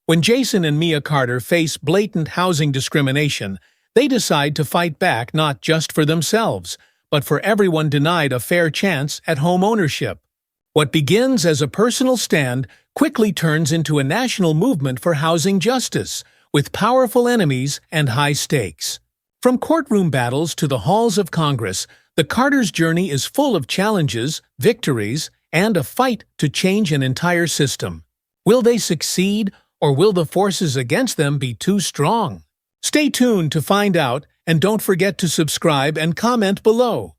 When Jason and Mia Carter face blatant housing discrimination, they decide to fight back not just for themselves, but for everyone denied a fair chance at home ownership. What begins as a personal stand quickly turns into a national movement for housing justice, with powerful enemies and high stakes. From courtroom battles to the halls of Congress, the Carters' journey is full of challenges, victories, and a fight to change an entire system. Will they succeed, or will the forces against them be too strong? Stay tuned to find out, and don't forget to subscribe and comment below.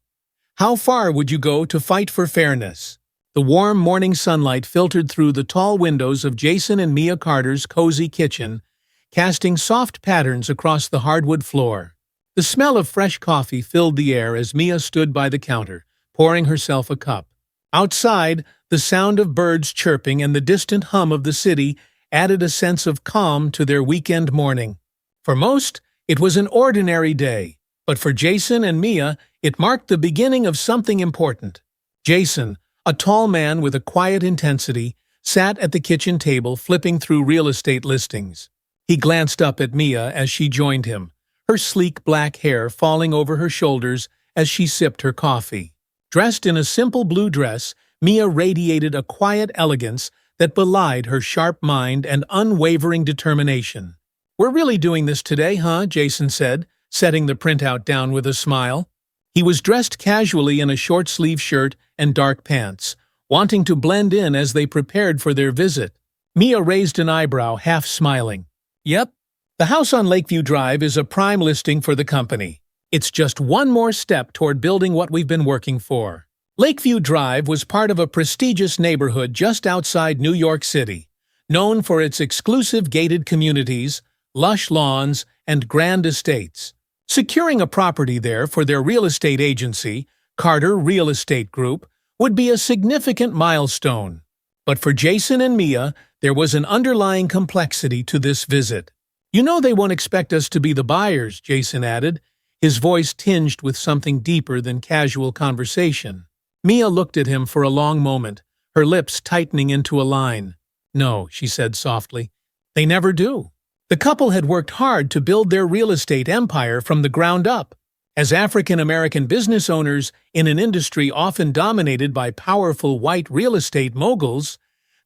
How far would you go to fight for fairness? The warm morning sunlight filtered through the tall windows of Jason and Mia Carter's cozy kitchen, casting soft patterns across the hardwood floor. The smell of fresh coffee filled the air as Mia stood by the counter, pouring herself a cup. Outside, the sound of birds chirping and the distant hum of the city added a sense of calm to their weekend morning. For most, it was an ordinary day, but for Jason and Mia, it marked the beginning of something important. Jason, a tall man with a quiet intensity, sat at the kitchen table flipping through real estate listings. He glanced up at Mia as she joined him, her sleek black hair falling over her shoulders as she sipped her coffee. Dressed in a simple blue dress, Mia radiated a quiet elegance that belied her sharp mind and unwavering determination. "We're really doing this today, huh?" Jason said, setting the printout down with a smile. He was dressed casually in a short-sleeve shirt and dark pants, wanting to blend in as they prepared for their visit. Mia raised an eyebrow, half smiling. "Yep, the house on Lakeview Drive is a prime listing for the company. It's just one more step toward building what we've been working for." Lakeview Drive was part of a prestigious neighborhood just outside New York City, known for its exclusive gated communities, lush lawns, and grand estates. Securing a property there for their real estate agency, Carter Real Estate Group, would be a significant milestone. But for Jason and Mia, there was an underlying complexity to this visit. "You know they won't expect us to be the buyers," Jason added, his voice tinged with something deeper than casual conversation. Mia looked at him for a long moment, her lips tightening into a line. "No," she said softly. "They never do." The couple had worked hard to build their real estate empire from the ground up. As African-American business owners in an industry often dominated by powerful white real estate moguls,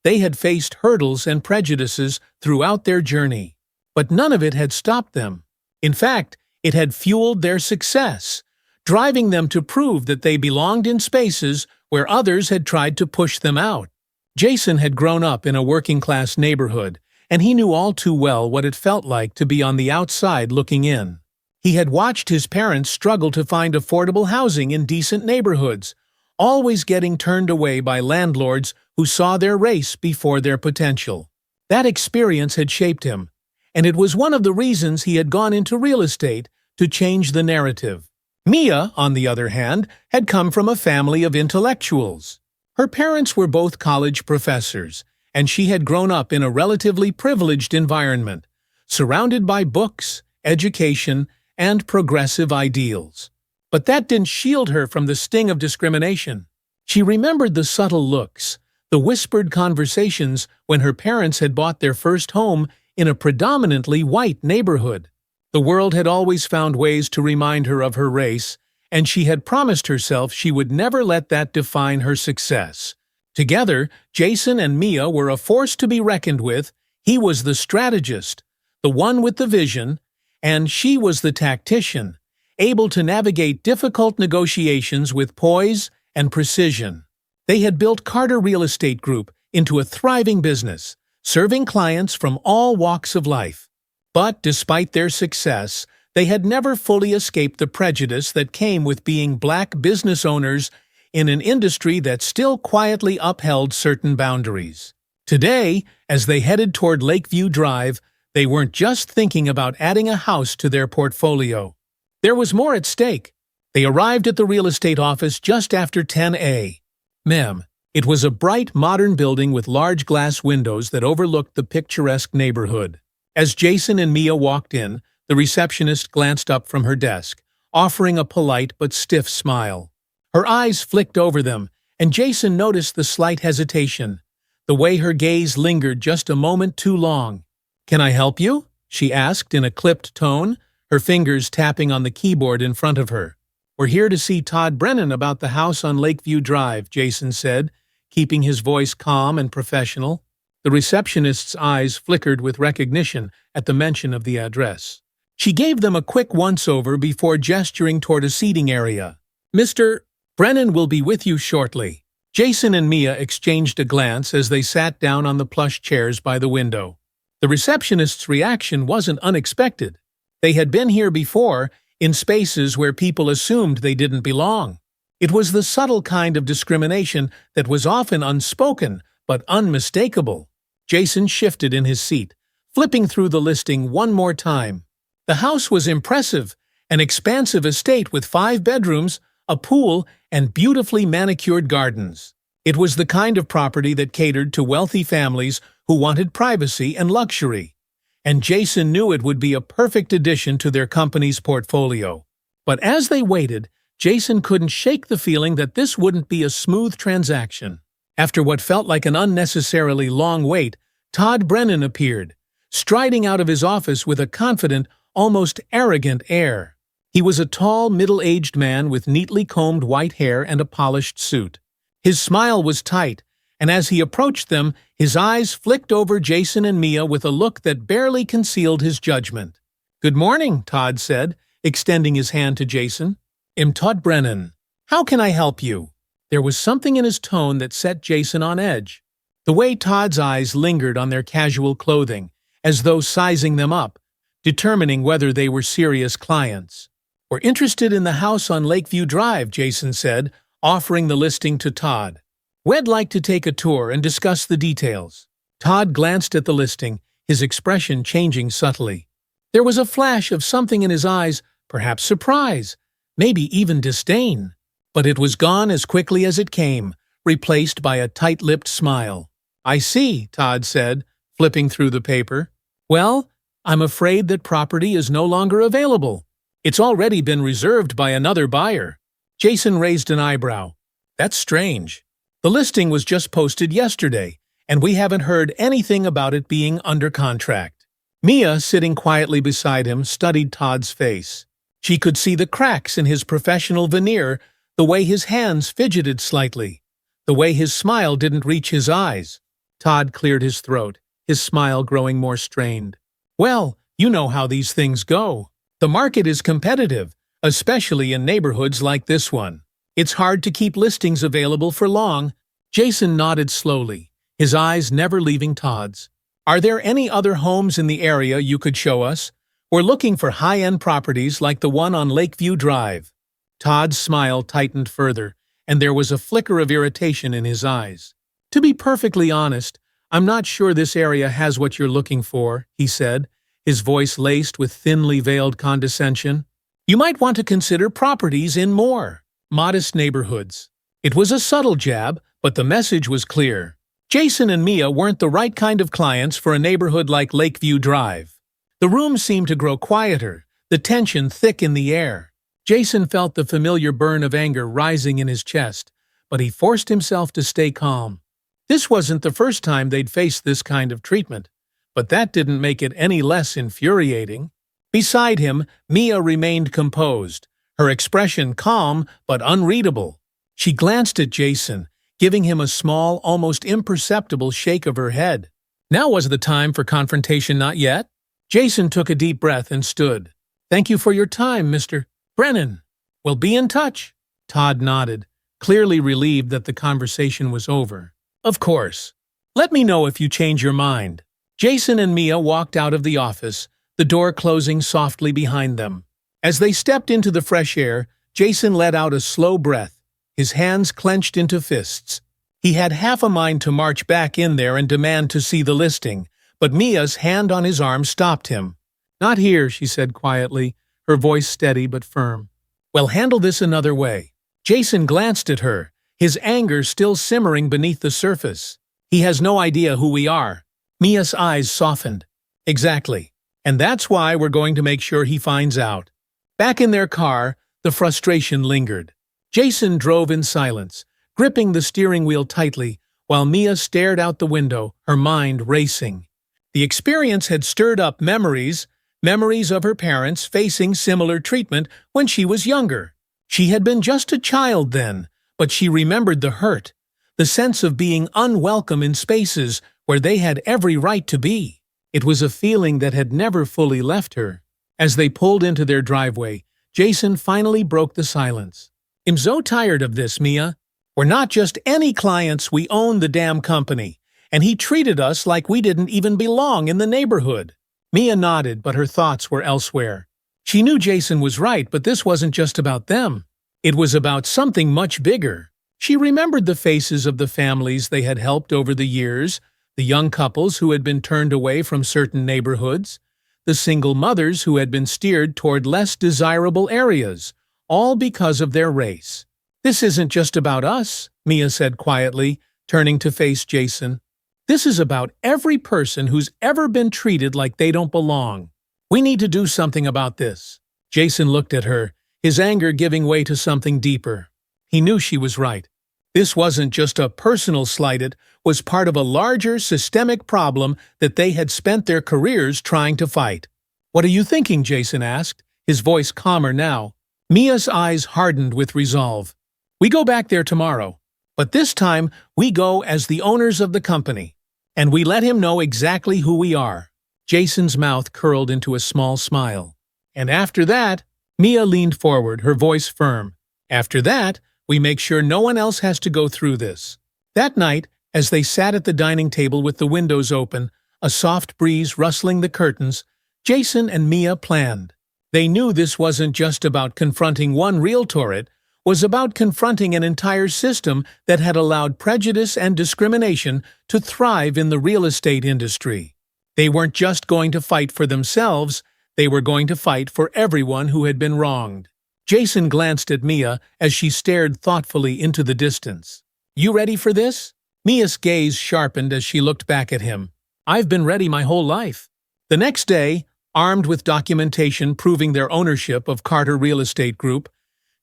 they had faced hurdles and prejudices throughout their journey. But none of it had stopped them. In fact, it had fueled their success, driving them to prove that they belonged in spaces where others had tried to push them out. Jason had grown up in a working-class neighborhood, and he knew all too well what it felt like to be on the outside looking in. He had watched his parents struggle to find affordable housing in decent neighborhoods, always getting turned away by landlords who saw their race before their potential. That experience had shaped him, and it was one of the reasons he had gone into real estate to change the narrative. Mia, on the other hand, had come from a family of intellectuals. Her parents were both college professors, and she had grown up in a relatively privileged environment, surrounded by books, education, and progressive ideals. But that didn't shield her from the sting of discrimination. She remembered the subtle looks, the whispered conversations when her parents had bought their first home in a predominantly white neighborhood. The world had always found ways to remind her of her race, and she had promised herself she would never let that define her success. Together, Jason and Mia were a force to be reckoned with. He was the strategist, the one with the vision, and she was the tactician, able to navigate difficult negotiations with poise and precision. They had built Carter Real Estate Group into a thriving business, serving clients from all walks of life. But despite their success, they had never fully escaped the prejudice that came with being black business owners in an industry that still quietly upheld certain boundaries. Today, as they headed toward Lakeview Drive, they weren't just thinking about adding a house to their portfolio. There was more at stake. They arrived at the real estate office just after 10 a.m. It was a bright, modern building with large glass windows that overlooked the picturesque neighborhood. As Jason and Mia walked in, the receptionist glanced up from her desk, offering a polite but stiff smile. Her eyes flicked over them, and Jason noticed the slight hesitation, the way her gaze lingered just a moment too long. "Can I help you?" she asked in a clipped tone, her fingers tapping on the keyboard in front of her. "We're here to see Todd Brennan about the house on Lakeview Drive," Jason said, keeping his voice calm and professional. The receptionist's eyes flickered with recognition at the mention of the address. She gave them a quick once-over before gesturing toward a seating area. "Mr. Brennan will be with you shortly." Jason and Mia exchanged a glance as they sat down on the plush chairs by the window. The receptionist's reaction wasn't unexpected. They had been here before, in spaces where people assumed they didn't belong. It was the subtle kind of discrimination that was often unspoken but unmistakable. Jason shifted in his seat, flipping through the listing one more time. The house was impressive, an expansive estate with 5 bedrooms, a pool, and beautifully manicured gardens. It was the kind of property that catered to wealthy families who wanted privacy and luxury. And Jason knew it would be a perfect addition to their company's portfolio. But as they waited, Jason couldn't shake the feeling that this wouldn't be a smooth transaction. After what felt like an unnecessarily long wait, Todd Brennan appeared, striding out of his office with a confident, almost arrogant air. He was a tall, middle-aged man with neatly combed white hair and a polished suit. His smile was tight, and as he approached them, his eyes flicked over Jason and Mia with a look that barely concealed his judgment. "Good morning," Todd said, extending his hand to Jason. "I'm Todd Brennan. How can I help you?" There was something in his tone that set Jason on edge. The way Todd's eyes lingered on their casual clothing, as though sizing them up, determining whether they were serious clients. "We're interested in the house on Lakeview Drive," Jason said, offering the listing to Todd. "We'd like to take a tour and discuss the details." Todd glanced at the listing, his expression changing subtly. There was a flash of something in his eyes, perhaps surprise, maybe even disdain. But it was gone as quickly as it came, replaced by a tight-lipped smile. "I see," Todd said, flipping through the paper. "Well, I'm afraid that property is no longer available. It's already been reserved by another buyer." Jason raised an eyebrow. "That's strange. The listing was just posted yesterday, and we haven't heard anything about it being under contract." Mia, sitting quietly beside him, studied Todd's face. She could see the cracks in his professional veneer, the way his hands fidgeted slightly, the way his smile didn't reach his eyes. Todd cleared his throat, his smile growing more strained. "Well, you know how these things go. The market is competitive, especially in neighborhoods like this one. It's hard to keep listings available for long." Jason nodded slowly, his eyes never leaving Todd's. "Are there any other homes in the area you could show us? We're looking for high-end properties like the one on Lakeview Drive." Todd's smile tightened further, and there was a flicker of irritation in his eyes. "To be perfectly honest, I'm not sure this area has what you're looking for," he said, his voice laced with thinly veiled condescension. "You might want to consider properties in more modest neighborhoods." It was a subtle jab, but the message was clear. Jason and Mia weren't the right kind of clients for a neighborhood like Lakeview Drive. The room seemed to grow quieter, the tension thick in the air. Jason felt the familiar burn of anger rising in his chest, but he forced himself to stay calm. This wasn't the first time they'd faced this kind of treatment, but that didn't make it any less infuriating. Beside him, Mia remained composed, her expression calm but unreadable. She glanced at Jason, giving him a small, almost imperceptible shake of her head. "Now was the time for confrontation, not yet?" Jason took a deep breath and stood. "Thank you for your time, Mr. Brennan. We'll be in touch." Todd nodded, clearly relieved that the conversation was over. "Of course. Let me know if you change your mind." Jason and Mia walked out of the office, the door closing softly behind them. As they stepped into the fresh air, Jason let out a slow breath, his hands clenched into fists. He had half a mind to march back in there and demand to see the listing, but Mia's hand on his arm stopped him. "Not here," she said quietly, her voice steady but firm. "We'll handle this another way." Jason glanced at her, his anger still simmering beneath the surface. "He has no idea who we are." Mia's eyes softened. "Exactly. And that's why we're going to make sure he finds out." Back in their car, the frustration lingered. Jason drove in silence, gripping the steering wheel tightly, while Mia stared out the window, her mind racing. The experience had stirred up memories of her parents facing similar treatment when she was younger. She had been just a child then, but she remembered the hurt, the sense of being unwelcome in spaces where they had every right to be. It was a feeling that had never fully left her. As they pulled into their driveway, Jason finally broke the silence. "I'm so tired of this, Mia. We're not just any clients, we own the damn company. And he treated us like we didn't even belong in the neighborhood." Mia nodded, but her thoughts were elsewhere. She knew Jason was right, but this wasn't just about them. It was about something much bigger. She remembered the faces of the families they had helped over the years, the young couples who had been turned away from certain neighborhoods, the single mothers who had been steered toward less desirable areas, all because of their race. "This isn't just about us," Mia said quietly, turning to face Jason. "This is about every person who's ever been treated like they don't belong. We need to do something about this." Jason looked at her, his anger giving way to something deeper. He knew she was right. This wasn't just a personal slight, it was part of a larger systemic problem that they had spent their careers trying to fight. "What are you thinking?" Jason asked, his voice calmer now. Mia's eyes hardened with resolve. "We go back there tomorrow, but this time we go as the owners of the company, and we let him know exactly who we are." Jason's mouth curled into a small smile. "And after that," Mia leaned forward, her voice firm, "after that, we make sure no one else has to go through this." That night, as they sat at the dining table with the windows open, a soft breeze rustling the curtains, Jason and Mia planned. They knew this wasn't just about confronting one realtor, it was about confronting an entire system that had allowed prejudice and discrimination to thrive in the real estate industry. They weren't just going to fight for themselves, they were going to fight for everyone who had been wronged. Jason glanced at Mia as she stared thoughtfully into the distance. "You ready for this?" Mia's gaze sharpened as she looked back at him. "I've been ready my whole life." The next day, armed with documentation proving their ownership of Carter Real Estate Group,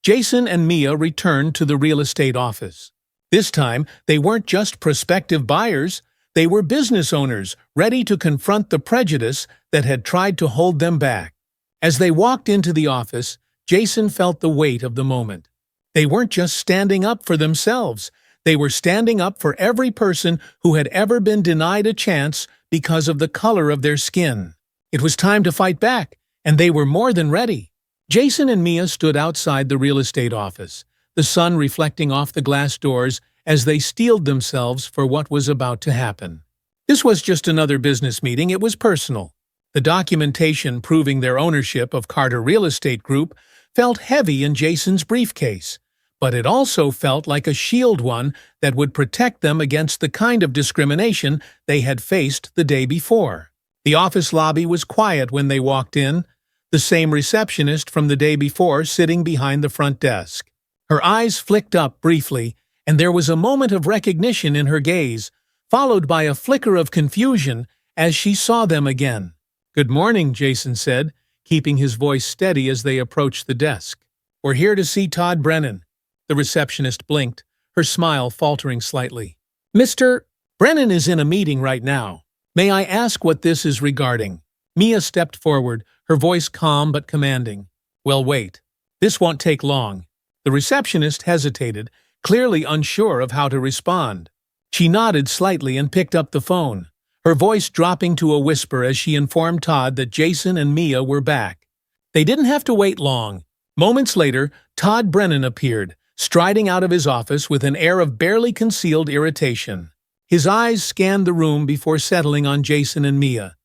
Jason and Mia returned to the real estate office. This time, they weren't just prospective buyers, they were business owners ready to confront the prejudice that had tried to hold them back. As they walked into the office, Jason felt the weight of the moment. They weren't just standing up for themselves, they were standing up for every person who had ever been denied a chance because of the color of their skin. It was time to fight back, and they were more than ready. Jason and Mia stood outside the real estate office, the sun reflecting off the glass doors as they steeled themselves for what was about to happen. This was just another business meeting, it was personal. The documentation proving their ownership of Carter Real Estate Group felt heavy in Jason's briefcase, but it also felt like a shield, one that would protect them against the kind of discrimination they had faced the day before. The office lobby was quiet when they walked in, the same receptionist from the day before sitting behind the front desk. Her eyes flicked up briefly, and there was a moment of recognition in her gaze, followed by a flicker of confusion as she saw them again. "Good morning," Jason said, keeping his voice steady as they approached the desk. "We're here to see Todd Brennan." The receptionist blinked, her smile faltering slightly. "Mr. Brennan is in a meeting right now. May I ask what this is regarding?" Mia stepped forward, her voice calm but commanding. "Well, wait. This won't take long." The receptionist hesitated, clearly unsure of how to respond. She nodded slightly and picked up the phone, her voice dropping to a whisper as she informed Todd that Jason and Mia were back. They didn't have to wait long. Moments later, Todd Brennan appeared, striding out of his office with an air of barely concealed irritation. His eyes scanned the room before settling on Jason and Mia,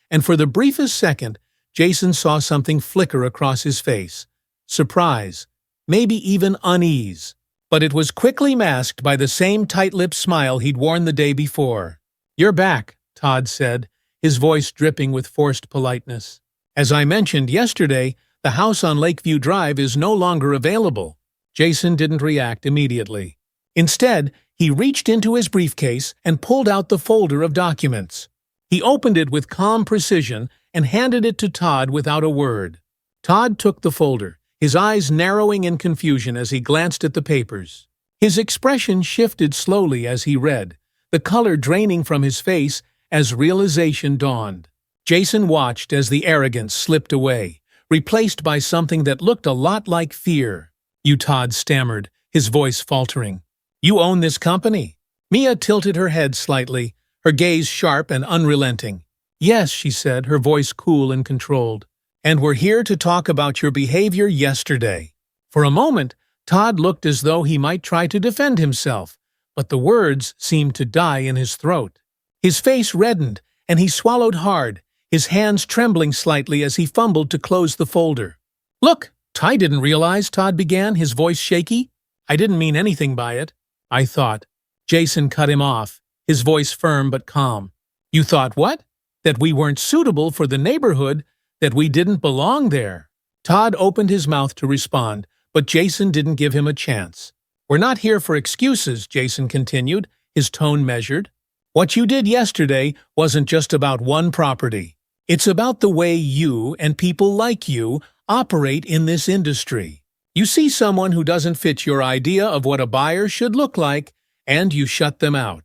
and for the briefest second, Jason saw something flicker across his face. Surprise, maybe even unease. But it was quickly masked by the same tight-lipped smile he'd worn the day before. "You're back," Todd said, his voice dripping with forced politeness. "As I mentioned yesterday, the house on Lakeview Drive is no longer available." Jason didn't react immediately. Instead, he reached into his briefcase and pulled out the folder of documents. He opened it with calm precision and handed it to Todd without a word. Todd took the folder, his eyes narrowing in confusion as he glanced at the papers. His expression shifted slowly as he read, the color draining from his face as realization dawned. Jason watched as the arrogance slipped away, replaced by something that looked a lot like fear. "You," Todd stammered, his voice faltering. "You own this company?" Mia tilted her head slightly, her gaze sharp and unrelenting. "Yes," she said, her voice cool and controlled. "And we're here to talk about your behavior yesterday." For a moment, Todd looked as though he might try to defend himself, but the words seemed to die in his throat. His face reddened, and he swallowed hard, his hands trembling slightly as he fumbled to close the folder. "Look, I didn't realize," Todd began, his voice shaky. "I didn't mean anything by it. I thought—" Jason cut him off, his voice firm but calm. "You thought what? That we weren't suitable for the neighborhood, that we didn't belong there." Todd opened his mouth to respond, but Jason didn't give him a chance. "We're not here for excuses," Jason continued, his tone measured. "What you did yesterday wasn't just about one property. It's about the way you and people like you operate in this industry. You see someone who doesn't fit your idea of what a buyer should look like, and you shut them out.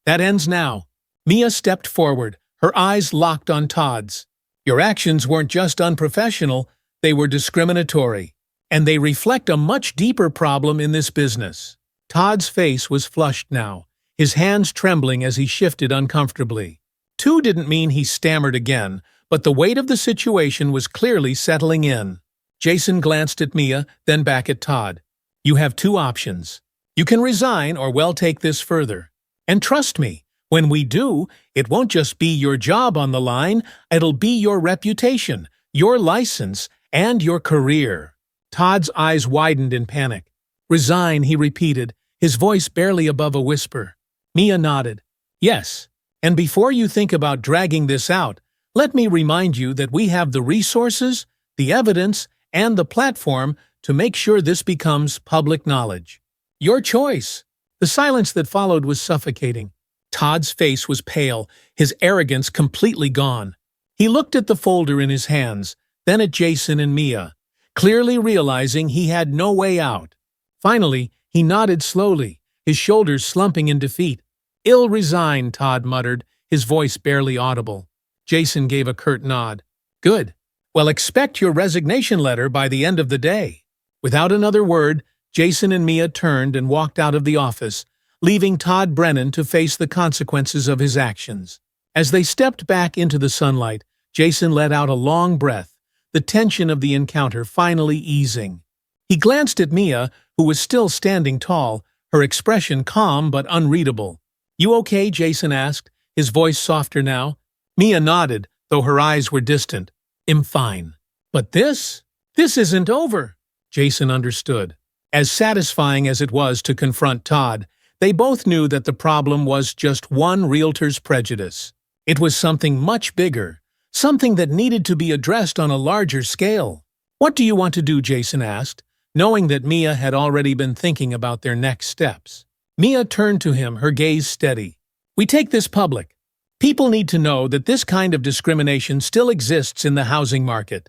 That ends now." Mia stepped forward, her eyes locked on Todd's. "Your actions weren't just unprofessional, they were discriminatory. And they reflect a much deeper problem in this business." Todd's face was flushed now, his hands trembling as he shifted uncomfortably. Two didn't mean he stammered again, but the weight of the situation was clearly settling in. Jason glanced at Mia, then back at Todd. "You have two options. You can resign or we'll take this further. And trust me, when we do, it won't just be your job on the line, it'll be your reputation, your license, and your career." Todd's eyes widened in panic. "Resign," he repeated, his voice barely above a whisper. Mia nodded. "Yes. And before you think about dragging this out, let me remind you that we have the resources, the evidence, and the platform to make sure this becomes public knowledge. Your choice." The silence that followed was suffocating. Todd's face was pale, his arrogance completely gone. He looked at the folder in his hands, then at Jason and Mia, clearly realizing he had no way out. Finally, he nodded slowly, his shoulders slumping in defeat. "I'll resign," Todd muttered, his voice barely audible. Jason gave a curt nod. "Good. Well, expect your resignation letter by the end of the day." Without another word, Jason and Mia turned and walked out of the office, leaving Todd Brennan to face the consequences of his actions. As they stepped back into the sunlight, Jason let out a long breath, the tension of the encounter finally easing. He glanced at Mia, who was still standing tall, her expression calm but unreadable. "You okay?" Jason asked, his voice softer now. Mia nodded, though her eyes were distant. "I'm fine." "But this isn't over." Jason understood. As satisfying as it was to confront Todd, they both knew that the problem was just one realtor's prejudice. It was something much bigger, something that needed to be addressed on a larger scale. "What do you want to do?" Jason asked, knowing that Mia had already been thinking about their next steps. Mia turned to him, her gaze steady. "We take this public. People need to know that this kind of discrimination still exists in the housing market.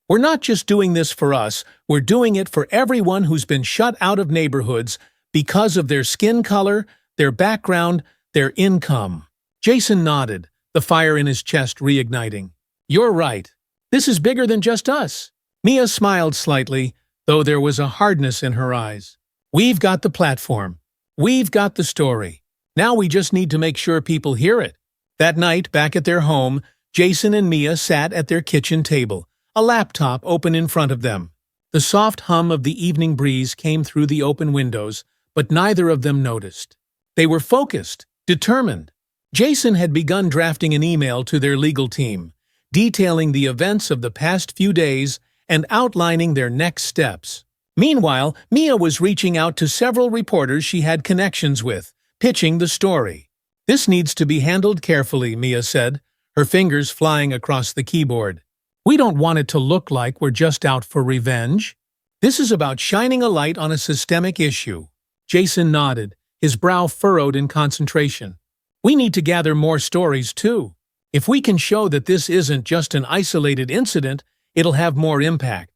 We're not just doing this for us, we're doing it for everyone who's been shut out of neighborhoods because of their skin color, their background, their income." Jason nodded, the fire in his chest reigniting. "You're right. This is bigger than just us." Mia smiled slightly, though there was a hardness in her eyes. "We've got the platform. We've got the story. Now we just need to make sure people hear it." That night, back at their home, Jason and Mia sat at their kitchen table, a laptop open in front of them. The soft hum of the evening breeze came through the open windows, but neither of them noticed. They were focused, determined. Jason had begun drafting an email to their legal team, detailing the events of the past few days and outlining their next steps. Meanwhile, Mia was reaching out to several reporters she had connections with, pitching the story. "This needs to be handled carefully," Mia said, her fingers flying across the keyboard. "We don't want it to look like we're just out for revenge. This is about shining a light on a systemic issue." Jason nodded, his brow furrowed in concentration. "We need to gather more stories, too. If we can show that this isn't just an isolated incident, it'll have more impact."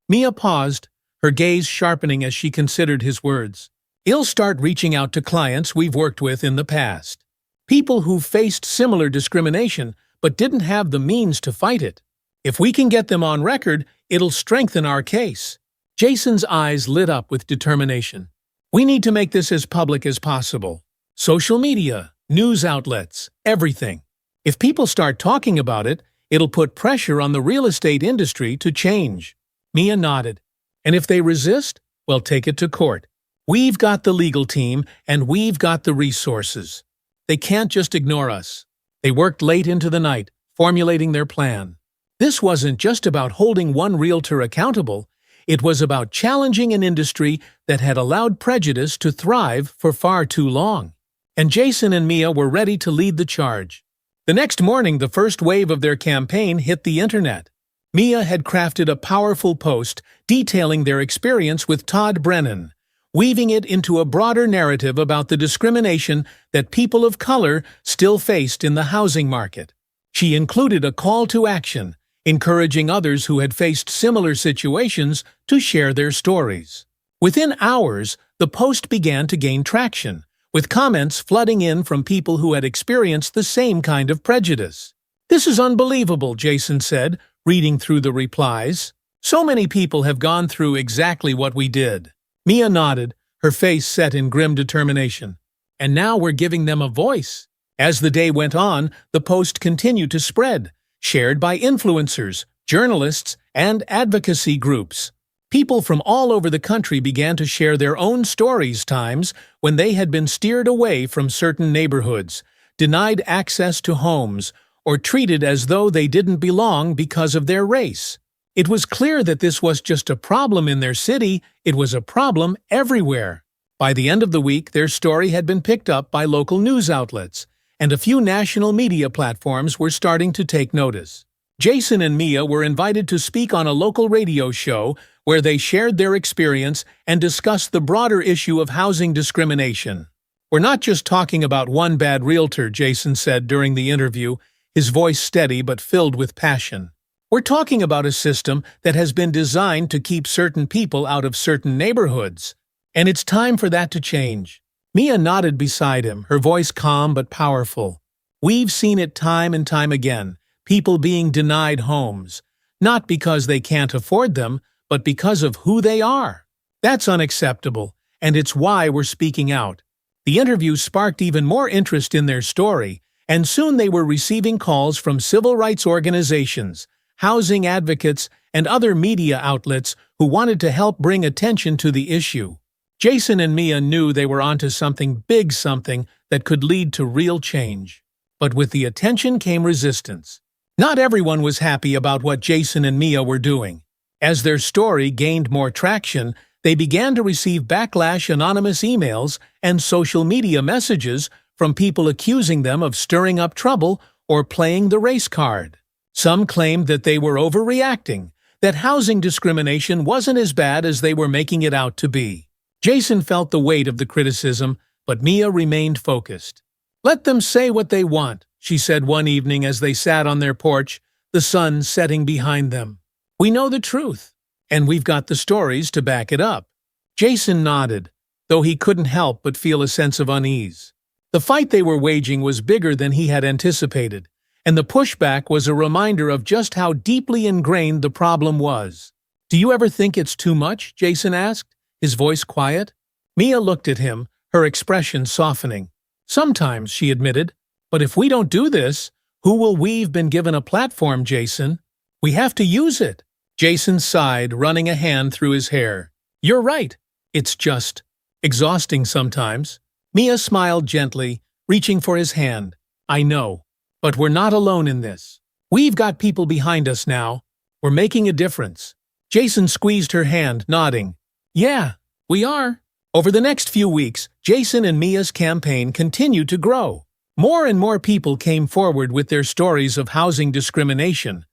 Mia paused, her gaze sharpening as she considered his words. "I'll start reaching out to clients we've worked with in the past. People who faced similar discrimination but didn't have the means to fight it. If we can get them on record, it'll strengthen our case. Jason's eyes lit up with determination. We need to make this as public as possible. Social media, news outlets, everything. If people start talking about it, it'll put pressure on the real estate industry to change. Mia nodded. And if they resist, well, take it to court. We've got the legal team, and we've got the resources. They can't just ignore us. They worked late into the night, formulating their plan. This wasn't just about holding one realtor accountable. It was about challenging an industry that had allowed prejudice to thrive for far too long. And Jason and Mia were ready to lead the charge. The next morning, the first wave of their campaign hit the internet. Mia had crafted a powerful post detailing their experience with Todd Brennan, weaving it into a broader narrative about the discrimination that people of color still faced in the housing market. She included a call to action, encouraging others who had faced similar situations to share their stories. Within hours, the post began to gain traction, with comments flooding in from people who had experienced the same kind of prejudice. "This is unbelievable," Jason said, reading through the replies. "So many people have gone through exactly what we did." Mia nodded, her face set in grim determination. "And now we're giving them a voice." As the day went on, the post continued to spread, shared by influencers, journalists, and advocacy groups. People from all over the country began to share their own stories, times when they had been steered away from certain neighborhoods, denied access to homes, or treated as though they didn't belong because of their race. It was clear that this was just a problem in their city, it was a problem everywhere. By the end of the week, their story had been picked up by local news outlets, and a few national media platforms were starting to take notice. Jason and Mia were invited to speak on a local radio show where they shared their experience and discussed the broader issue of housing discrimination. "We're not just talking about one bad realtor," Jason said during the interview, his voice steady but filled with passion. "We're talking about a system that has been designed to keep certain people out of certain neighborhoods. And it's time for that to change." Mia nodded beside him, her voice calm but powerful. "We've seen it time and time again, people being denied homes, not because they can't afford them, but because of who they are. That's unacceptable, and it's why we're speaking out." The interview sparked even more interest in their story, and soon they were receiving calls from civil rights organizations, housing advocates, and other media outlets who wanted to help bring attention to the issue. Jason and Mia knew they were onto something big, something that could lead to real change. But with the attention came resistance. Not everyone was happy about what Jason and Mia were doing. As their story gained more traction, they began to receive backlash, anonymous emails, and social media messages from people accusing them of stirring up trouble or playing the race card. Some claimed that they were overreacting, that housing discrimination wasn't as bad as they were making it out to be. Jason felt the weight of the criticism, but Mia remained focused. "Let them say what they want," she said one evening as they sat on their porch, the sun setting behind them. "We know the truth, and we've got the stories to back it up." Jason nodded, though he couldn't help but feel a sense of unease. The fight they were waging was bigger than he had anticipated, and the pushback was a reminder of just how deeply ingrained the problem was. "Do you ever think it's too much?" Jason asked, his voice quiet. Mia looked at him, her expression softening. "Sometimes," she admitted. "But if we don't do this, who will? We've been given a platform, Jason. We have to use it." Jason sighed, running a hand through his hair. "You're right. It's just exhausting sometimes." Mia smiled gently, reaching for his hand. "I know. But we're not alone in this. We've got people behind us now. We're making a difference." Jason squeezed her hand, nodding. "Yeah, we are." Over the next few weeks, Jason and Mia's campaign continued to grow. More and more people came forward with their stories of housing discrimination,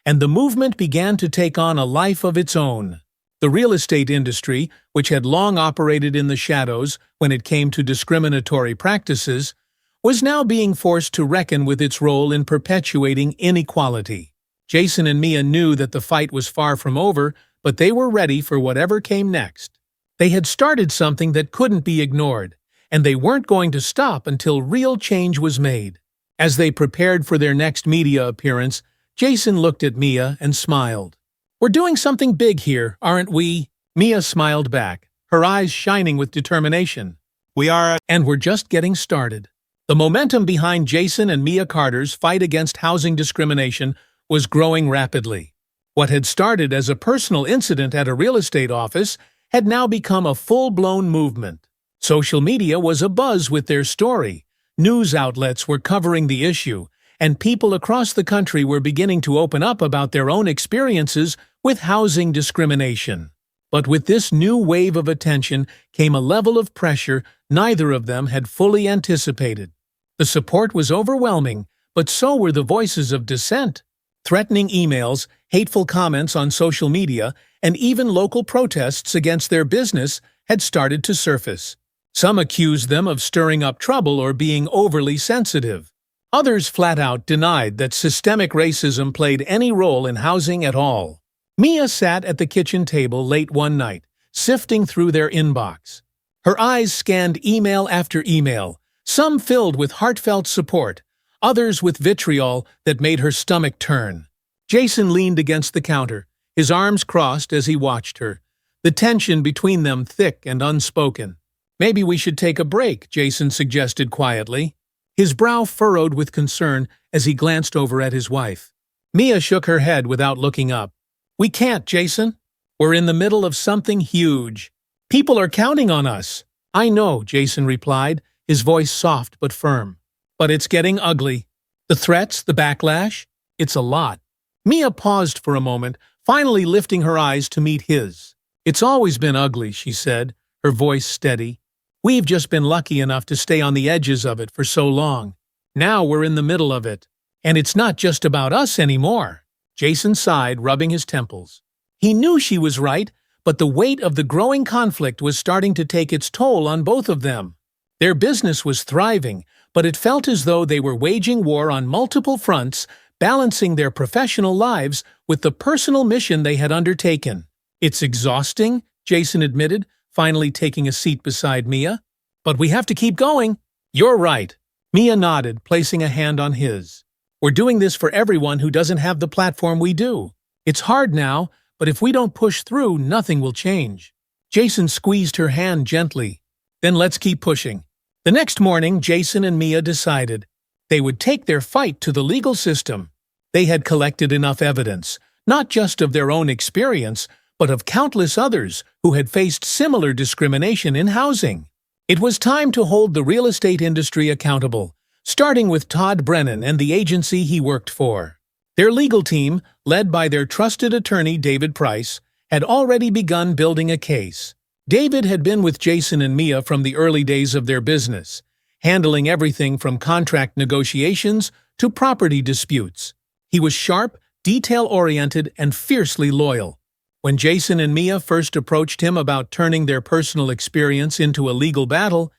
and the movement began to take on a life of its own. The real estate industry, which had long operated in the shadows when it came to discriminatory practices, was now being forced to reckon with its role in perpetuating inequality. Jason and Mia knew that the fight was far from over, but they were ready for whatever came next. They had started something that couldn't be ignored, and they weren't going to stop until real change was made. As they prepared for their next media appearance, Jason looked at Mia and smiled. "We're doing something big here, aren't we?" Mia smiled back, her eyes shining with determination. "We are, And we're just getting started." The momentum behind Jason and Mia Carter's fight against housing discrimination was growing rapidly. What had started as a personal incident at a real estate office had now become a full-blown movement. Social media was abuzz with their story. News outlets were covering the issue, and people across the country were beginning to open up about their own experiences with housing discrimination. But with this new wave of attention came a level of pressure neither of them had fully anticipated. The support was overwhelming, but so were the voices of dissent. Threatening emails, hateful comments on social media, and even local protests against their business had started to surface. Some accused them of stirring up trouble or being overly sensitive. Others flat out denied that systemic racism played any role in housing at all. Mia sat at the kitchen table late one night, sifting through their inbox. Her eyes scanned email after email, some filled with heartfelt support, others with vitriol that made her stomach turn. Jason leaned against the counter, his arms crossed as he watched her, the tension between them thick and unspoken. "Maybe we should take a break," Jason suggested quietly. His brow furrowed with concern as he glanced over at his wife. Mia shook her head without looking up. "We can't, Jason. We're in the middle of something huge. People are counting on us." "I know," Jason replied, his voice soft but firm. "But it's getting ugly. The threats, the backlash, it's a lot." Mia paused for a moment, finally lifting her eyes to meet his. "It's always been ugly," she said, her voice steady. "We've just been lucky enough to stay on the edges of it for so long. Now we're in the middle of it. And it's not just about us anymore." Jason sighed, rubbing his temples. He knew she was right, but the weight of the growing conflict was starting to take its toll on both of them. Their business was thriving, but it felt as though they were waging war on multiple fronts, balancing their professional lives with the personal mission they had undertaken. "It's exhausting," Jason admitted, finally taking a seat beside Mia. "But we have to keep going." "You're right." Mia nodded, placing a hand on his. "We're doing this for everyone who doesn't have the platform we do. It's hard now, but if we don't push through, nothing will change." Jason squeezed her hand gently. "Then let's keep pushing." The next morning, Jason and Mia decided they would take their fight to the legal system. They had collected enough evidence, not just of their own experience, but of countless others who had faced similar discrimination in housing. It was time to hold the real estate industry accountable, starting with Todd Brennan and the agency he worked for. Their legal team, led by their trusted attorney David Price, had already begun building a case. David had been with Jason and Mia from the early days of their business, handling everything from contract negotiations to property disputes. He was sharp, detail-oriented, and fiercely loyal. When Jason and Mia first approached him about turning their personal experience into a legal battle,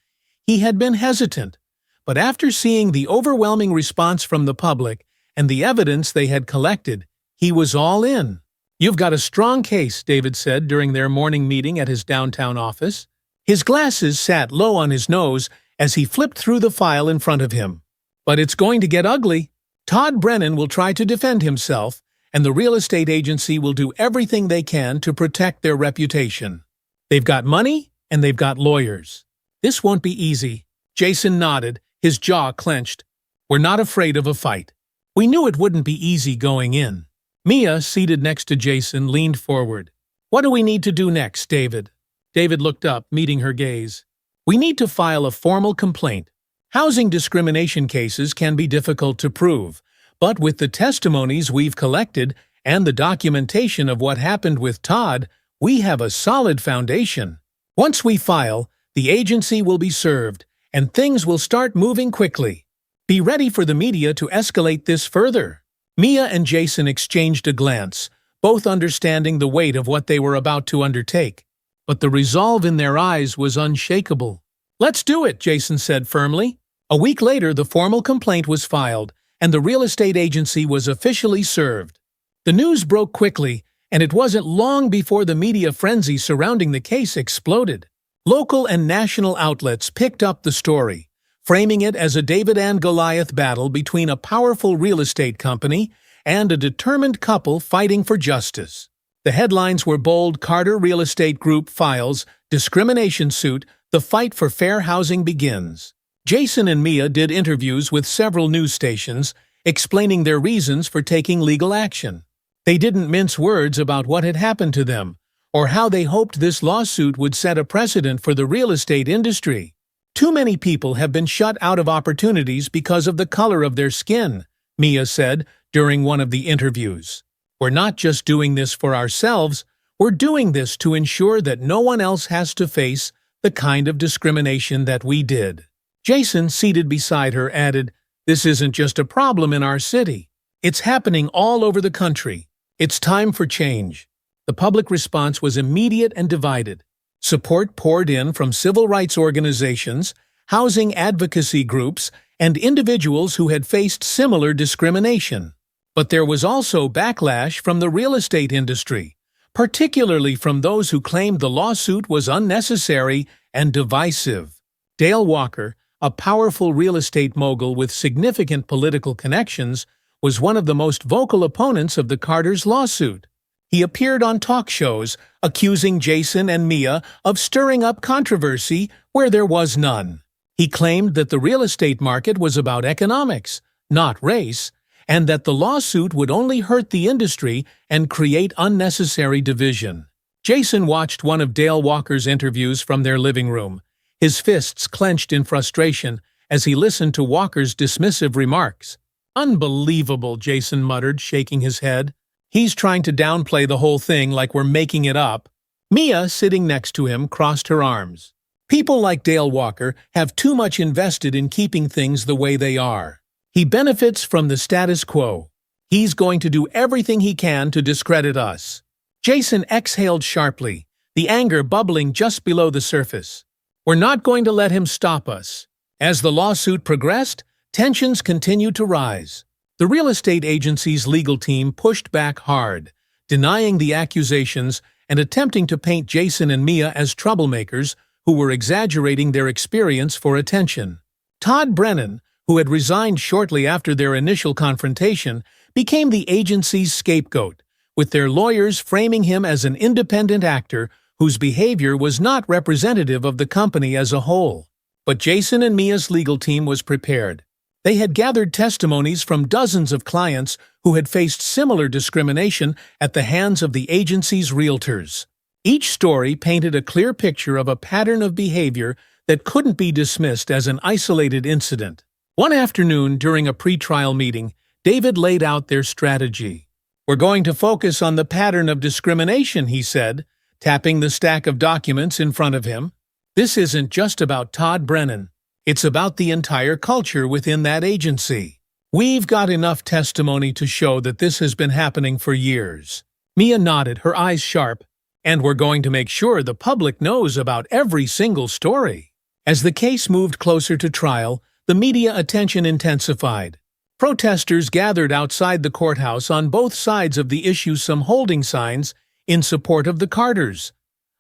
he had been hesitant. But after seeing the overwhelming response from the public and the evidence they had collected, he was all in. "You've got a strong case," David said during their morning meeting at his downtown office. His glasses sat low on his nose as he flipped through the file in front of him. "But it's going to get ugly. Todd Brennan will try to defend himself, and the real estate agency will do everything they can to protect their reputation. They've got money, and they've got lawyers. This won't be easy." Jason nodded, his jaw clenched. "We're not afraid of a fight. We knew it wouldn't be easy going in." Mia, seated next to Jason, leaned forward. "What do we need to do next, David?" David looked up, meeting her gaze. "We need to file a formal complaint. Housing discrimination cases can be difficult to prove, but with the testimonies we've collected and the documentation of what happened with Todd, we have a solid foundation. Once we file, the agency will be served, and things will start moving quickly. Be ready for the media to escalate this further." Mia and Jason exchanged a glance, both understanding the weight of what they were about to undertake. But the resolve in their eyes was unshakable. "Let's do it," Jason said firmly. A week later, the formal complaint was filed, and the real estate agency was officially served. The news broke quickly, and it wasn't long before the media frenzy surrounding the case exploded. Local and national outlets picked up the story, framing it as a David and Goliath battle between a powerful real estate company and a determined couple fighting for justice. The headlines were bold: Carter Real Estate Group files discrimination suit, the fight for fair housing begins. Jason and Mia did interviews with several news stations, explaining their reasons for taking legal action. They didn't mince words about what had happened to them, or how they hoped this lawsuit would set a precedent for the real estate industry. Too many people have been shut out of opportunities because of the color of their skin, Mia said during one of the interviews. We're not just doing this for ourselves, we're doing this to ensure that no one else has to face the kind of discrimination that we did. Jason, seated beside her, added, "This isn't just a problem in our city. It's happening all over the country. It's time for change." The public response was immediate and divided. Support poured in from civil rights organizations, housing advocacy groups, and individuals who had faced similar discrimination. But there was also backlash from the real estate industry, particularly from those who claimed the lawsuit was unnecessary and divisive. Dale Walker, a powerful real estate mogul with significant political connections, was one of the most vocal opponents of the Carters' lawsuit. He appeared on talk shows, accusing Jason and Mia of stirring up controversy where there was none. He claimed that the real estate market was about economics, not race, and that the lawsuit would only hurt the industry and create unnecessary division. Jason watched one of Dale Walker's interviews from their living room, his fists clenched in frustration as he listened to Walker's dismissive remarks. "Unbelievable," Jason muttered, shaking his head. "He's trying to downplay the whole thing like we're making it up." Mia, sitting next to him, crossed her arms. "People like Dale Walker have too much invested in keeping things the way they are. He benefits from the status quo. He's going to do everything he can to discredit us." Jason exhaled sharply, the anger bubbling just below the surface. "We're not going to let him stop us." As the lawsuit progressed, tensions continued to rise. The real estate agency's legal team pushed back hard, denying the accusations and attempting to paint Jason and Mia as troublemakers who were exaggerating their experience for attention. Todd Brennan, who had resigned shortly after their initial confrontation, became the agency's scapegoat, with their lawyers framing him as an independent actor whose behavior was not representative of the company as a whole. But Jason and Mia's legal team was prepared. They had gathered testimonies from dozens of clients who had faced similar discrimination at the hands of the agency's realtors. Each story painted a clear picture of a pattern of behavior that couldn't be dismissed as an isolated incident. One afternoon, during a pre-trial meeting, David laid out their strategy. "We're going to focus on the pattern of discrimination," he said, tapping the stack of documents in front of him. "This isn't just about Todd Brennan. It's about the entire culture within that agency. We've got enough testimony to show that this has been happening for years." Mia nodded, her eyes sharp. "And we're going to make sure the public knows about every single story." As the case moved closer to trial, the media attention intensified. Protesters gathered outside the courthouse on both sides of the issue, some holding signs in support of the Carters,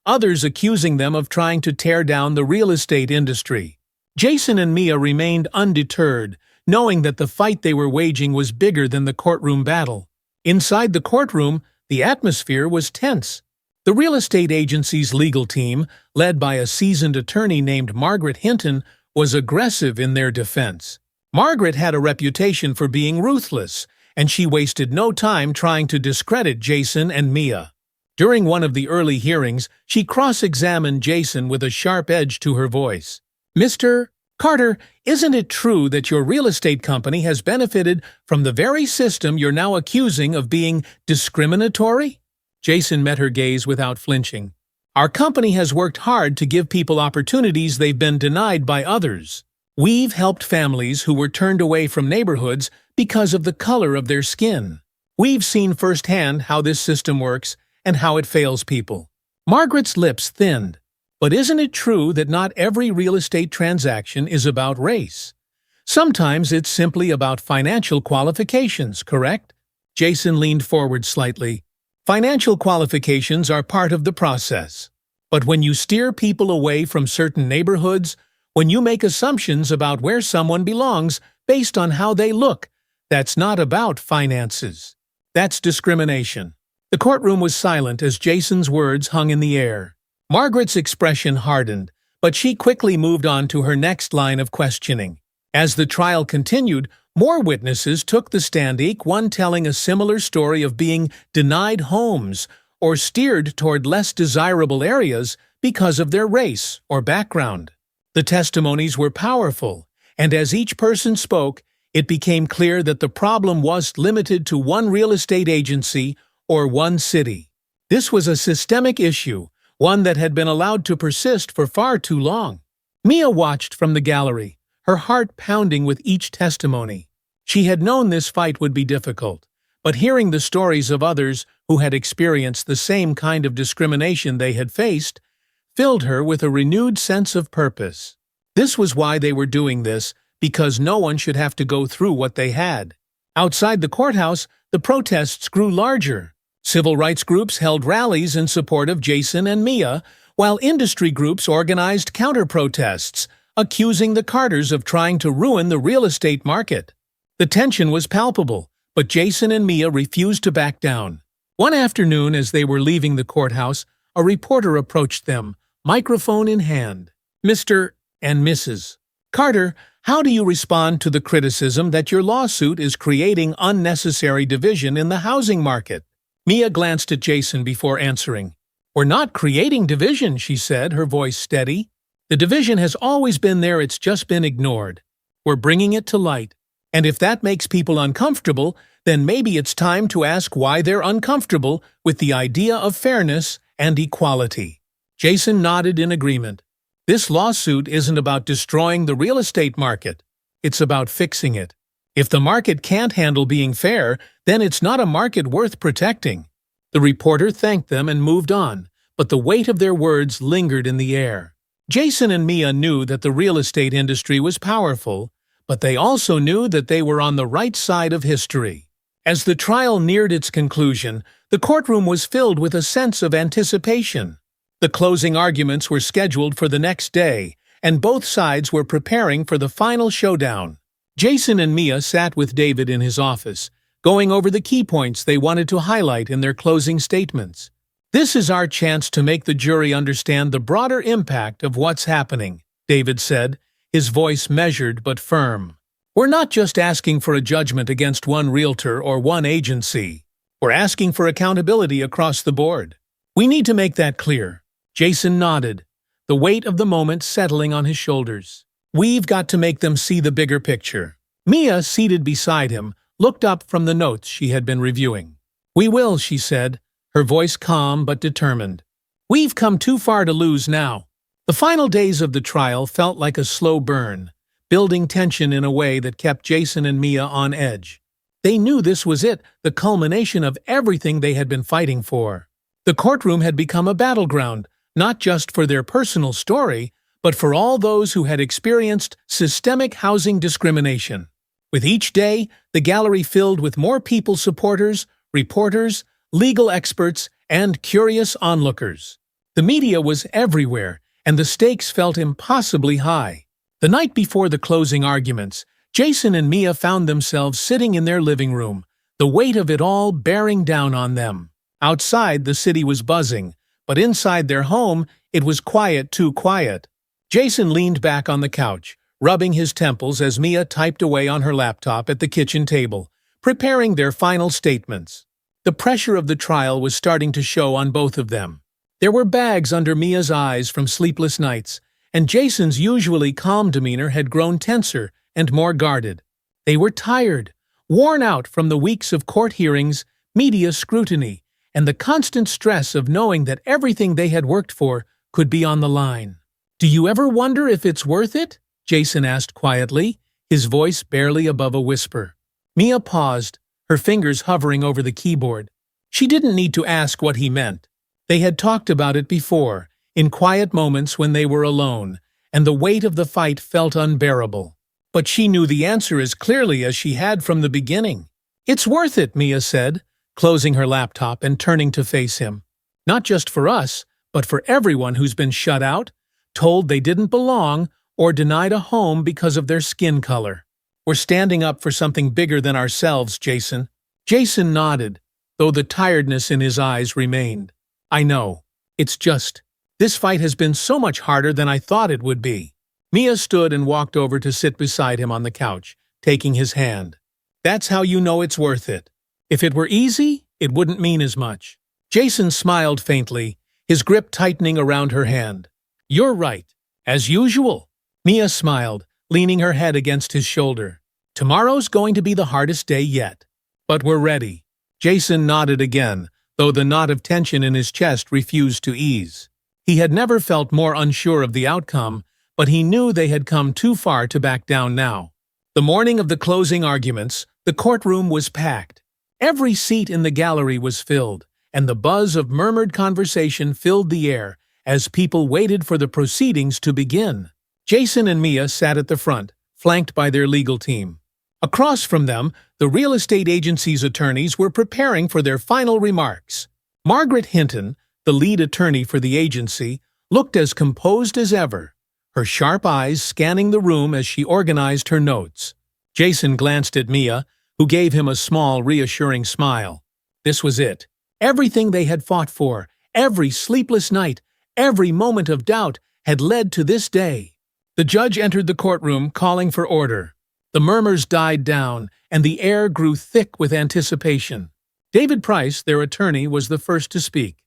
others accusing them of trying to tear down the real estate industry. Jason and Mia remained undeterred, knowing that the fight they were waging was bigger than the courtroom battle. Inside the courtroom, the atmosphere was tense. The real estate agency's legal team, led by a seasoned attorney named Margaret Hinton, was aggressive in their defense. Margaret had a reputation for being ruthless, and she wasted no time trying to discredit Jason and Mia. During one of the early hearings, she cross-examined Jason with a sharp edge to her voice. "Mr. Carter, isn't it true that your real estate company has benefited from the very system you're now accusing of being discriminatory?" Jason met her gaze without flinching. "Our company has worked hard to give people opportunities they've been denied by others. We've helped families who were turned away from neighborhoods because of the color of their skin. We've seen firsthand how this system works and how it fails people." Margaret's lips thinned. "But isn't it true that not every real estate transaction is about race? Sometimes it's simply about financial qualifications, correct?" Jason leaned forward slightly. "Financial qualifications are part of the process. But when you steer people away from certain neighborhoods, when you make assumptions about where someone belongs based on how they look, that's not about finances. That's discrimination. The courtroom was silent as Jason's words hung in the air. Margaret's expression hardened, but she quickly moved on to her next line of questioning. As the trial continued, more witnesses took the stand, each one telling a similar story of being denied homes or steered toward less desirable areas because of their race or background. The testimonies were powerful, and as each person spoke, it became clear that the problem wasn't limited to one real estate agency or one city. This was a systemic issue, one that had been allowed to persist for far too long. Mia watched from the gallery, her heart pounding with each testimony. She had known this fight would be difficult, but hearing the stories of others who had experienced the same kind of discrimination they had faced filled her with a renewed sense of purpose. This was why they were doing this, because no one should have to go through what they had. Outside the courthouse, the protests grew larger. Civil rights groups held rallies in support of Jason and Mia, while industry groups organized counter-protests, accusing the Carters of trying to ruin the real estate market. The tension was palpable, but Jason and Mia refused to back down. One afternoon, as they were leaving the courthouse, a reporter approached them, microphone in hand. "Mr. and Mrs. Carter, how do you respond to the criticism that your lawsuit is creating unnecessary division in the housing market?" Mia glanced at Jason before answering. "We're not creating division," she said, her voice steady. "The division has always been there, it's just been ignored. We're bringing it to light. And if that makes people uncomfortable, then maybe it's time to ask why they're uncomfortable with the idea of fairness and equality." Jason nodded in agreement. This lawsuit isn't about destroying the real estate market. It's about fixing it. If the market can't handle being fair, then it's not a market worth protecting. The reporter thanked them and moved on, but the weight of their words lingered in the air. Jason and Mia knew that the real estate industry was powerful, but they also knew that they were on the right side of history. As the trial neared its conclusion, the courtroom was filled with a sense of anticipation. The closing arguments were scheduled for the next day, and both sides were preparing for the final showdown. Jason and Mia sat with David in his office, going over the key points they wanted to highlight in their closing statements. "This is our chance to make the jury understand the broader impact of what's happening," David said, his voice measured but firm. "We're not just asking for a judgment against one realtor or one agency. We're asking for accountability across the board. We need to make that clear." Jason nodded, the weight of the moment settling on his shoulders. "We've got to make them see the bigger picture." Mia, seated beside him, looked up from the notes she had been reviewing. "We will," she said, her voice calm but determined. "We've come too far to lose now." The final days of the trial felt like a slow burn, building tension in a way that kept Jason and Mia on edge. They knew this was it, the culmination of everything they had been fighting for. The courtroom had become a battleground, not just for their personal story, but for all those who had experienced systemic housing discrimination. With each day, the gallery filled with more people, supporters, reporters, legal experts, and curious onlookers. The media was everywhere, and the stakes felt impossibly high. The night before the closing arguments, Jason and Mia found themselves sitting in their living room, the weight of it all bearing down on them. Outside, the city was buzzing, but inside their home, it was quiet, too quiet. Jason leaned back on the couch, rubbing his temples as Mia typed away on her laptop at the kitchen table, preparing their final statements. The pressure of the trial was starting to show on both of them. There were bags under Mia's eyes from sleepless nights, and Jason's usually calm demeanor had grown tenser and more guarded. They were tired, worn out from the weeks of court hearings, media scrutiny, and the constant stress of knowing that everything they had worked for could be on the line. "Do you ever wonder if it's worth it?" Jason asked quietly, his voice barely above a whisper. Mia paused, her fingers hovering over the keyboard. She didn't need to ask what he meant. They had talked about it before, in quiet moments when they were alone, and the weight of the fight felt unbearable. But she knew the answer as clearly as she had from the beginning. "It's worth it," Mia said, closing her laptop and turning to face him. "Not just for us, but for everyone who's been shut out, told they didn't belong, or denied a home because of their skin color. We're standing up for something bigger than ourselves, Jason. Jason nodded, though the tiredness in his eyes remained. I know. It's just, this fight has been so much harder than I thought it would be. Mia stood and walked over to sit beside him on the couch, taking his hand. That's how you know it's worth it. If it were easy, it wouldn't mean as much. Jason smiled faintly, his grip tightening around her hand. You're right. As usual. Mia smiled, leaning her head against his shoulder. Tomorrow's going to be the hardest day yet. But we're ready. Jason nodded again, though the knot of tension in his chest refused to ease. He had never felt more unsure of the outcome, but he knew they had come too far to back down now. The morning of the closing arguments, the courtroom was packed. Every seat in the gallery was filled, and the buzz of murmured conversation filled the air as people waited for the proceedings to begin. Jason and Mia sat at the front, flanked by their legal team. Across from them, the real estate agency's attorneys were preparing for their final remarks. Margaret Hinton, the lead attorney for the agency, looked as composed as ever, her sharp eyes scanning the room as she organized her notes. Jason glanced at Mia, who gave him a small, reassuring smile. This was it. Everything they had fought for, every sleepless night, every moment of doubt, had led to this day. The judge entered the courtroom, calling for order. The murmurs died down, and the air grew thick with anticipation. David Price, their attorney, was the first to speak.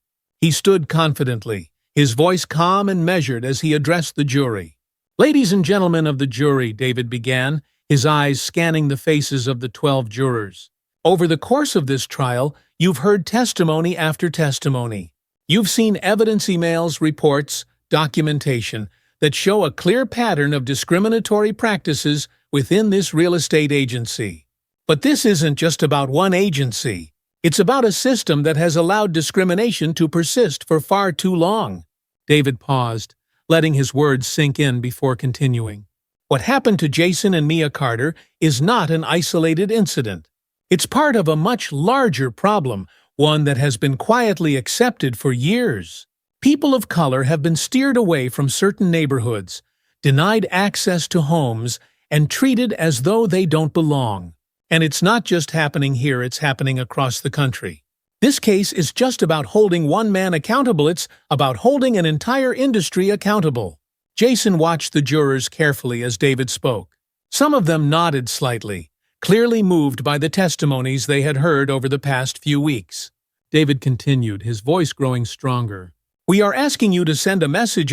He stood confidently, his voice calm and measured as he addressed the jury. Ladies and gentlemen of the jury, David began, his eyes scanning the faces of the 12 jurors. Over the course of this trial, you've heard testimony after testimony. You've seen evidence emails, reports, documentation that show a clear pattern of discriminatory practices within this real estate agency. But this isn't just about one agency. It's about a system that has allowed discrimination to persist for far too long. David paused, letting his words sink in before continuing. What happened to Jason and Mia Carter is not an isolated incident. It's part of a much larger problem, one that has been quietly accepted for years. People of color have been steered away from certain neighborhoods, denied access to homes, and treated as though they don't belong. And it's not just happening here, it's happening across the country. This case is just about holding one man accountable, it's about holding an entire industry accountable. Jason watched the jurors carefully as David spoke. Some of them nodded slightly, clearly moved by the testimonies they had heard over the past few weeks. David continued, his voice growing stronger. We are asking you to send a message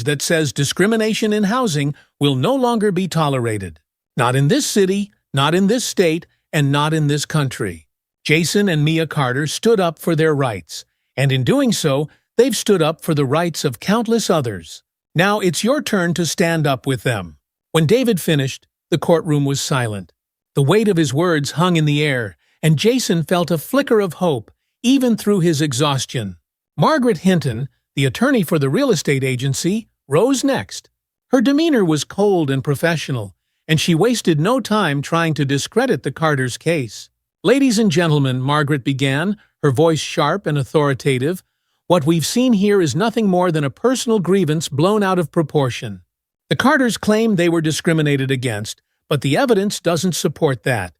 that says discrimination in housing will no longer be tolerated. Not in this city, not in this state, and not in this country. Jason and Mia Carter stood up for their rights, and in doing so, they've stood up for the rights of countless others. Now it's your turn to stand up with them. When David finished, the courtroom was silent. The weight of his words hung in the air, and Jason felt a flicker of hope, even through his exhaustion. Margaret Hinton, the attorney for the real estate agency, rose next. Her demeanor was cold and professional, and she wasted no time trying to discredit the Carters' case. Ladies and gentlemen, Margaret began, her voice sharp and authoritative, what we've seen here is nothing more than a personal grievance blown out of proportion. The Carters claim they were discriminated against, but the evidence doesn't support that.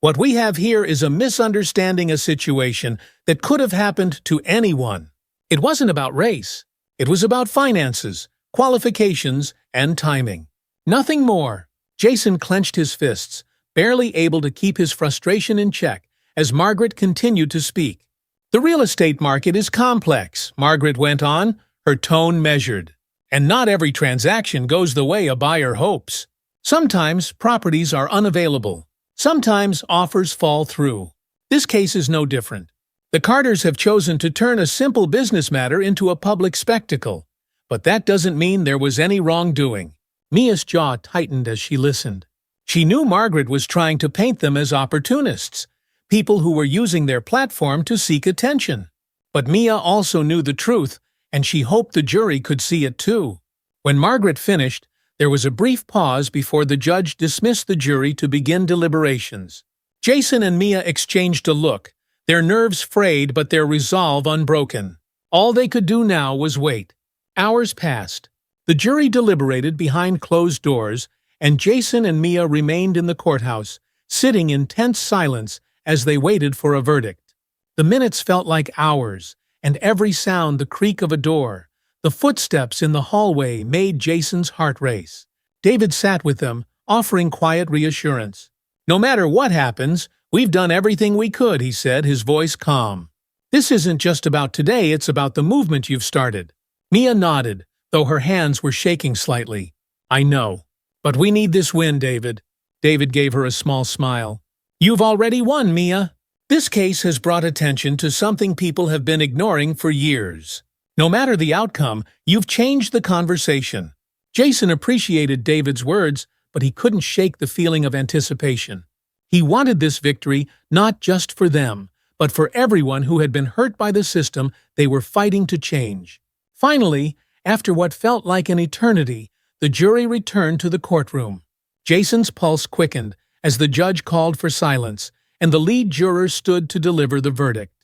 What we have here is a misunderstanding a situation that could have happened to anyone. It wasn't about race. It was about finances, qualifications, and timing. Nothing more. Jason clenched his fists, barely able to keep his frustration in check, as Margaret continued to speak. The real estate market is complex, Margaret went on, her tone measured. And not every transaction goes the way a buyer hopes. Sometimes properties are unavailable. Sometimes offers fall through. This case is no different. The Carters have chosen to turn a simple business matter into a public spectacle. But that doesn't mean there was any wrongdoing. Mia's jaw tightened as she listened. She knew Margaret was trying to paint them as opportunists, people who were using their platform to seek attention. But Mia also knew the truth, and she hoped the jury could see it too. When Margaret finished, there was a brief pause before the judge dismissed the jury to begin deliberations. Jason and Mia exchanged a look, their nerves frayed but their resolve unbroken. All they could do now was wait. Hours passed. The jury deliberated behind closed doors, and Jason and Mia remained in the courthouse, sitting in tense silence as they waited for a verdict. The minutes felt like hours, and every sound, the creak of a door, the footsteps in the hallway, made Jason's heart race. David sat with them, offering quiet reassurance. "No matter what happens, we've done everything we could," he said, his voice calm. "This isn't just about today, it's about the movement you've started." Mia nodded, though her hands were shaking slightly. "I know. But we need this win, David." David gave her a small smile. "You've already won, Mia." This case has brought attention to something people have been ignoring for years. No matter the outcome, you've changed the conversation. Jason appreciated David's words, but he couldn't shake the feeling of anticipation. He wanted this victory not just for them, but for everyone who had been hurt by the system they were fighting to change. Finally, after what felt like an eternity, the jury returned to the courtroom. Jason's pulse quickened as the judge called for silence, and the lead juror stood to deliver the verdict.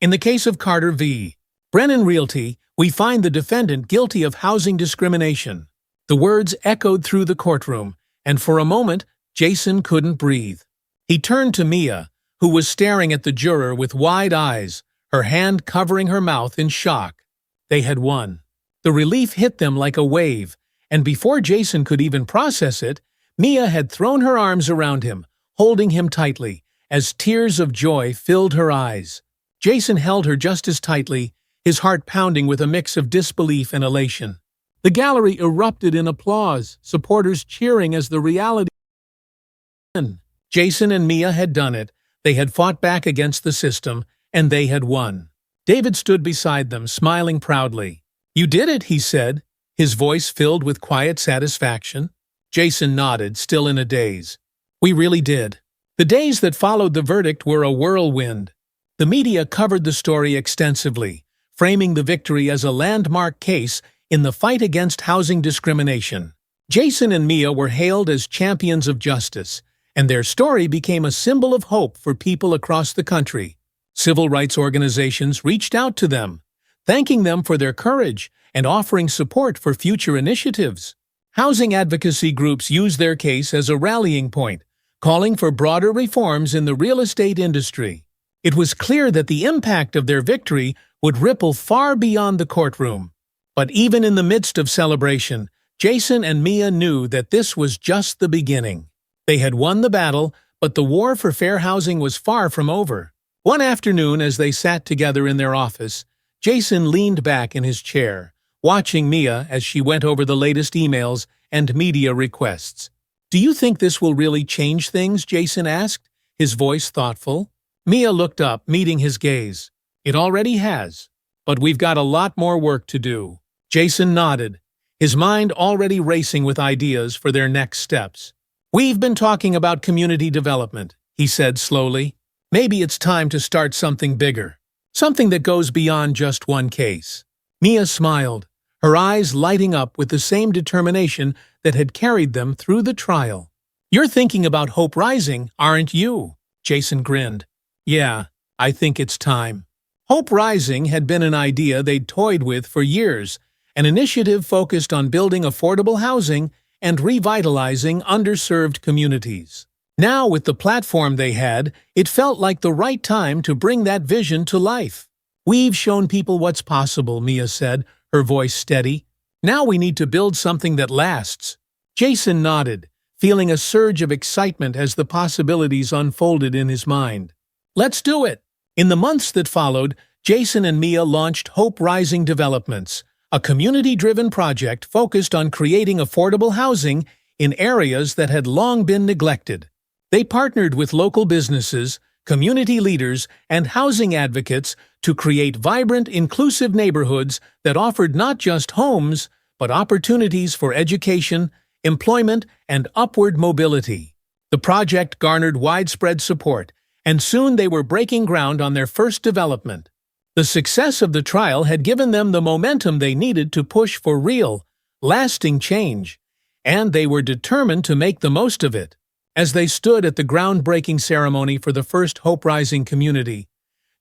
In the case of Carter v. Brennan Realty, we find the defendant guilty of housing discrimination. The words echoed through the courtroom, and for a moment, Jason couldn't breathe. He turned to Mia, who was staring at the juror with wide eyes, her hand covering her mouth in shock. They had won. The relief hit them like a wave, and before Jason could even process it, Mia had thrown her arms around him, holding him tightly, as tears of joy filled her eyes. Jason held her just as tightly, his heart pounding with a mix of disbelief and elation. The gallery erupted in applause, supporters cheering as the reality. Jason and Mia had done it. They had fought back against the system, and they had won. David stood beside them, smiling proudly. "You did it," he said, his voice filled with quiet satisfaction. Jason nodded, still in a daze. "We really did." The days that followed the verdict were a whirlwind. The media covered the story extensively, framing the victory as a landmark case in the fight against housing discrimination. Jason and Mia were hailed as champions of justice, and their story became a symbol of hope for people across the country. Civil rights organizations reached out to them, thanking them for their courage and offering support for future initiatives. Housing advocacy groups used their case as a rallying point, calling for broader reforms in the real estate industry. It was clear that the impact of their victory would ripple far beyond the courtroom. But even in the midst of celebration, Jason and Mia knew that this was just the beginning. They had won the battle, but the war for fair housing was far from over. One afternoon, as they sat together in their office, Jason leaned back in his chair, watching Mia as she went over the latest emails and media requests. "Do you think this will really change things?" Jason asked, his voice thoughtful. Mia looked up, meeting his gaze. "It already has, but we've got a lot more work to do." Jason nodded, his mind already racing with ideas for their next steps. "We've been talking about community development," he said slowly. "Maybe it's time to start something bigger, something that goes beyond just one case." Mia smiled, her eyes lighting up with the same determination that had carried them through the trial. "You're thinking about Hope Rising, aren't you?" Jason grinned. "Yeah, I think it's time." Hope Rising had been an idea they'd toyed with for years, an initiative focused on building affordable housing and revitalizing underserved communities. Now, with the platform they had, it felt like the right time to bring that vision to life. "We've shown people what's possible," Mia said, her voice steady. "Now we need to build something that lasts." Jason nodded, feeling a surge of excitement as the possibilities unfolded in his mind. "Let's do it!" In the months that followed, Jason and Mia launched Hope Rising Developments, a community-driven project focused on creating affordable housing in areas that had long been neglected. They partnered with local businesses, community leaders, and housing advocates to create vibrant, inclusive neighborhoods that offered not just homes, but opportunities for education, employment, and upward mobility. The project garnered widespread support, and soon they were breaking ground on their first development. The success of the trial had given them the momentum they needed to push for real, lasting change, and they were determined to make the most of it. As they stood at the groundbreaking ceremony for the first Hope Rising community,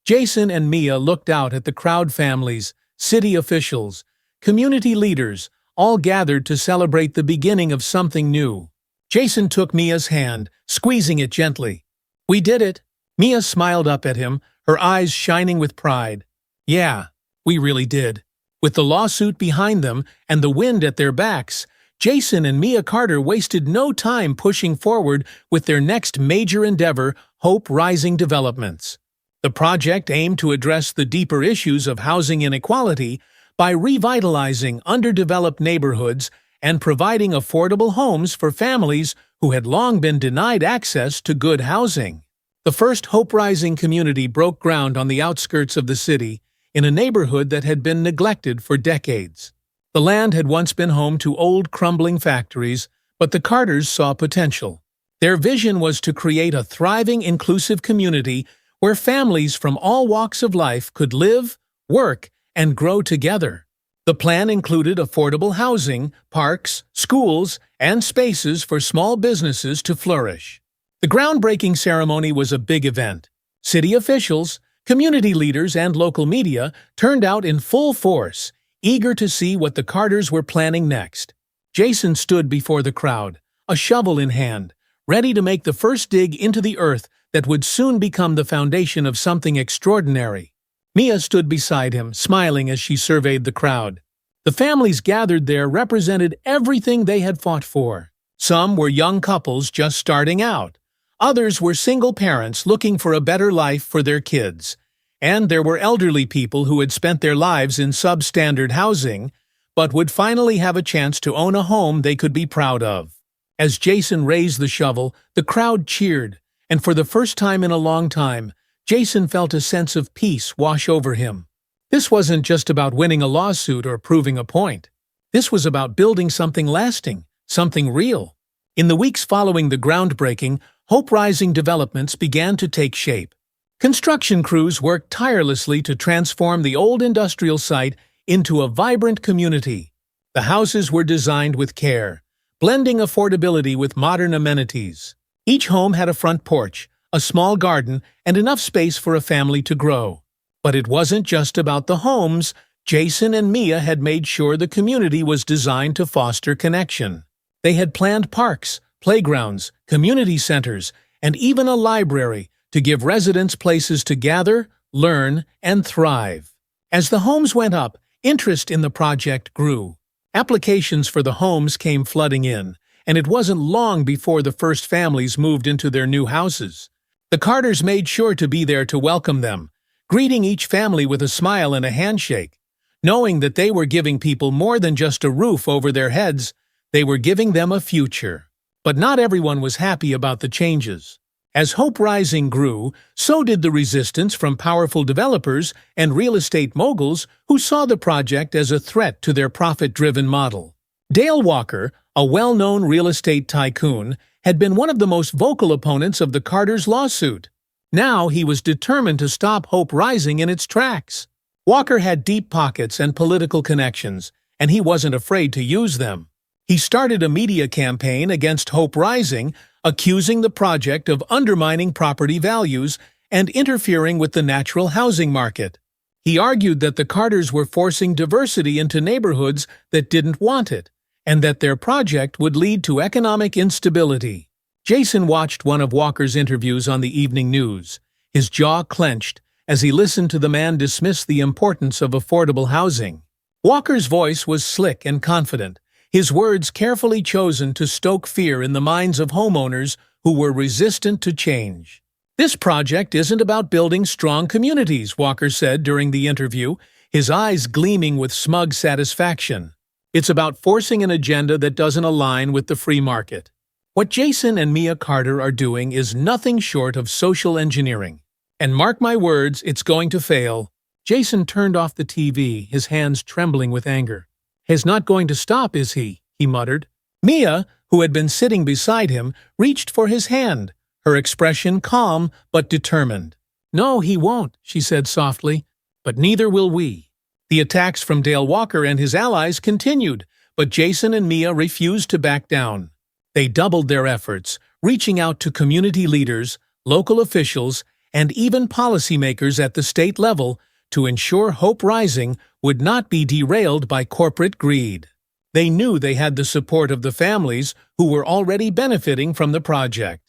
Jason and Mia looked out at the crowd, families, city officials, community leaders, all gathered to celebrate the beginning of something new. Jason took Mia's hand, squeezing it gently. "We did it." Mia smiled up at him, her eyes shining with pride. "Yeah, we really did." With the lawsuit behind them and the wind at their backs, Jason and Mia Carter wasted no time pushing forward with their next major endeavor, Hope Rising Developments. The project aimed to address the deeper issues of housing inequality by revitalizing underdeveloped neighborhoods and providing affordable homes for families who had long been denied access to good housing. The first Hope Rising community broke ground on the outskirts of the city, in a neighborhood that had been neglected for decades. The land had once been home to old, crumbling factories, but the Carters saw potential. Their vision was to create a thriving, inclusive community where families from all walks of life could live, work, and grow together. The plan included affordable housing, parks, schools, and spaces for small businesses to flourish. The groundbreaking ceremony was a big event. City officials, community leaders, and local media turned out in full force, eager to see what the Carters were planning next. Jason stood before the crowd, a shovel in hand, ready to make the first dig into the earth that would soon become the foundation of something extraordinary. Mia stood beside him, smiling as she surveyed the crowd. The families gathered there represented everything they had fought for. Some were young couples just starting out. Others were single parents looking for a better life for their kids. And there were elderly people who had spent their lives in substandard housing, but would finally have a chance to own a home they could be proud of. As Jason raised the shovel, the crowd cheered, and for the first time in a long time, Jason felt a sense of peace wash over him. This wasn't just about winning a lawsuit or proving a point. This was about building something lasting, something real. In the weeks following the groundbreaking, Hope Rising Developments began to take shape. Construction crews worked tirelessly to transform the old industrial site into a vibrant community. The houses were designed with care, blending affordability with modern amenities. Each home had a front porch, a small garden, and enough space for a family to grow. But it wasn't just about the homes. Jason and Mia had made sure the community was designed to foster connection. They had planned parks, playgrounds, community centers, and even a library to give residents places to gather, learn, and thrive. As the homes went up, interest in the project grew. Applications for the homes came flooding in, and it wasn't long before the first families moved into their new houses. The Carters made sure to be there to welcome them, greeting each family with a smile and a handshake. Knowing that they were giving people more than just a roof over their heads, they were giving them a future. But not everyone was happy about the changes. As Hope Rising grew, so did the resistance from powerful developers and real estate moguls who saw the project as a threat to their profit-driven model. Dale Walker, a well-known real estate tycoon, had been one of the most vocal opponents of the Carters' lawsuit. Now he was determined to stop Hope Rising in its tracks. Walker had deep pockets and political connections, and he wasn't afraid to use them. He started a media campaign against Hope Rising, accusing the project of undermining property values and interfering with the natural housing market. He argued that the Carters were forcing diversity into neighborhoods that didn't want it, and that their project would lead to economic instability. Jason watched one of Walker's interviews on the evening news. His jaw clenched as he listened to the man dismiss the importance of affordable housing. Walker's voice was slick and confident, his words carefully chosen to stoke fear in the minds of homeowners who were resistant to change. "This project isn't about building strong communities," Walker said during the interview, his eyes gleaming with smug satisfaction. "It's about forcing an agenda that doesn't align with the free market." What Jason and Mia Carter are doing is nothing short of social engineering. And mark my words, it's going to fail. Jason turned off the TV, his hands trembling with anger. "He's not going to stop, is he?" he muttered. Mia, who had been sitting beside him, reached for his hand, her expression calm but determined. "No, he won't," she said softly, "but neither will we." The attacks from Dale Walker and his allies continued, but Jason and Mia refused to back down. They doubled their efforts, reaching out to community leaders, local officials, and even policymakers at the state level to ensure Hope Rising would not be derailed by corporate greed. They knew they had the support of the families who were already benefiting from the project,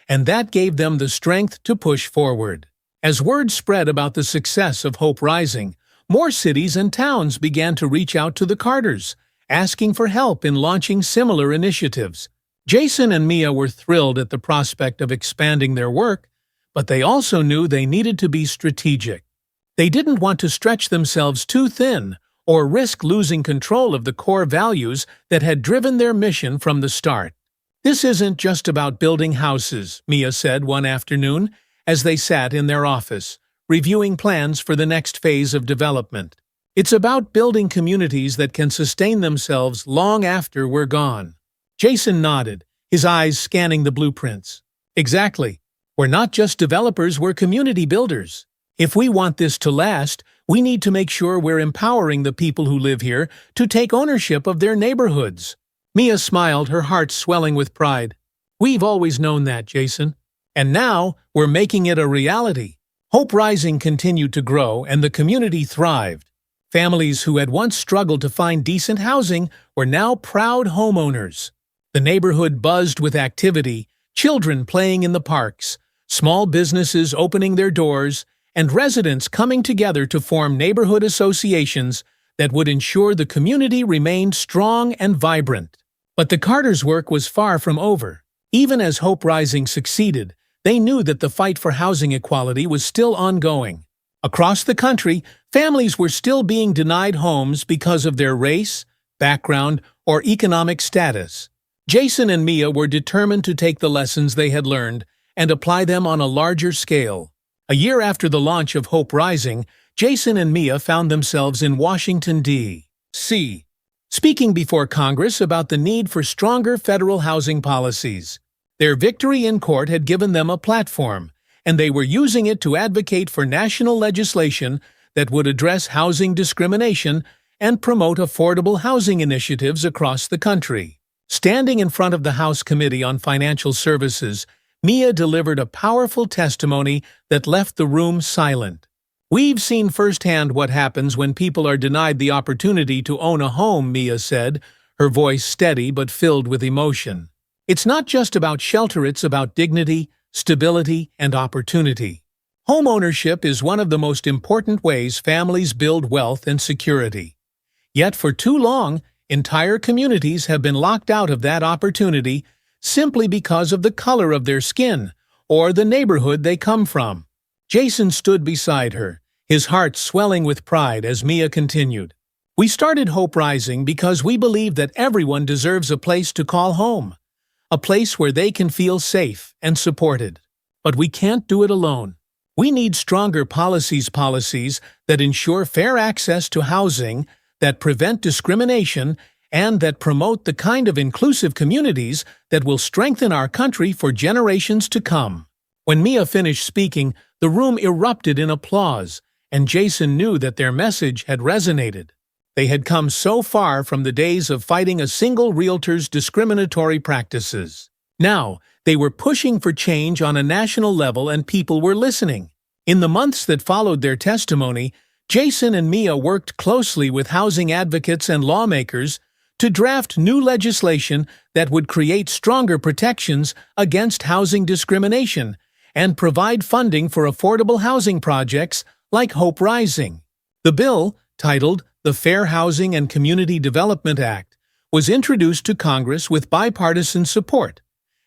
and that gave them the strength to push forward. As word spread about the success of Hope Rising, more cities and towns began to reach out to the Carters, asking for help in launching similar initiatives. Jason and Mia were thrilled at the prospect of expanding their work, but they also knew they needed to be strategic. They didn't want to stretch themselves too thin or risk losing control of the core values that had driven their mission from the start. "This isn't just about building houses," Mia said one afternoon as they sat in their office, reviewing plans for the next phase of development. "It's about building communities that can sustain themselves long after we're gone." Jason nodded, his eyes scanning the blueprints. "Exactly. We're not just developers, we're community builders. If we want this to last, we need to make sure we're empowering the people who live here to take ownership of their neighborhoods." Mia smiled, her heart swelling with pride. "We've always known that, Jason. And now we're making it a reality." Hope Rising continued to grow, and the community thrived. Families who had once struggled to find decent housing were now proud homeowners. The neighborhood buzzed with activity, children playing in the parks, small businesses opening their doors, and residents coming together to form neighborhood associations that would ensure the community remained strong and vibrant. But the Carters' work was far from over. Even as Hope Rising succeeded, they knew that the fight for housing equality was still ongoing. Across the country, families were still being denied homes because of their race, background, or economic status. Jason and Mia were determined to take the lessons they had learned and apply them on a larger scale. A year after the launch of Hope Rising, Jason and Mia found themselves in Washington, D.C., speaking before Congress about the need for stronger federal housing policies. Their victory in court had given them a platform, and they were using it to advocate for national legislation that would address housing discrimination and promote affordable housing initiatives across the country. Standing in front of the House Committee on Financial Services, Mia delivered a powerful testimony that left the room silent. "We've seen firsthand what happens when people are denied the opportunity to own a home," Mia said, her voice steady but filled with emotion. "It's not just about shelter, it's about dignity, stability, and opportunity. Homeownership is one of the most important ways families build wealth and security. Yet for too long, entire communities have been locked out of that opportunity simply because of the color of their skin or the neighborhood they come from." Jason stood beside her, his heart swelling with pride as Mia continued. "We started Hope Rising because we believe that everyone deserves a place to call home, a place where they can feel safe and supported. But we can't do it alone. We need stronger policies that ensure fair access to housing, that prevent discrimination, and that promote the kind of inclusive communities that will strengthen our country for generations to come." When Mia finished speaking, the room erupted in applause, and Jason knew that their message had resonated. They had come so far from the days of fighting a single realtor's discriminatory practices. Now, they were pushing for change on a national level, and people were listening. In the months that followed their testimony, Jason and Mia worked closely with housing advocates and lawmakers to draft new legislation that would create stronger protections against housing discrimination and provide funding for affordable housing projects like Hope Rising. The bill, titled the Fair Housing and Community Development Act, was introduced to Congress with bipartisan support,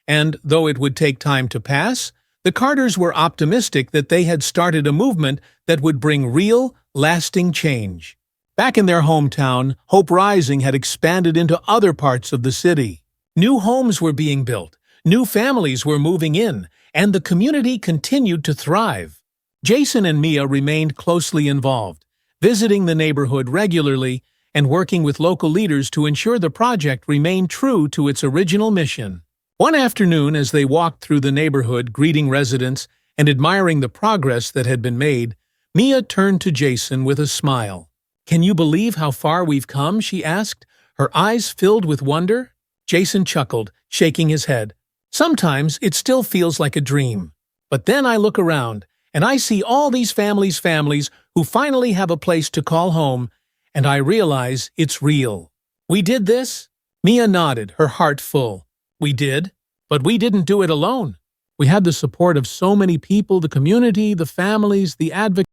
and though it would take time to pass, the Carters were optimistic that they had started a movement that would bring real, lasting change. Back in their hometown, Hope Rising had expanded into other parts of the city. New homes were being built, new families were moving in, and the community continued to thrive. Jason and Mia remained closely involved, visiting the neighborhood regularly and working with local leaders to ensure the project remained true to its original mission. One afternoon, as they walked through the neighborhood greeting residents and admiring the progress that had been made, Mia turned to Jason with a smile. "Can you believe how far we've come?" she asked, her eyes filled with wonder. Jason chuckled, shaking his head. "Sometimes it still feels like a dream. But then I look around, and I see all these families who finally have a place to call home, and I realize it's real. We did this? Mia nodded, her heart full. We did, but we didn't do it alone. We had the support of so many people, the community, the families, the advocacy.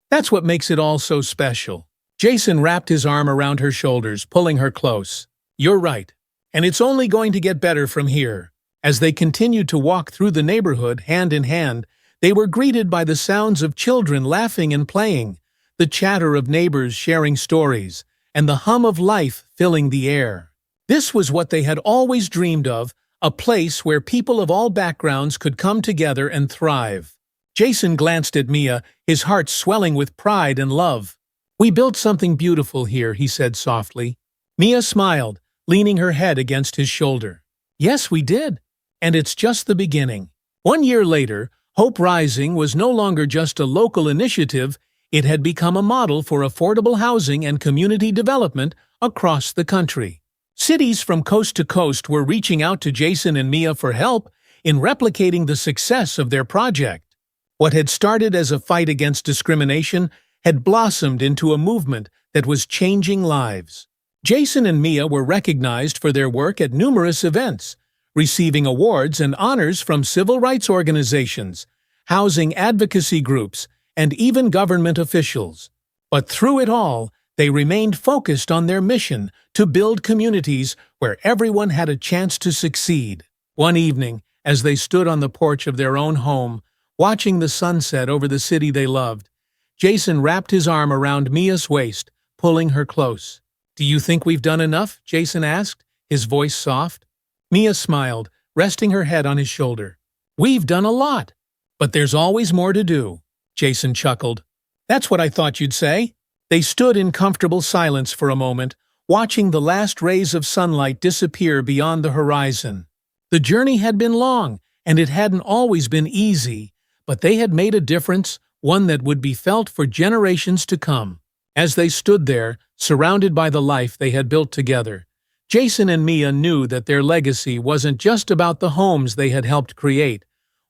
That's what makes it all so special. Jason wrapped his arm around her shoulders, pulling her close. You're right, and it's only going to get better from here. As they continued to walk through the neighborhood, hand in hand, they were greeted by the sounds of children laughing and playing, the chatter of neighbors sharing stories, and the hum of life filling the air. This was what they had always dreamed of, a place where people of all backgrounds could come together and thrive. Jason glanced at Mia, his heart swelling with pride and love. We built something beautiful here, he said softly. Mia smiled, leaning her head against his shoulder. Yes, we did. And it's just the beginning. 1 year later, Hope Rising was no longer just a local initiative, it had become a model for affordable housing and community development across the country. Cities from coast to coast were reaching out to Jason and Mia for help in replicating the success of their project. What had started as a fight against discrimination had blossomed into a movement that was changing lives. Jason and Mia were recognized for their work at numerous events, receiving awards and honors from civil rights organizations, housing advocacy groups, and even government officials. But through it all, they remained focused on their mission to build communities where everyone had a chance to succeed. One evening, as they stood on the porch of their own home, watching the sunset over the city they loved, Jason wrapped his arm around Mia's waist, pulling her close. Do you think we've done enough? Jason asked, his voice soft. Mia smiled, resting her head on his shoulder. We've done a lot, but there's always more to do. Jason chuckled. That's what I thought you'd say. They stood in comfortable silence for a moment, watching the last rays of sunlight disappear beyond the horizon. The journey had been long, and it hadn't always been easy, but they had made a difference, one that would be felt for generations to come. As they stood there, surrounded by the life they had built together, Jason and Mia knew that their legacy wasn't just about the homes they had helped create,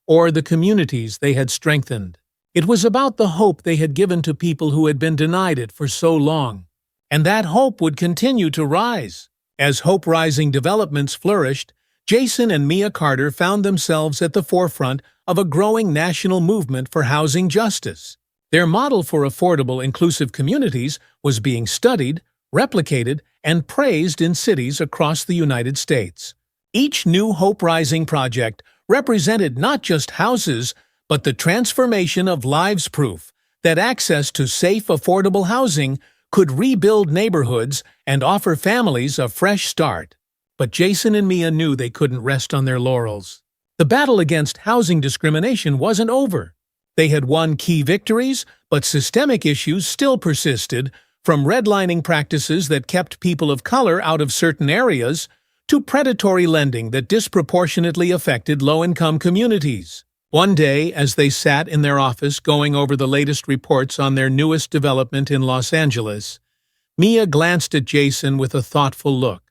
or the communities they had strengthened. It was about the hope they had given to people who had been denied it for so long. And that hope would continue to rise. As Hope Rising developments flourished, Jason and Mia Carter found themselves at the forefront of a growing national movement for housing justice. Their model for affordable, inclusive communities was being studied, replicated, and praised in cities across the United States. Each new Hope Rising project represented not just houses, but the transformation of lives, proof that access to safe, affordable housing could rebuild neighborhoods and offer families a fresh start. But Jason and Mia knew they couldn't rest on their laurels. The battle against housing discrimination wasn't over. They had won key victories, but systemic issues still persisted, from redlining practices that kept people of color out of certain areas to predatory lending that disproportionately affected low-income communities. One day, as they sat in their office going over the latest reports on their newest development in Los Angeles, Mia glanced at Jason with a thoughtful look.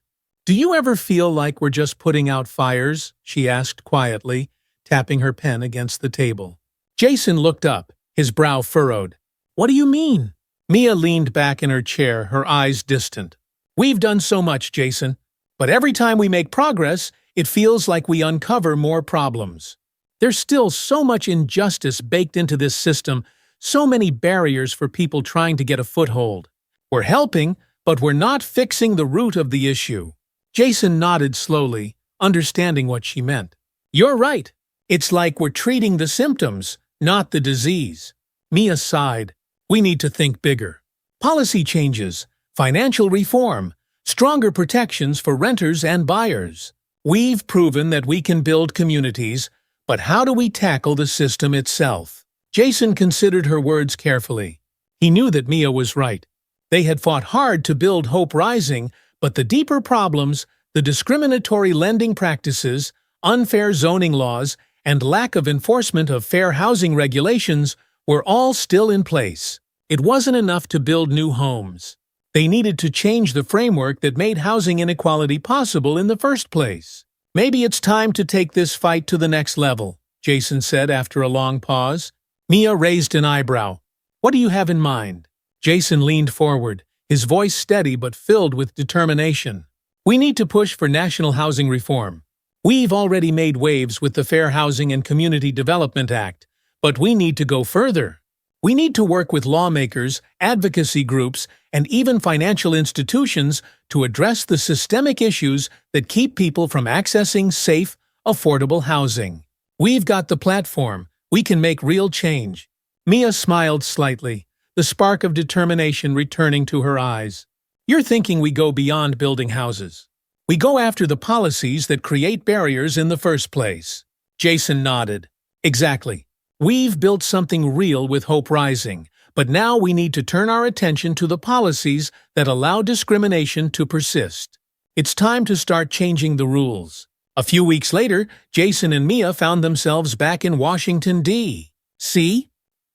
"Do you ever feel like we're just putting out fires?" she asked quietly, tapping her pen against the table. Jason looked up, his brow furrowed. "What do you mean?" Mia leaned back in her chair, her eyes distant. "We've done so much, Jason, but every time we make progress, it feels like we uncover more problems. There's still so much injustice baked into this system, so many barriers for people trying to get a foothold. We're helping, but we're not fixing the root of the issue." Jason nodded slowly, understanding what she meant. "You're right. It's like we're treating the symptoms, not the disease." Mia sighed. "We need to think bigger. Policy changes, financial reform, stronger protections for renters and buyers. We've proven that we can build communities, but how do we tackle the system itself?" Jason considered her words carefully. He knew that Mia was right. They had fought hard to build Hope Rising, but the deeper problems, the discriminatory lending practices, unfair zoning laws, and lack of enforcement of fair housing regulations were all still in place. It wasn't enough to build new homes. They needed to change the framework that made housing inequality possible in the first place. "Maybe it's time to take this fight to the next level," Jason said after a long pause. Mia raised an eyebrow. What do you have in mind? Jason leaned forward, his voice steady but filled with determination. We need to push for national housing reform. We've already made waves with the Fair Housing and Community Development Act, but we need to go further. We need to work with lawmakers, advocacy groups, and even financial institutions to address the systemic issues that keep people from accessing safe, affordable housing. We've got the platform. We can make real change. Mia smiled slightly, the spark of determination returning to her eyes. You're thinking we go beyond building houses. We go after the policies that create barriers in the first place. Jason nodded. Exactly. We've built something real with Hope Rising, but now we need to turn our attention to the policies that allow discrimination to persist. It's time to start changing the rules. A few weeks later, Jason and Mia found themselves back in Washington, D.C.,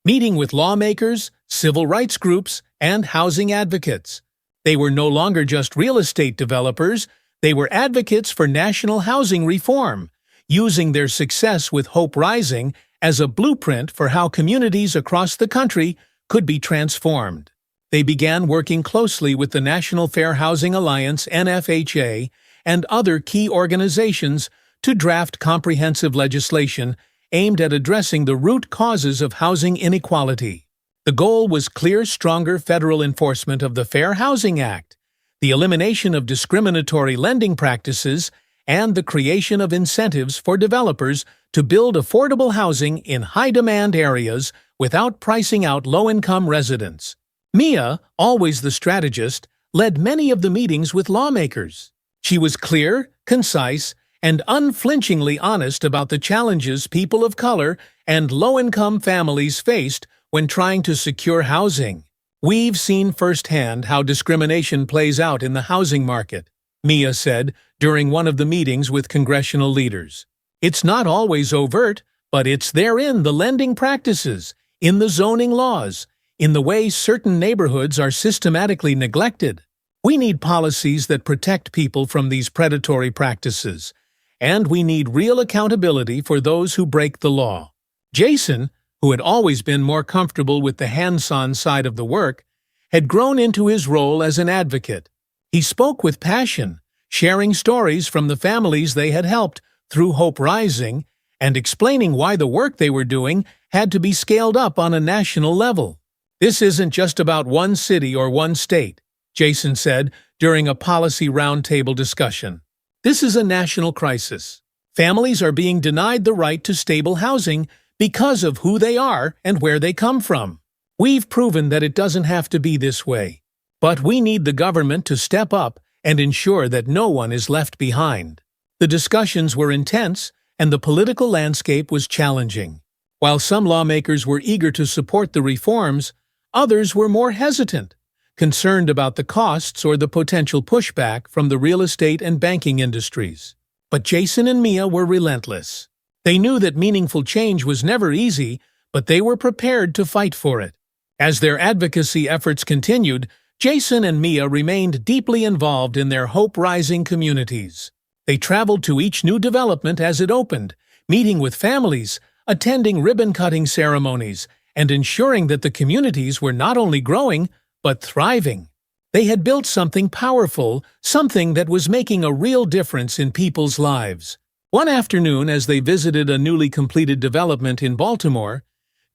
meeting with lawmakers, civil rights groups, and housing advocates. They were no longer just real estate developers, they were advocates for national housing reform, using their success with Hope Rising as a blueprint for how communities across the country could be transformed. They began working closely with the National Fair Housing Alliance (NFHA) and other key organizations to draft comprehensive legislation aimed at addressing the root causes of housing inequality. The goal was clear, stronger federal enforcement of the Fair Housing Act, the elimination of discriminatory lending practices, and the creation of incentives for developers to build affordable housing in high-demand areas without pricing out low-income residents. Mia, always the strategist, led many of the meetings with lawmakers. She was clear, concise, and unflinchingly honest about the challenges people of color and low-income families faced when trying to secure housing. We've seen firsthand how discrimination plays out in the housing market, Mia said during one of the meetings with congressional leaders. It's not always overt, but it's there in the lending practices, in the zoning laws, in the way certain neighborhoods are systematically neglected. We need policies that protect people from these predatory practices, and we need real accountability for those who break the law. Jason, who had always been more comfortable with the hands-on side of the work, had grown into his role as an advocate. He spoke with passion, sharing stories from the families they had helped through Hope Rising and explaining why the work they were doing had to be scaled up on a national level. This isn't just about one city or one state, Jason said during a policy roundtable discussion. This is a national crisis. Families are being denied the right to stable housing because of who they are and where they come from. We've proven that it doesn't have to be this way. But we need the government to step up and ensure that no one is left behind. The discussions were intense, and the political landscape was challenging. While some lawmakers were eager to support the reforms, others were more hesitant, concerned about the costs or the potential pushback from the real estate and banking industries. But Jason and Mia were relentless. They knew that meaningful change was never easy, but they were prepared to fight for it. As their advocacy efforts continued, Jason and Mia remained deeply involved in their Hope Rising communities. They traveled to each new development as it opened, meeting with families, attending ribbon-cutting ceremonies, and ensuring that the communities were not only growing, but thriving. They had built something powerful, something that was making a real difference in people's lives. One afternoon, as they visited a newly completed development in Baltimore,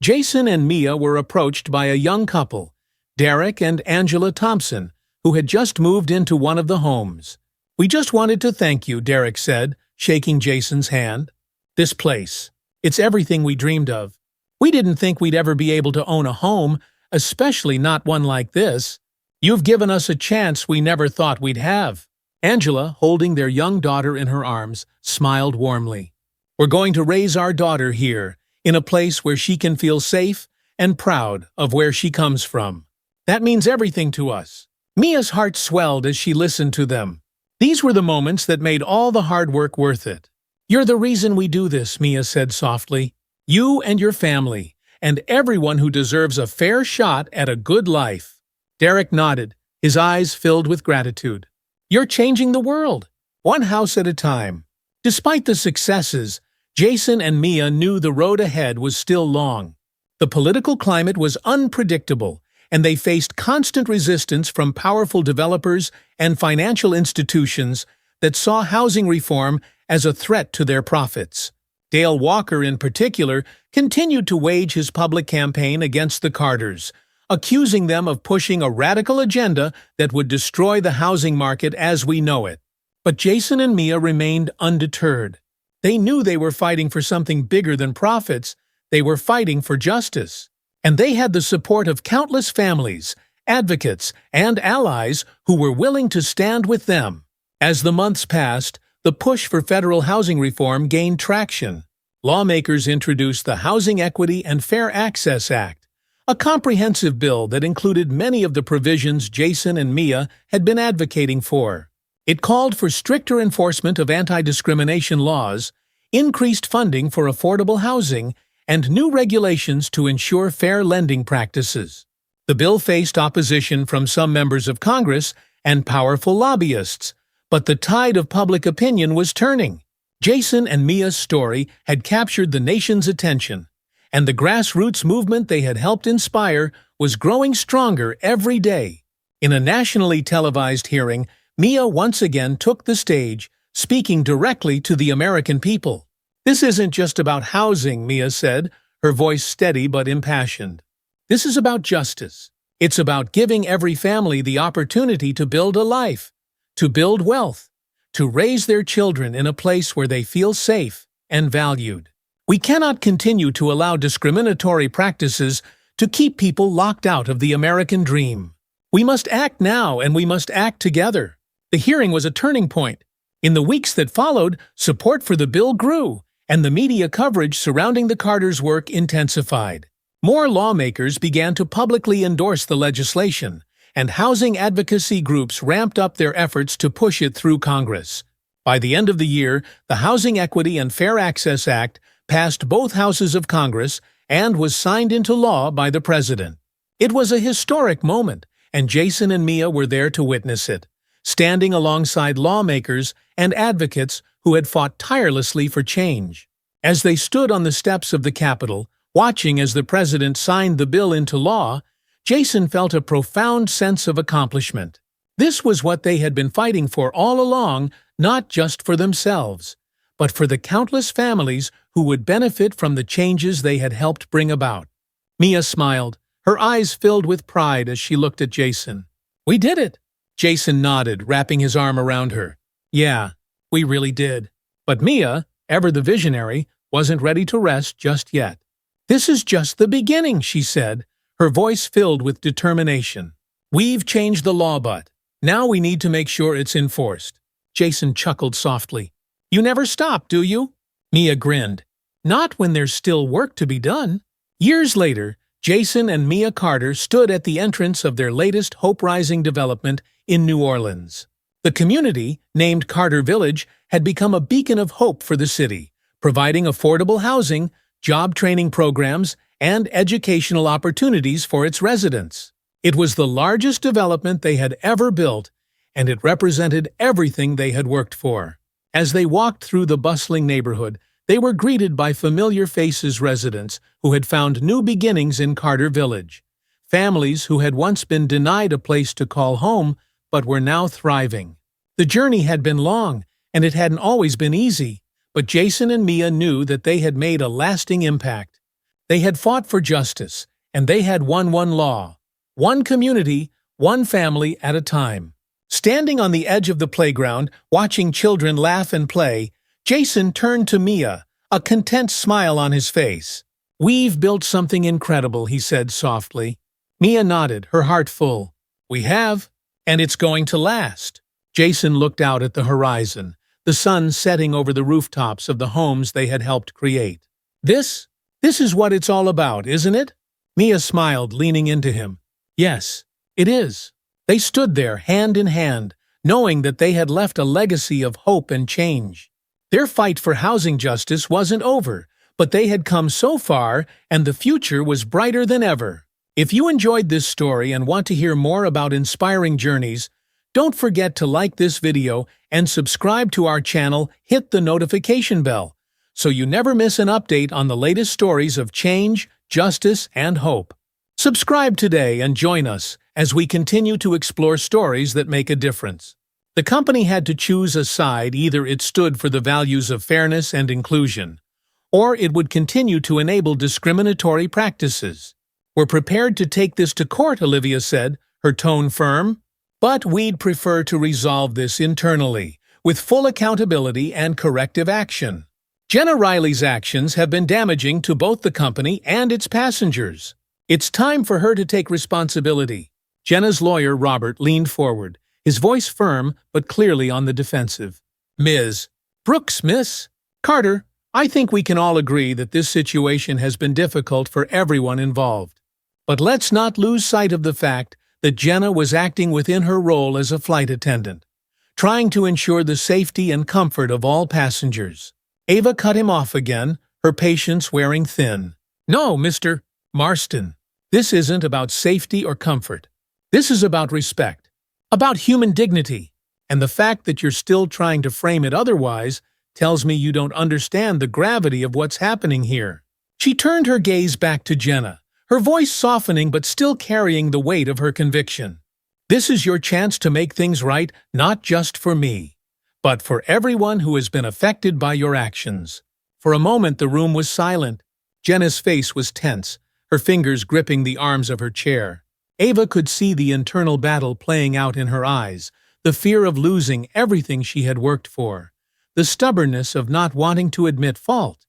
Jason and Mia were approached by a young couple, Derek and Angela Thompson, who had just moved into one of the homes. "We just wanted to thank you," Derek said, shaking Jason's hand. "This place, it's everything we dreamed of. We didn't think we'd ever be able to own a home, especially not one like this. You've given us a chance we never thought we'd have." Angela, holding their young daughter in her arms, smiled warmly. "We're going to raise our daughter here, in a place where she can feel safe and proud of where she comes from. That means everything to us." Mia's heart swelled as she listened to them. These were the moments that made all the hard work worth it. "You're the reason we do this," Mia said softly. "You and your family, and everyone who deserves a fair shot at a good life." Derek nodded, his eyes filled with gratitude. "You're changing the world, one house at a time." Despite the successes, Jason and Mia knew the road ahead was still long. The political climate was unpredictable, and they faced constant resistance from powerful developers and financial institutions that saw housing reform as a threat to their profits. Dale Walker, in particular, continued to wage his public campaign against the Carters, accusing them of pushing a radical agenda that would destroy the housing market as we know it. But Jason and Mia remained undeterred. They knew they were fighting for something bigger than profits. They were fighting for justice. And they had the support of countless families, advocates, and allies who were willing to stand with them. As the months passed, the push for federal housing reform gained traction. Lawmakers introduced the Housing Equity and Fair Access Act, a comprehensive bill that included many of the provisions Jason and Mia had been advocating for. It called for stricter enforcement of anti-discrimination laws, increased funding for affordable housing, and new regulations to ensure fair lending practices. The bill faced opposition from some members of Congress and powerful lobbyists, but the tide of public opinion was turning. Jason and Mia's story had captured the nation's attention, and the grassroots movement they had helped inspire was growing stronger every day. In a nationally televised hearing, Mia once again took the stage, speaking directly to the American people. "This isn't just about housing," Mia said, her voice steady but impassioned. "This is about justice. It's about giving every family the opportunity to build a life, to build wealth, to raise their children in a place where they feel safe and valued. We cannot continue to allow discriminatory practices to keep people locked out of the American dream. We must act now, and we must act together." The hearing was a turning point. In the weeks that followed, support for the bill grew, and the media coverage surrounding the Carters' work intensified. More lawmakers began to publicly endorse the legislation, and housing advocacy groups ramped up their efforts to push it through Congress. By the end of the year, the Housing Equity and Fair Access Act passed both houses of Congress and was signed into law by the President. It was a historic moment, and Jason and Mia were there to witness it, standing alongside lawmakers and advocates who had fought tirelessly for change. As they stood on the steps of the Capitol, watching as the President signed the bill into law, Jason felt a profound sense of accomplishment. This was what they had been fighting for all along, not just for themselves, but for the countless families who would benefit from the changes they had helped bring about. Mia smiled, her eyes filled with pride as she looked at Jason. "We did it!" Jason nodded, wrapping his arm around her. "Yeah, we really did." But Mia, ever the visionary, wasn't ready to rest just yet. "This is just the beginning," she said, her voice filled with determination. "We've changed the law, but now we need to make sure it's enforced." Jason chuckled softly. "You never stop, do you?" Mia grinned. "Not when there's still work to be done." Years later, Jason and Mia Carter stood at the entrance of their latest hope-rising development in New Orleans. The community, named Carter Village, had become a beacon of hope for the city, providing affordable housing, job training programs, and educational opportunities for its residents. It was the largest development they had ever built, and it represented everything they had worked for. As they walked through the bustling neighborhood, they were greeted by familiar faces, residents who had found new beginnings in Carter Village, families who had once been denied a place to call home but were now thriving. The journey had been long, and it hadn't always been easy, but Jason and Mia knew that they had made a lasting impact. They had fought for justice, and they had won one law, one community, one family at a time. Standing on the edge of the playground, watching children laugh and play, Jason turned to Mia, a content smile on his face. "We've built something incredible," he said softly. Mia nodded, her heart full. "We have, and it's going to last." Jason looked out at the horizon, the sun setting over the rooftops of the homes they had helped create. This is what it's all about, isn't it?" Mia smiled, leaning into him. "Yes, it is." They stood there, hand in hand, knowing that they had left a legacy of hope and change. Their fight for housing justice wasn't over, but they had come so far, and the future was brighter than ever. If you enjoyed this story and want to hear more about inspiring journeys, don't forget to like this video and subscribe to our channel. Hit the notification bell so you never miss an update on the latest stories of change, justice, and hope. Subscribe today and join us as we continue to explore stories that make a difference. The company had to choose a side. Either it stood for the values of fairness and inclusion, or it would continue to enable discriminatory practices. "We're prepared to take this to court," Olivia said, her tone firm. "But we'd prefer to resolve this internally, with full accountability and corrective action." Jenna Riley's actions have been damaging to both the company and its passengers. It's time for her to take responsibility. Jenna's lawyer, Robert, leaned forward, his voice firm but clearly on the defensive. "Ms. Brooks, Miss Carter, I think we can all agree that this situation has been difficult for everyone involved. But let's not lose sight of the fact that Jenna was acting within her role as a flight attendant, trying to ensure the safety and comfort of all passengers." Ava cut him off again, her patience wearing thin. "No, Mr. Marston, this isn't about safety or comfort. This is about respect, about human dignity, and the fact that you're still trying to frame it otherwise tells me you don't understand the gravity of what's happening here." She turned her gaze back to Jenna, her voice softening but still carrying the weight of her conviction. "This is your chance to make things right, not just for me, but for everyone who has been affected by your actions." For a moment the room was silent. Jenna's face was tense, her fingers gripping the arms of her chair. Ava could see the internal battle playing out in her eyes, the fear of losing everything she had worked for, the stubbornness of not wanting to admit fault,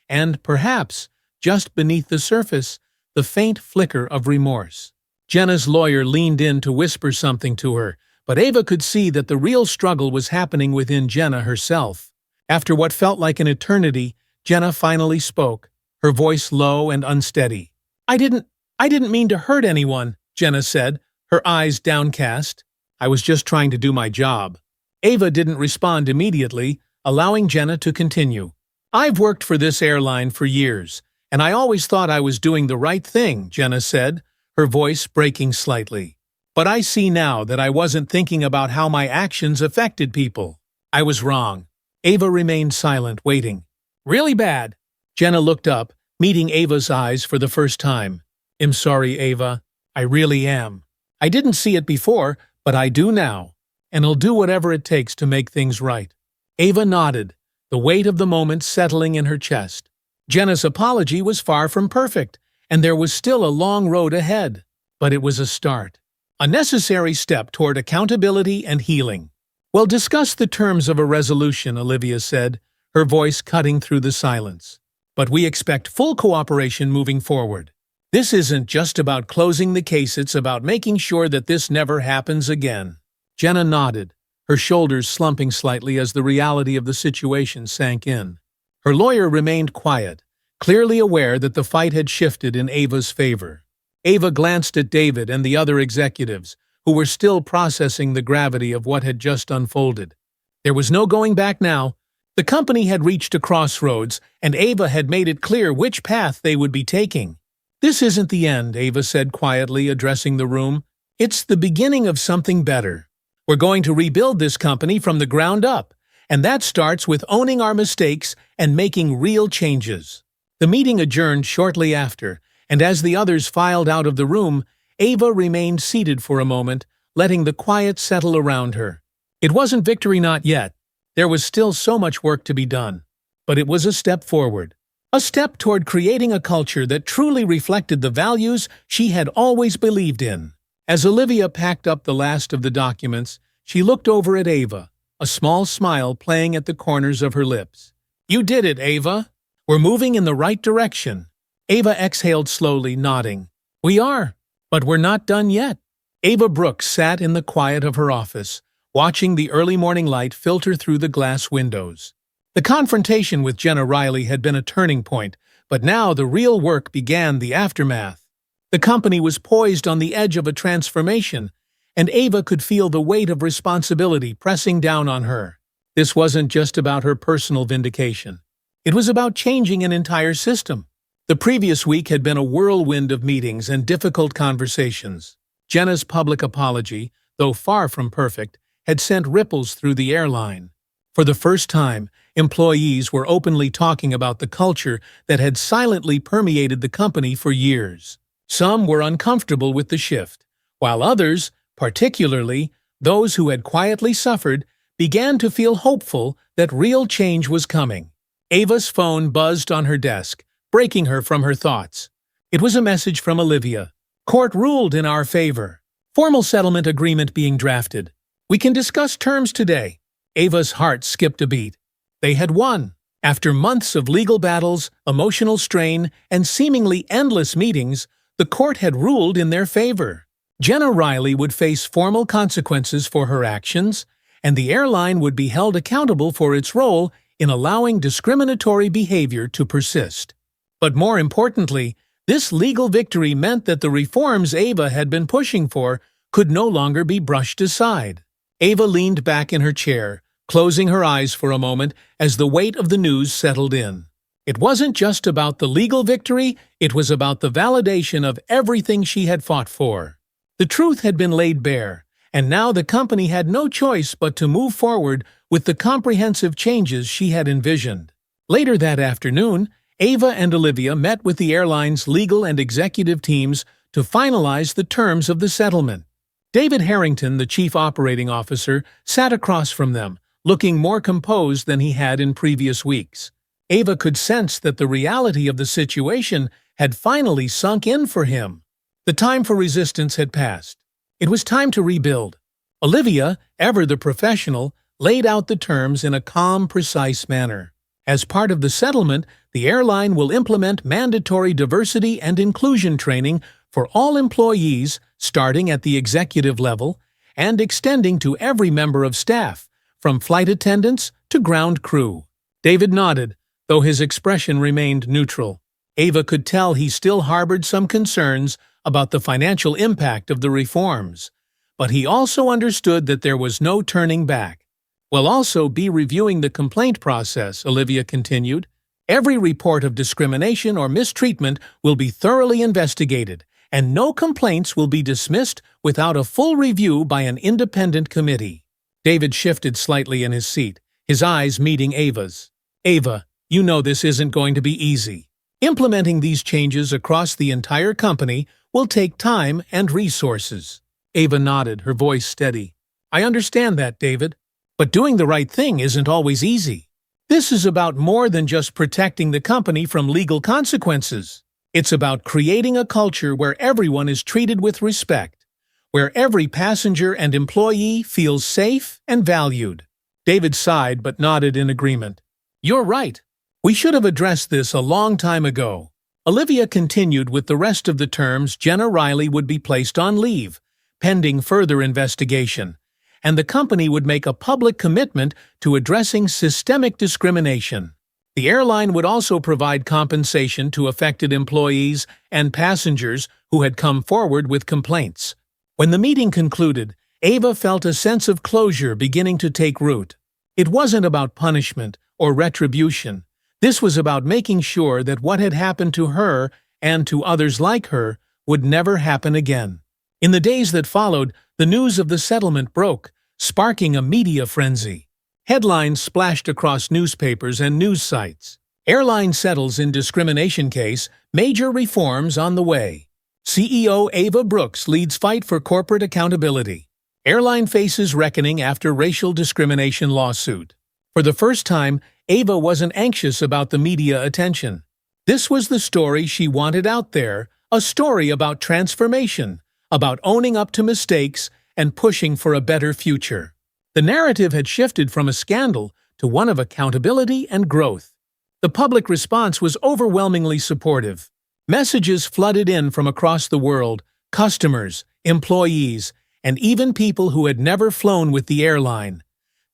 and perhaps, just beneath the surface, the faint flicker of remorse. Jenna's lawyer leaned in to whisper something to her, but Ava could see that the real struggle was happening within Jenna herself. After what felt like an eternity, Jenna finally spoke, her voice low and unsteady. I didn't mean to hurt anyone," Jenna said, her eyes downcast. "I was just trying to do my job." Ava didn't respond immediately, allowing Jenna to continue. "I've worked for this airline for years, and I always thought I was doing the right thing," Jenna said, her voice breaking slightly. "But I see now that I wasn't thinking about how my actions affected people. I was wrong." Ava remained silent, waiting. "Really bad." Jenna looked up, meeting Ava's eyes for the first time. "I'm sorry, Ava. I really am. I didn't see it before, but I do now, and I'll do whatever it takes to make things right." Ava nodded, the weight of the moment settling in her chest. Jenna's apology was far from perfect, and there was still a long road ahead. But it was a start, a necessary step toward accountability and healing. "We'll discuss the terms of a resolution," Olivia said, her voice cutting through the silence. "But we expect full cooperation moving forward. This isn't just about closing the case, it's about making sure that this never happens again." Jenna nodded, her shoulders slumping slightly as the reality of the situation sank in. Her lawyer remained quiet, clearly aware that the fight had shifted in Ava's favor. Ava glanced at David and the other executives, who were still processing the gravity of what had just unfolded. There was no going back now. The company had reached a crossroads, and Ava had made it clear which path they would be taking. "This isn't the end," Ava said quietly, addressing the room. "It's the beginning of something better. We're going to rebuild this company from the ground up, and that starts with owning our mistakes and making real changes." The meeting adjourned shortly after, and as the others filed out of the room, Ava remained seated for a moment, letting the quiet settle around her. It wasn't victory, not yet. There was still so much work to be done. But it was a step forward. A step toward creating a culture that truly reflected the values she had always believed in. As Olivia packed up the last of the documents, she looked over at Ava, a small smile playing at the corners of her lips. "You did it, Ava. We're moving in the right direction." Ava exhaled slowly, nodding. "We are, but we're not done yet." Ava Brooks sat in the quiet of her office, watching the early morning light filter through the glass windows. The confrontation with Jenna Riley had been a turning point, but now the real work began, the aftermath. The company was poised on the edge of a transformation, and Ava could feel the weight of responsibility pressing down on her. This wasn't just about her personal vindication. It was about changing an entire system. The previous week had been a whirlwind of meetings and difficult conversations. Jenna's public apology, though far from perfect, had sent ripples through the airline. For the first time, Employees were openly talking about the culture that had silently permeated the company for years. Some were uncomfortable with the shift, while others, particularly those who had quietly suffered, began to feel hopeful that real change was coming. Ava's phone buzzed on her desk, breaking her from her thoughts. It was a message from Olivia. "Court ruled in our favor. Formal settlement agreement being drafted. We can discuss terms today." Ava's heart skipped a beat. They had won. After months of legal battles, emotional strain, and seemingly endless meetings, the court had ruled in their favor. Jenna Riley would face formal consequences for her actions, and the airline would be held accountable for its role in allowing discriminatory behavior to persist. But more importantly, this legal victory meant that the reforms Ava had been pushing for could no longer be brushed aside. Ava leaned back in her chair, closing her eyes for a moment as the weight of the news settled in. It wasn't just about the legal victory, it was about the validation of everything she had fought for. The truth had been laid bare, and now the company had no choice but to move forward with the comprehensive changes she had envisioned. Later that afternoon, Ava and Olivia met with the airline's legal and executive teams to finalize the terms of the settlement. David Harrington, the chief operating officer, sat across from them, looking more composed than he had in previous weeks. Ava could sense that the reality of the situation had finally sunk in for him. The time for resistance had passed. It was time to rebuild. Olivia, ever the professional, laid out the terms in a calm, precise manner. As part of the settlement, the airline will implement mandatory diversity and inclusion training for all employees, starting at the executive level and extending to every member of staff, from flight attendants to ground crew. David nodded, though his expression remained neutral. Ava could tell he still harbored some concerns about the financial impact of the reforms, but he also understood that there was no turning back. "We'll also be reviewing the complaint process," Olivia continued. "Every report of discrimination or mistreatment will be thoroughly investigated, and no complaints will be dismissed without a full review by an independent committee." David shifted slightly in his seat, his eyes meeting Ava's. "Ava, you know this isn't going to be easy. Implementing these changes across the entire company will take time and resources." Ava nodded, her voice steady. "I understand that, David. But doing the right thing isn't always easy. This is about more than just protecting the company from legal consequences. It's about creating a culture where everyone is treated with respect, where every passenger and employee feels safe and valued." David sighed but nodded in agreement. "You're right. We should have addressed this a long time ago." Olivia continued with the rest of the terms. Jenna Riley would be placed on leave, pending further investigation, and the company would make a public commitment to addressing systemic discrimination. The airline would also provide compensation to affected employees and passengers who had come forward with complaints. When the meeting concluded, Ava felt a sense of closure beginning to take root. It wasn't about punishment or retribution. This was about making sure that what had happened to her and to others like her would never happen again. In the days that followed, the news of the settlement broke, sparking a media frenzy. Headlines splashed across newspapers and news sites. "Airline settles in discrimination case, major reforms on the way." CEO Ava Brooks leads fight for corporate accountability. Airline faces reckoning after racial discrimination lawsuit. For the first time, Ava wasn't anxious about the media attention. This was the story she wanted out there, a story about transformation, about owning up to mistakes and pushing for a better future. The narrative had shifted from a scandal to one of accountability and growth. The public response was overwhelmingly supportive. Messages flooded in from across the world, customers, employees, and even people who had never flown with the airline,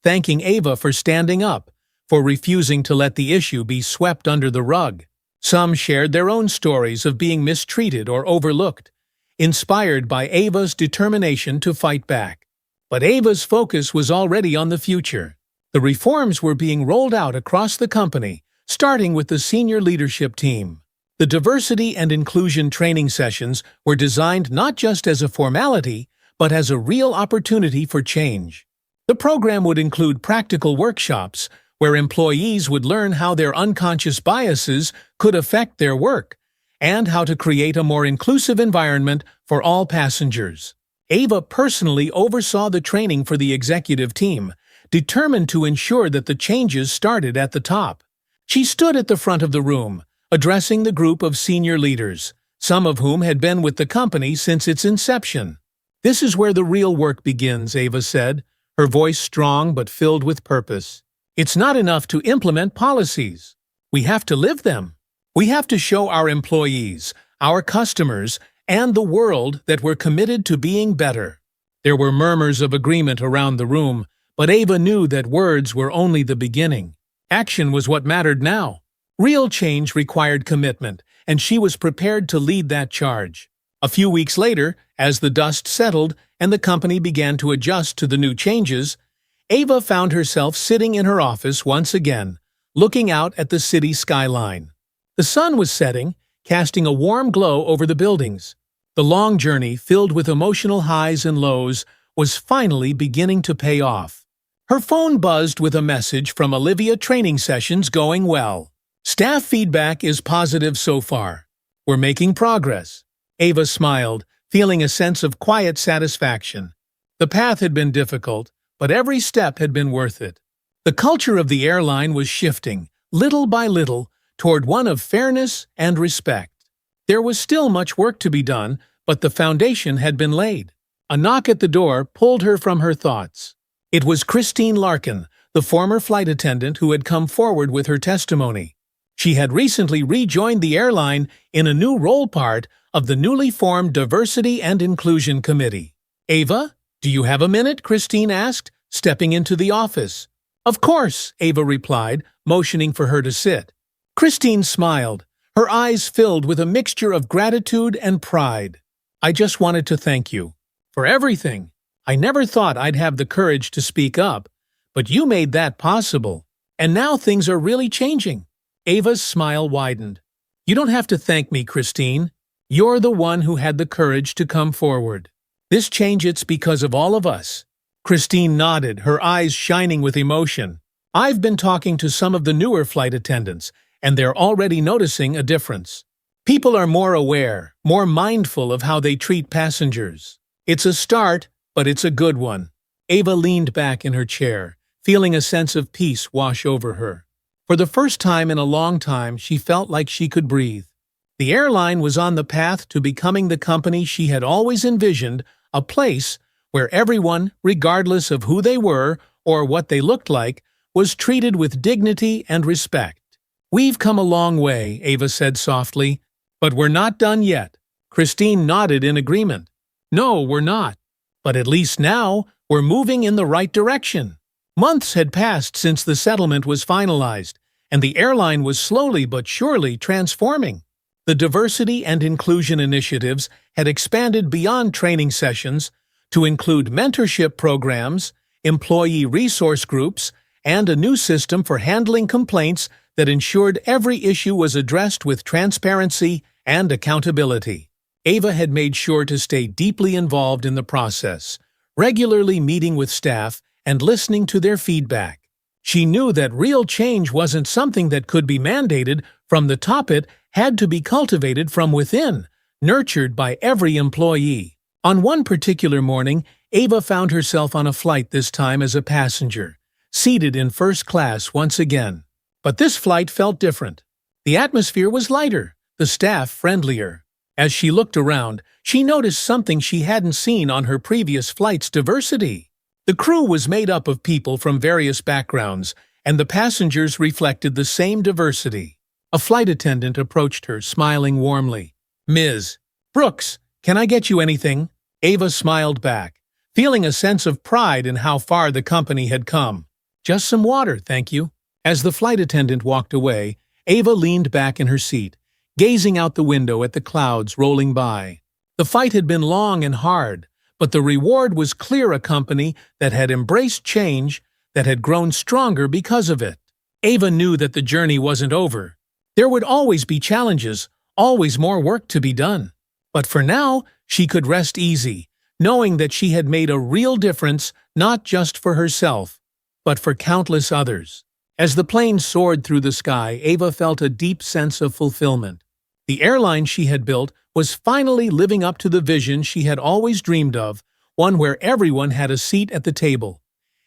thanking Ava for standing up, for refusing to let the issue be swept under the rug. Some shared their own stories of being mistreated or overlooked, inspired by Ava's determination to fight back. But Ava's focus was already on the future. The reforms were being rolled out across the company, starting with the senior leadership team. The diversity and inclusion training sessions were designed not just as a formality, but as a real opportunity for change. The program would include practical workshops where employees would learn how their unconscious biases could affect their work, and how to create a more inclusive environment for all passengers. Ava personally oversaw the training for the executive team, determined to ensure that the changes started at the top. She stood at the front of the room, addressing the group of senior leaders, some of whom had been with the company since its inception. "This is where the real work begins," Ava said, her voice strong but filled with purpose. "It's not enough to implement policies. We have to live them. We have to show our employees, our customers, and the world that we're committed to being better." There were murmurs of agreement around the room, but Ava knew that words were only the beginning. Action was what mattered now. Real change required commitment, and she was prepared to lead that charge. A few weeks later, as the dust settled and the company began to adjust to the new changes, Ava found herself sitting in her office once again, looking out at the city skyline. The sun was setting, casting a warm glow over the buildings. The long journey, filled with emotional highs and lows, was finally beginning to pay off. Her phone buzzed with a message from Olivia. "Training sessions going well. Staff feedback is positive so far. We're making progress." Ava smiled, feeling a sense of quiet satisfaction. The path had been difficult, but every step had been worth it. The culture of the airline was shifting, little by little, toward one of fairness and respect. There was still much work to be done, but the foundation had been laid. A knock at the door pulled her from her thoughts. It was Christine Larkin, the former flight attendant who had come forward with her testimony. She had recently rejoined the airline in a new role, part of the newly formed Diversity and Inclusion Committee. "Ava, do you have a minute?" Christine asked, stepping into the office. "Of course," Ava replied, motioning for her to sit. Christine smiled, her eyes filled with a mixture of gratitude and pride. "I just wanted to thank you for everything. I never thought I'd have the courage to speak up, but you made that possible. And now things are really changing." Ava's smile widened. "You don't have to thank me, Christine. You're the one who had the courage to come forward. This change, it's because of all of us." Christine nodded, her eyes shining with emotion. "I've been talking to some of the newer flight attendants, and they're already noticing a difference. People are more aware, more mindful of how they treat passengers. It's a start, but it's a good one." Ava leaned back in her chair, feeling a sense of peace wash over her. For the first time in a long time, she felt like she could breathe. The airline was on the path to becoming the company she had always envisioned, a place where everyone, regardless of who they were or what they looked like, was treated with dignity and respect. "We've come a long way," Ava said softly, "but we're not done yet." Christine nodded in agreement. "No, we're not. But at least now, we're moving in the right direction." Months had passed since the settlement was finalized, and the airline was slowly but surely transforming. The diversity and inclusion initiatives had expanded beyond training sessions to include mentorship programs, employee resource groups, and a new system for handling complaints that ensured every issue was addressed with transparency and accountability. Ava had made sure to stay deeply involved in the process, regularly meeting with staff and listening to their feedback. She knew that real change wasn't something that could be mandated from the top. It had to be cultivated from within, nurtured by every employee. On one particular morning, Ava found herself on a flight, this time as a passenger, seated in first class once again. But this flight felt different. The atmosphere was lighter, the staff friendlier. As she looked around, she noticed something she hadn't seen on her previous flights: diversity. The crew was made up of people from various backgrounds, and the passengers reflected the same diversity. A flight attendant approached her, smiling warmly. "Ms. Brooks, can I get you anything?" Ava smiled back, feeling a sense of pride in how far the company had come. "Just some water, thank you." As the flight attendant walked away, Ava leaned back in her seat, gazing out the window at the clouds rolling by. The fight had been long and hard, but the reward was clear: a company that had embraced change, that had grown stronger because of it. Ava knew that the journey wasn't over. There would always be challenges, always more work to be done. But for now, she could rest easy, knowing that she had made a real difference, not just for herself, but for countless others. As the plane soared through the sky, Ava felt a deep sense of fulfillment. The airline she had built was finally living up to the vision she had always dreamed of, one where everyone had a seat at the table,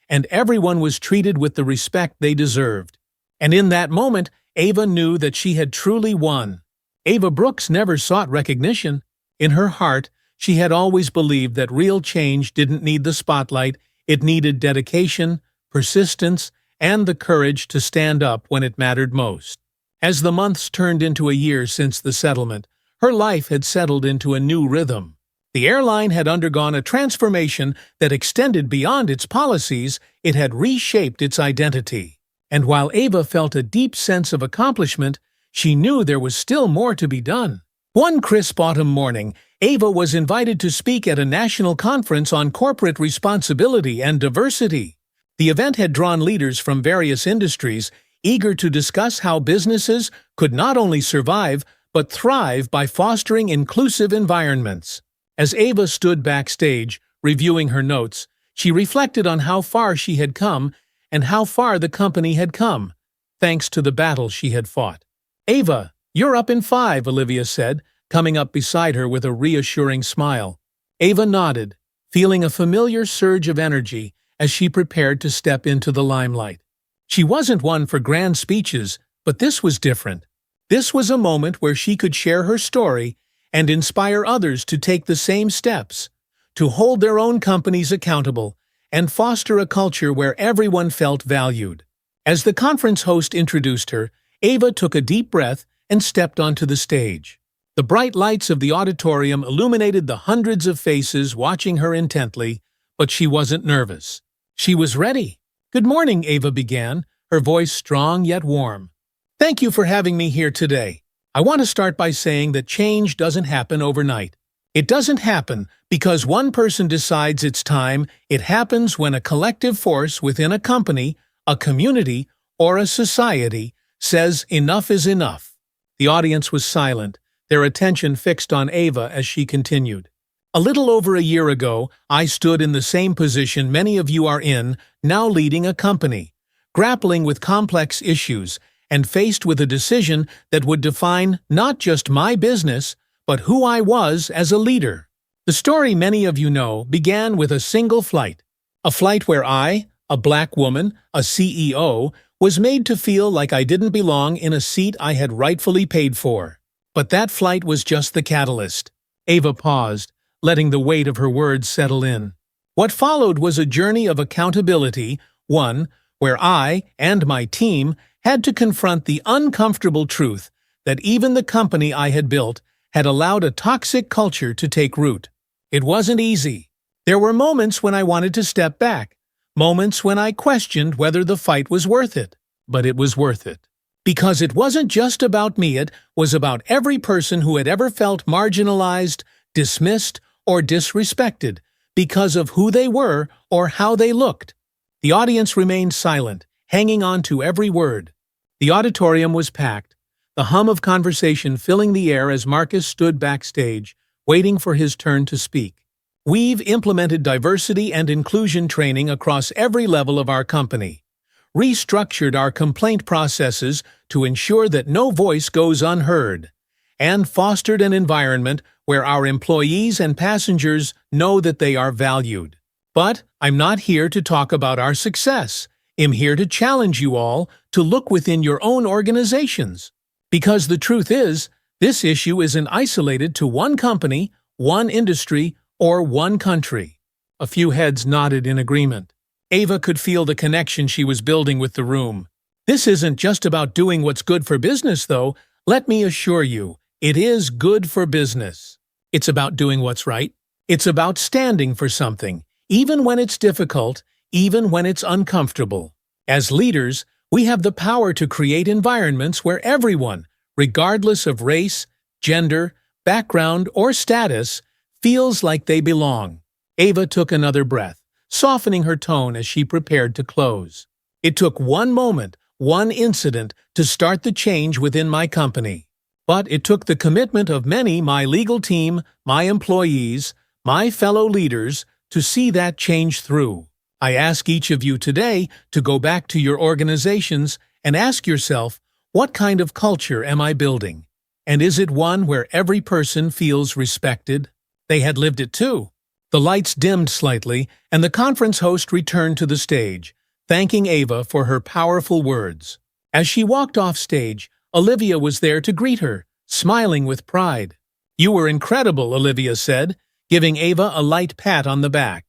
and everyone was treated with the respect they deserved. And in that moment, Ava knew that she had truly won. Ava Brooks never sought recognition. In her heart, she had always believed that real change didn't need the spotlight, it needed dedication, persistence, and the courage to stand up when it mattered most. As the months turned into a year since the settlement, her life had settled into a new rhythm. The airline had undergone a transformation that extended beyond its policies, it had reshaped its identity. And while Ava felt a deep sense of accomplishment, she knew there was still more to be done. One crisp autumn morning, Ava was invited to speak at a national conference on corporate responsibility and diversity. The event had drawn leaders from various industries, eager to discuss how businesses could not only survive, but thrive by fostering inclusive environments. As Ava stood backstage, reviewing her notes, she reflected on how far she had come and how far the company had come, thanks to the battle she had fought. "Ava, you're up in 5, Olivia said, coming up beside her with a reassuring smile. Ava nodded, feeling a familiar surge of energy as she prepared to step into the limelight. She wasn't one for grand speeches, but this was different. This was a moment where she could share her story and inspire others to take the same steps, to hold their own companies accountable, and foster a culture where everyone felt valued. As the conference host introduced her, Ava took a deep breath and stepped onto the stage. The bright lights of the auditorium illuminated the hundreds of faces watching her intently, but she wasn't nervous. She was ready. "Good morning," Ava began, her voice strong yet warm. "Thank you for having me here today. I want to start by saying that change doesn't happen overnight. It doesn't happen because one person decides it's time. It happens when a collective force within a company, a community, or a society says enough is enough." The audience was silent, their attention fixed on Ava as she continued. "A little over a year ago, I stood in the same position many of you are in, now leading a company, grappling with complex issues, and faced with a decision that would define not just my business, but who I was as a leader. The story many of you know began with a single flight, a flight where I, a black woman, a CEO, was made to feel like I didn't belong in a seat I had rightfully paid for. But that flight was just the catalyst." Ava paused, letting the weight of her words settle in. "What followed was a journey of accountability, one where I and my team had to confront the uncomfortable truth that even the company I had built had allowed a toxic culture to take root. It wasn't easy. There were moments when I wanted to step back, moments when I questioned whether the fight was worth it. But it was worth it. Because it wasn't just about me, it was about every person who had ever felt marginalized, dismissed, or disrespected because of who they were or how they looked." The audience remained silent, hanging on to every word. The auditorium was packed, the hum of conversation filling the air as Marcus stood backstage, waiting for his turn to speak. "We've implemented diversity and inclusion training across every level of our company, restructured our complaint processes to ensure that no voice goes unheard, and fostered an environment where our employees and passengers know that they are valued. But I'm not here to talk about our success. I'm here to challenge you all to look within your own organizations. Because the truth is, this issue isn't isolated to one company, one industry, or one country." A few heads nodded in agreement. Ava could feel the connection she was building with the room. "This isn't just about doing what's good for business, though. Let me assure you, it is good for business. It's about doing what's right. It's about standing for something, even when it's difficult, even when it's uncomfortable. As leaders, we have the power to create environments where everyone, regardless of race, gender, background, or status, feels like they belong." Ava took another breath, softening her tone as she prepared to close. "It took one moment, one incident, to start the change within my company. But it took the commitment of many, my legal team, my employees, my fellow leaders, to see that change through. I ask each of you today to go back to your organizations and ask yourself, what kind of culture am I building? And is it one where every person feels respected? They had lived it too. The lights dimmed slightly, and the conference host returned to the stage, thanking Ava for her powerful words. As she walked off stage, Olivia was there to greet her, smiling with pride. "You were incredible," Olivia said, giving Ava a light pat on the back.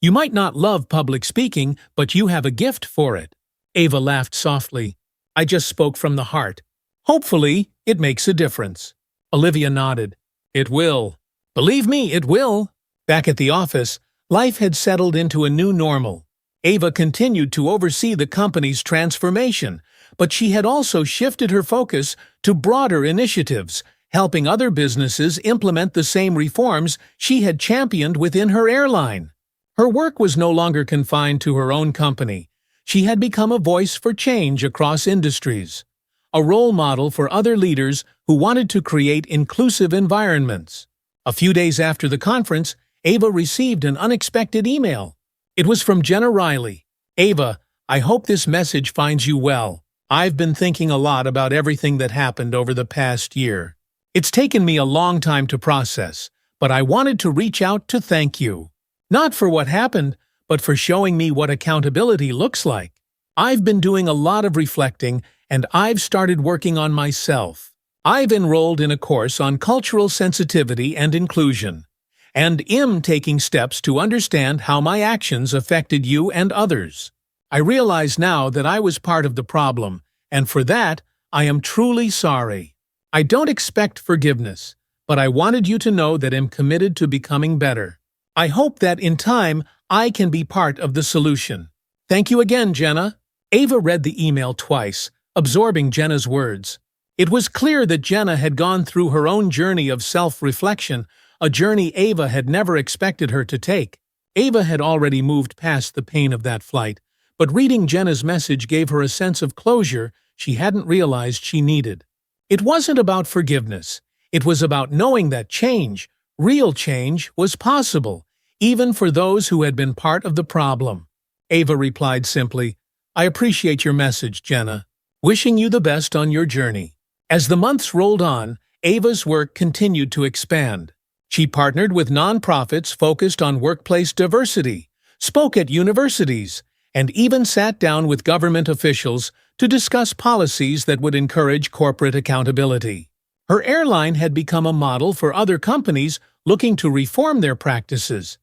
"You might not love public speaking, but you have a gift for it." Ava laughed softly. "I just spoke from the heart. Hopefully, it makes a difference." Olivia nodded. "It will. Believe me, it will." Back at the office, life had settled into a new normal. Ava continued to oversee the company's transformation, but she had also shifted her focus to broader initiatives, helping other businesses implement the same reforms she had championed within her airline. Her work was no longer confined to her own company. She had become a voice for change across industries, a role model for other leaders who wanted to create inclusive environments. A few days after the conference, Ava received an unexpected email. It was from Jenna Riley. "Ava, I hope this message finds you well. I've been thinking a lot about everything that happened over the past year. It's taken me a long time to process, but I wanted to reach out to thank you. Not for what happened, but for showing me what accountability looks like. I've been doing a lot of reflecting, and I've started working on myself. I've enrolled in a course on cultural sensitivity and inclusion, and am taking steps to understand how my actions affected you and others. I realize now that I was part of the problem, and for that, I am truly sorry. I don't expect forgiveness, but I wanted you to know that I'm committed to becoming better. I hope that in time, I can be part of the solution. Thank you again, Jenna." Ava read the email twice, absorbing Jenna's words. It was clear that Jenna had gone through her own journey of self-reflection, a journey Ava had never expected her to take. Ava had already moved past the pain of that flight, but reading Jenna's message gave her a sense of closure she hadn't realized she needed. It wasn't about forgiveness. It was about knowing that change, real change, was possible, even for those who had been part of the problem. Ava replied simply, "I appreciate your message, Jenna. Wishing you the best on your journey." As the months rolled on, Ava's work continued to expand. She partnered with nonprofits focused on workplace diversity, spoke at universities, and even sat down with government officials to discuss policies that would encourage corporate accountability. Her airline had become a model for other companies looking to reform their practices,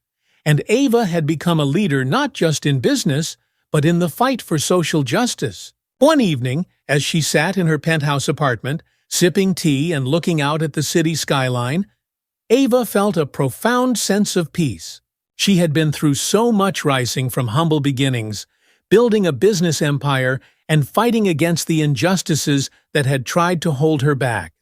and Ava had become a leader not just in business, but in the fight for social justice. One evening, as she sat in her penthouse apartment, sipping tea and looking out at the city skyline, Ava felt a profound sense of peace. She had been through so much, rising from humble beginnings, building a business empire, and fighting against the injustices that had tried to hold her back.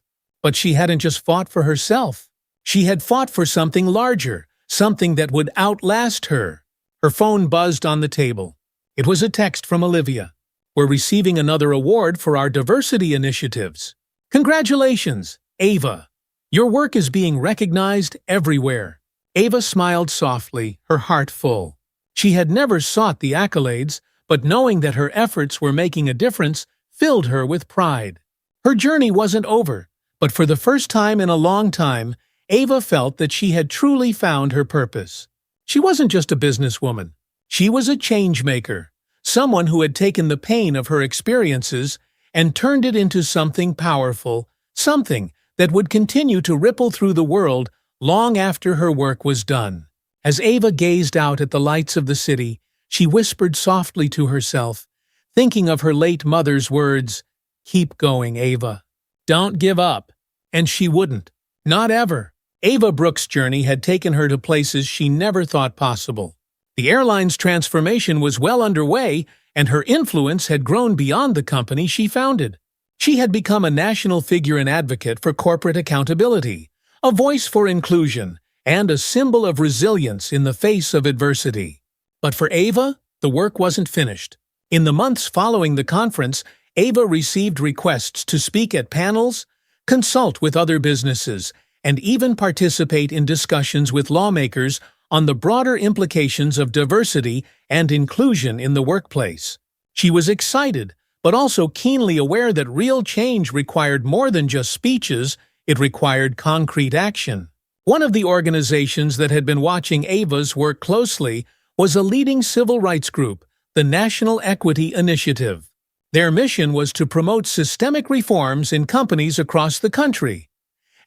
But she hadn't just fought for herself. She had fought for something larger, something that would outlast her. Her phone buzzed on the table. It was a text from Olivia. "We're receiving another award for our diversity initiatives. Congratulations, Ava. Your work is being recognized everywhere." Ava smiled softly, her heart full. She had never sought the accolades, but knowing that her efforts were making a difference filled her with pride. Her journey wasn't over, but for the first time in a long time, Ava felt that she had truly found her purpose. She wasn't just a businesswoman. She was a change-maker, someone who had taken the pain of her experiences and turned it into something powerful, something that would continue to ripple through the world long after her work was done. As Ava gazed out at the lights of the city, she whispered softly to herself, thinking of her late mother's words, "Keep going, Ava. Don't give up." And she wouldn't. Not ever. Ava Brooks' journey had taken her to places she never thought possible. The airline's transformation was well underway, and her influence had grown beyond the company she founded. She had become a national figure and advocate for corporate accountability, a voice for inclusion, and a symbol of resilience in the face of adversity. But for Ava, the work wasn't finished. In the months following the conference, Ava received requests to speak at panels, consult with other businesses, and even participate in discussions with lawmakers on the broader implications of diversity and inclusion in the workplace. She was excited, but also keenly aware that real change required more than just speeches, it required concrete action. One of the organizations that had been watching Ava's work closely was a leading civil rights group, the National Equity Initiative. Their mission was to promote systemic reforms in companies across the country,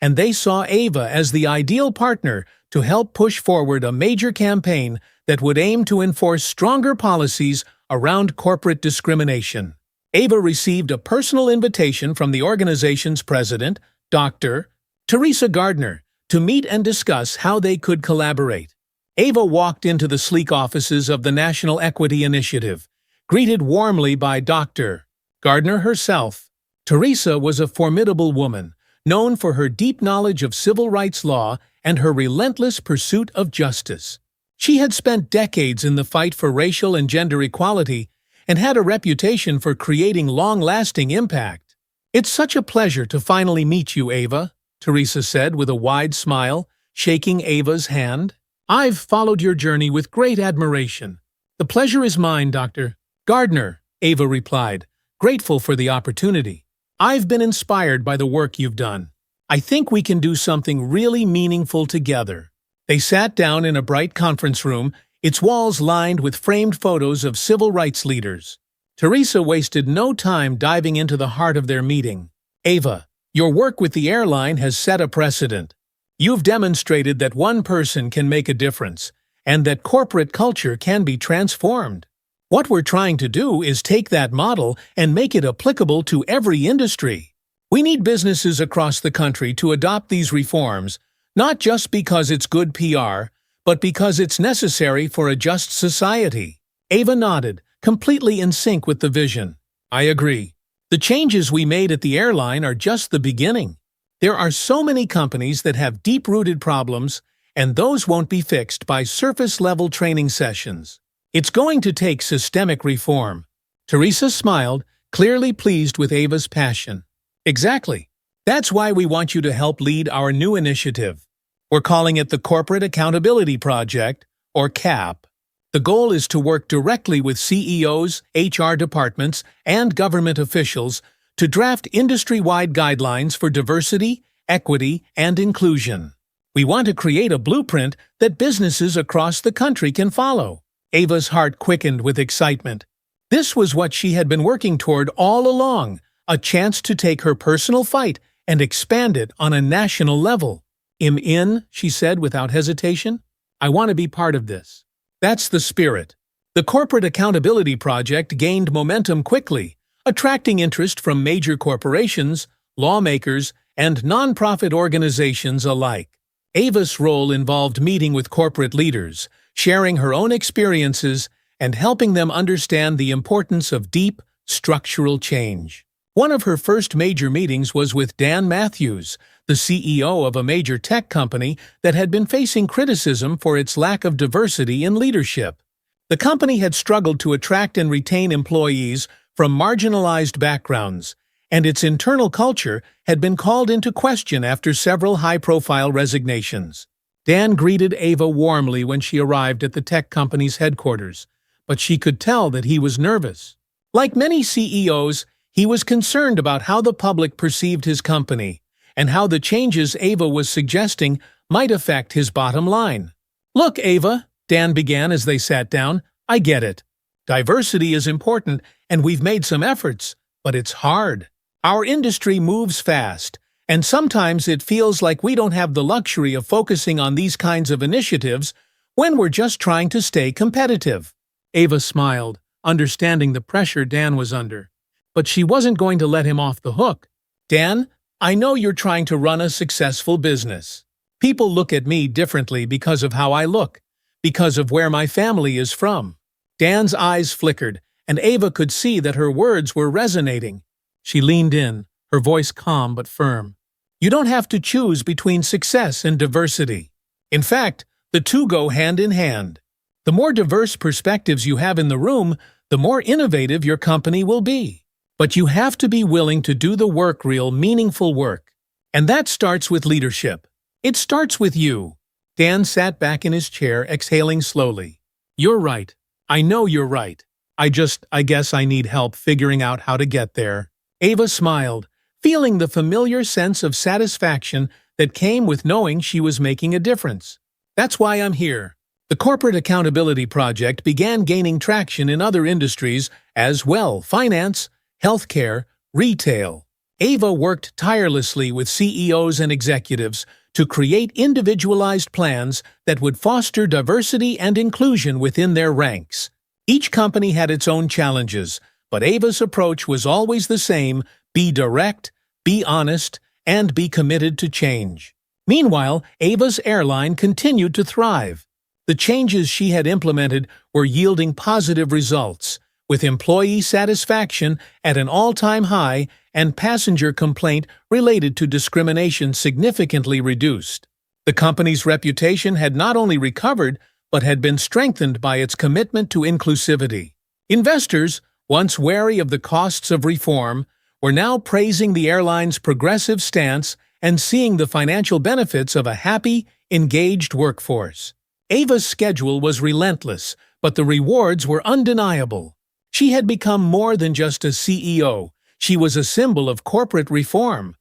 and they saw Ava as the ideal partner to help push forward a major campaign that would aim to enforce stronger policies around corporate discrimination. Ava received a personal invitation from the organization's president, Dr. Teresa Gardner, to meet and discuss how they could collaborate. Ava walked into the sleek offices of the National Equity Initiative, greeted warmly by Dr. Gardner herself. Teresa was a formidable woman, known for her deep knowledge of civil rights law and her relentless pursuit of justice. She had spent decades in the fight for racial and gender equality and had a reputation for creating long-lasting impact. "It's such a pleasure to finally meet you, Ava," Teresa said with a wide smile, shaking Ava's hand. "I've followed your journey with great admiration." "The pleasure is mine, Dr. Gardner," Ava replied, grateful for the opportunity. "I've been inspired by the work you've done. I think we can do something really meaningful together." They sat down in a bright conference room, its walls lined with framed photos of civil rights leaders. Teresa wasted no time diving into the heart of their meeting. "Ava, your work with the airline has set a precedent. You've demonstrated that one person can make a difference, and that corporate culture can be transformed. What we're trying to do is take that model and make it applicable to every industry. We need businesses across the country to adopt these reforms, not just because it's good PR, but because it's necessary for a just society." Ava nodded, completely in sync with the vision. "I agree. The changes we made at the airline are just the beginning. There are so many companies that have deep-rooted problems, and those won't be fixed by surface-level training sessions. It's going to take systemic reform." Teresa smiled, clearly pleased with Ava's passion. "Exactly. That's why we want you to help lead our new initiative. We're calling it the Corporate Accountability Project, or CAP. The goal is to work directly with CEOs, HR departments, and government officials to draft industry-wide guidelines for diversity, equity, and inclusion. We want to create a blueprint that businesses across the country can follow." Ava's heart quickened with excitement. This was what she had been working toward all along, a chance to take her personal fight and expand it on a national level. "I'm in," she said without hesitation. "I want to be part of this." That's the spirit. The Corporate Accountability Project gained momentum quickly, attracting interest from major corporations, lawmakers, and nonprofit organizations alike. Ava's role involved meeting with corporate leaders, sharing her own experiences, and helping them understand the importance of deep, structural change. One of her first major meetings was with Dan Matthews, the CEO of a major tech company that had been facing criticism for its lack of diversity in leadership. The company had struggled to attract and retain employees from marginalized backgrounds, and its internal culture had been called into question after several high-profile resignations. Dan greeted Ava warmly when she arrived at the tech company's headquarters, but she could tell that he was nervous. Like many CEOs, he was concerned about how the public perceived his company and how the changes Ava was suggesting might affect his bottom line. "Look, Ava," Dan began as they sat down, "I get it. Diversity is important, and we've made some efforts, but it's hard. Our industry moves fast, and sometimes it feels like we don't have the luxury of focusing on these kinds of initiatives when we're just trying to stay competitive." Ava smiled, understanding the pressure Dan was under. But she wasn't going to let him off the hook. "Dan, I know you're trying to run a successful business. People look at me differently because of how I look, because of where my family is from." Dan's eyes flickered, and Ava could see that her words were resonating. She leaned in, her voice calm but firm. "You don't have to choose between success and diversity. In fact, the two go hand in hand. The more diverse perspectives you have in the room, the more innovative your company will be. But you have to be willing to do the work, real, meaningful work. And that starts with leadership. It starts with you. Dan sat back in his chair, exhaling slowly. You're right. I know you're right. I guess I need help figuring out how to get there. Ava smiled, feeling the familiar sense of satisfaction that came with knowing she was making a difference. That's why I'm here. The Corporate Accountability Project began gaining traction in other industries as well: finance, healthcare, retail. Ava worked tirelessly with CEOs and executives to create individualized plans that would foster diversity and inclusion within their ranks. Each company had its own challenges, but Ava's approach was always the same: be direct, be honest, and be committed to change. Meanwhile, Ava's airline continued to thrive. The changes she had implemented were yielding positive results, with employee satisfaction at an all-time high and passenger complaint related to discrimination significantly reduced. The company's reputation had not only recovered, but had been strengthened by its commitment to inclusivity. Investors, once wary of the costs of reform, were now praising the airline's progressive stance and seeing the financial benefits of a happy, engaged workforce. Ava's schedule was relentless, but the rewards were undeniable. She had become more than just a CEO. She was a symbol of corporate reform,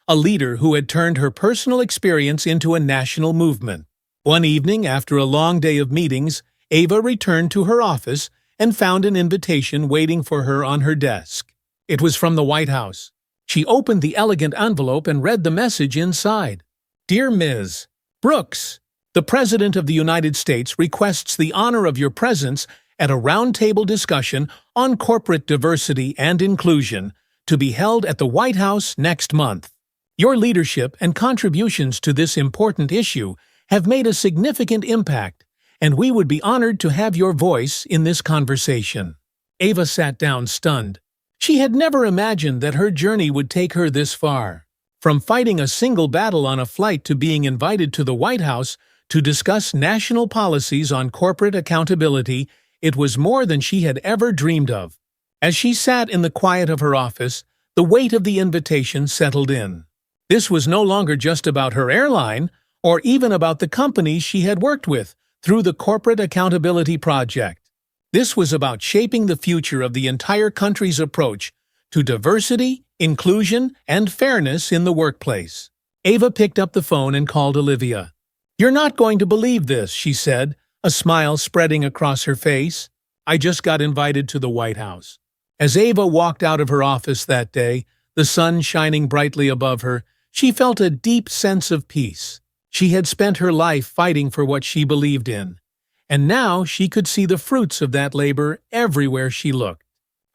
a leader who had turned her personal experience into a national movement. One evening, after a long day of meetings, Ava returned to her office and found an invitation waiting for her on her desk. It was from the White House. She opened the elegant envelope and read the message inside. Dear Ms. Brooks, the President of the United States requests the honor of your presence at a roundtable discussion on corporate diversity and inclusion to be held at the White House next month. Your leadership and contributions to this important issue have made a significant impact, and we would be honored to have your voice in this conversation. Ava sat down stunned. She had never imagined that her journey would take her this far. From fighting a single battle on a flight to being invited to the White House to discuss national policies on corporate accountability, it was more than she had ever dreamed of. As she sat in the quiet of her office, the weight of the invitation settled in. This was no longer just about her airline, or even about the companies she had worked with through the Corporate Accountability Project. This was about shaping the future of the entire country's approach to diversity, inclusion, and fairness in the workplace. Ava picked up the phone and called Olivia. You're not going to believe this, she said, a smile spreading across her face. I just got invited to the White House. As Ava walked out of her office that day, the sun shining brightly above her, she felt a deep sense of peace. She had spent her life fighting for what she believed in, and now she could see the fruits of that labor everywhere she looked.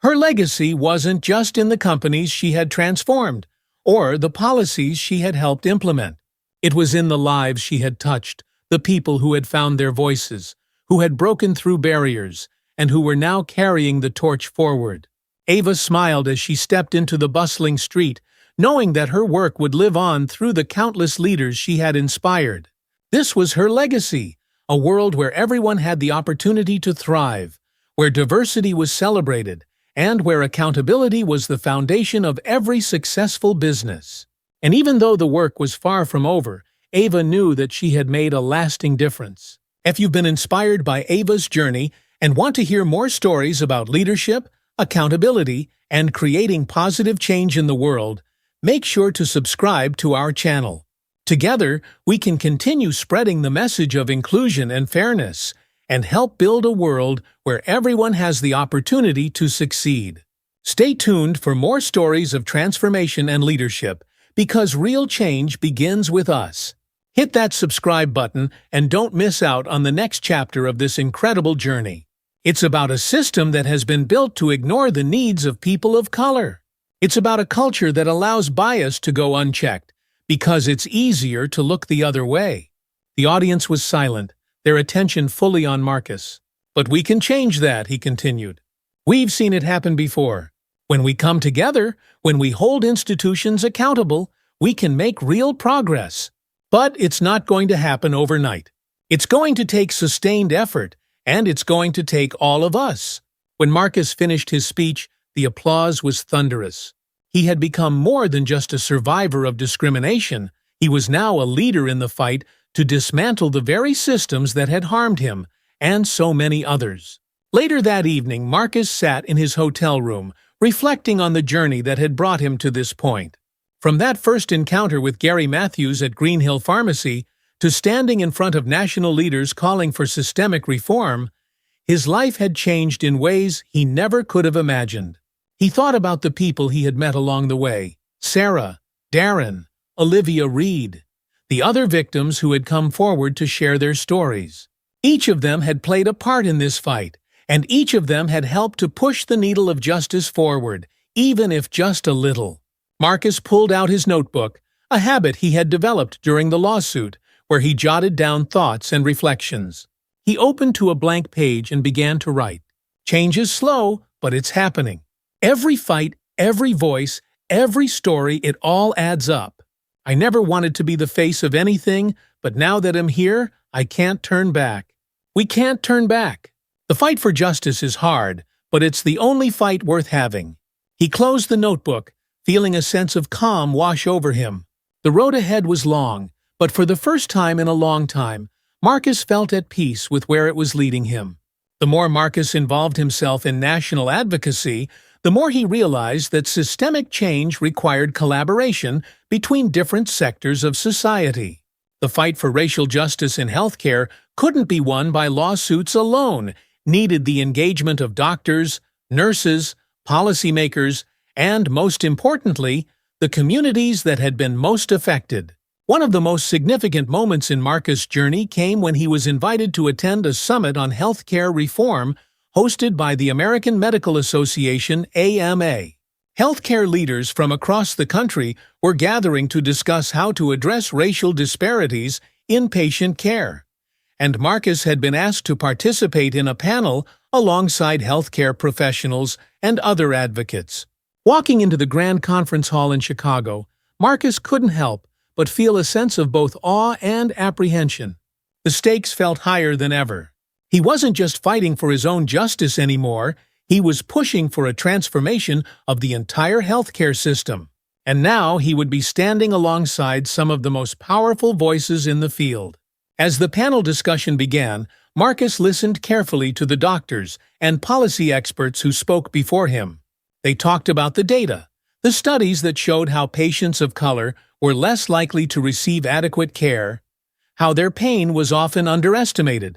Her legacy wasn't just in the companies she had transformed, or the policies she had helped implement. It was in the lives she had touched, the people who had found their voices, who had broken through barriers, and who were now carrying the torch forward. Ava smiled as she stepped into the bustling street, knowing that her work would live on through the countless leaders she had inspired. This was her legacy, a world where everyone had the opportunity to thrive, where diversity was celebrated, and where accountability was the foundation of every successful business. And even though the work was far from over, Ava knew that she had made a lasting difference. If you've been inspired by Ava's journey and want to hear more stories about leadership, accountability, and creating positive change in the world, make sure to subscribe to our channel. Together, we can continue spreading the message of inclusion and fairness and help build a world where everyone has the opportunity to succeed. Stay tuned for more stories of transformation and leadership, because real change begins with us. Hit that subscribe button and don't miss out on the next chapter of this incredible journey. It's about a system that has been built to ignore the needs of people of color. It's about a culture that allows bias to go unchecked, because it's easier to look the other way. The audience was silent, their attention fully on Marcus. But we can change that, he continued. We've seen it happen before. When we come together, when we hold institutions accountable, we can make real progress. But it's not going to happen overnight. It's going to take sustained effort, and it's going to take all of us. When Marcus finished his speech, the applause was thunderous. He had become more than just a survivor of discrimination. He was now a leader in the fight to dismantle the very systems that had harmed him and so many others. Later that evening, Marcus sat in his hotel room, reflecting on the journey that had brought him to this point. From that first encounter with Gary Matthews at Green Hill Pharmacy to standing in front of national leaders calling for systemic reform, his life had changed in ways he never could have imagined. He thought about the people he had met along the way: Sarah, Darren, Olivia Reed, the other victims who had come forward to share their stories. Each of them had played a part in this fight, and each of them had helped to push the needle of justice forward, even if just a little. Marcus pulled out his notebook, a habit he had developed during the lawsuit, where he jotted down thoughts and reflections. He opened to a blank page and began to write. Change is slow, but it's happening. Every fight, every voice, every story, it all adds up. I never wanted to be the face of anything, but now that I'm here, I can't turn back. We can't turn back. The fight for justice is hard, but it's the only fight worth having. He closed the notebook, feeling a sense of calm wash over him. The road ahead was long, but for the first time in a long time, Marcus felt at peace with where it was leading him. The more Marcus involved himself in national advocacy, the more he realized that systemic change required collaboration between different sectors of society. The fight for racial justice in healthcare couldn't be won by lawsuits alone, needed the engagement of doctors, nurses, policymakers, and, most importantly, the communities that had been most affected. One of the most significant moments in Marcus' journey came when he was invited to attend a summit on healthcare reform hosted by the American Medical Association, AMA. Healthcare leaders from across the country were gathering to discuss how to address racial disparities in patient care, and Marcus had been asked to participate in a panel alongside healthcare professionals and other advocates. Walking into the Grand Conference Hall in Chicago, Marcus couldn't help but feel a sense of both awe and apprehension. The stakes felt higher than ever. He wasn't just fighting for his own justice anymore, he was pushing for a transformation of the entire healthcare system. And now he would be standing alongside some of the most powerful voices in the field. As the panel discussion began, Marcus listened carefully to the doctors and policy experts who spoke before him. They talked about the data, the studies that showed how patients of color were less likely to receive adequate care, how their pain was often underestimated,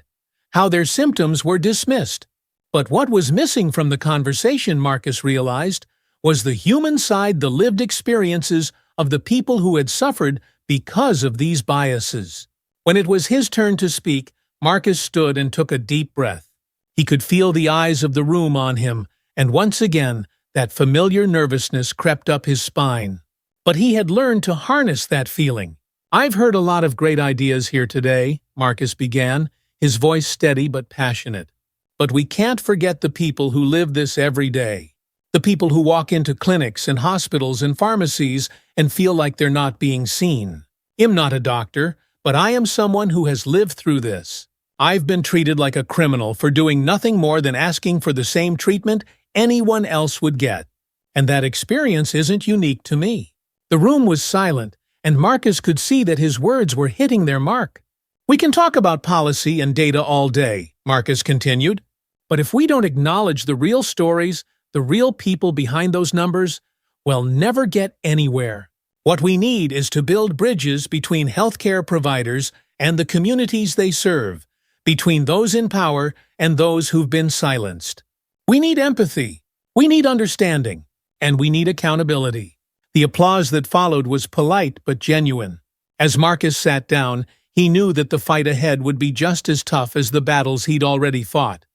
how their symptoms were dismissed. But what was missing from the conversation, Marcus realized, was the human side, the lived experiences of the people who had suffered because of these biases. When it was his turn to speak, Marcus stood and took a deep breath. He could feel the eyes of the room on him, and once again, that familiar nervousness crept up his spine. But he had learned to harness that feeling. "I've heard a lot of great ideas here today," Marcus began, his voice steady but passionate. "But we can't forget the people who live this every day. The people who walk into clinics and hospitals and pharmacies and feel like they're not being seen. I'm not a doctor, but I am someone who has lived through this. I've been treated like a criminal for doing nothing more than asking for the same treatment anyone else would get. And that experience isn't unique to me." The room was silent, and Marcus could see that his words were hitting their mark. "We can talk about policy and data all day," Marcus continued, "but if we don't acknowledge the real stories, the real people behind those numbers, we'll never get anywhere. What we need is to build bridges between healthcare providers and the communities they serve, between those in power and those who've been silenced. We need empathy, we need understanding, and we need accountability." The applause that followed was polite but genuine. As Marcus sat down, he knew that the fight ahead would be just as tough as the battles he'd already fought.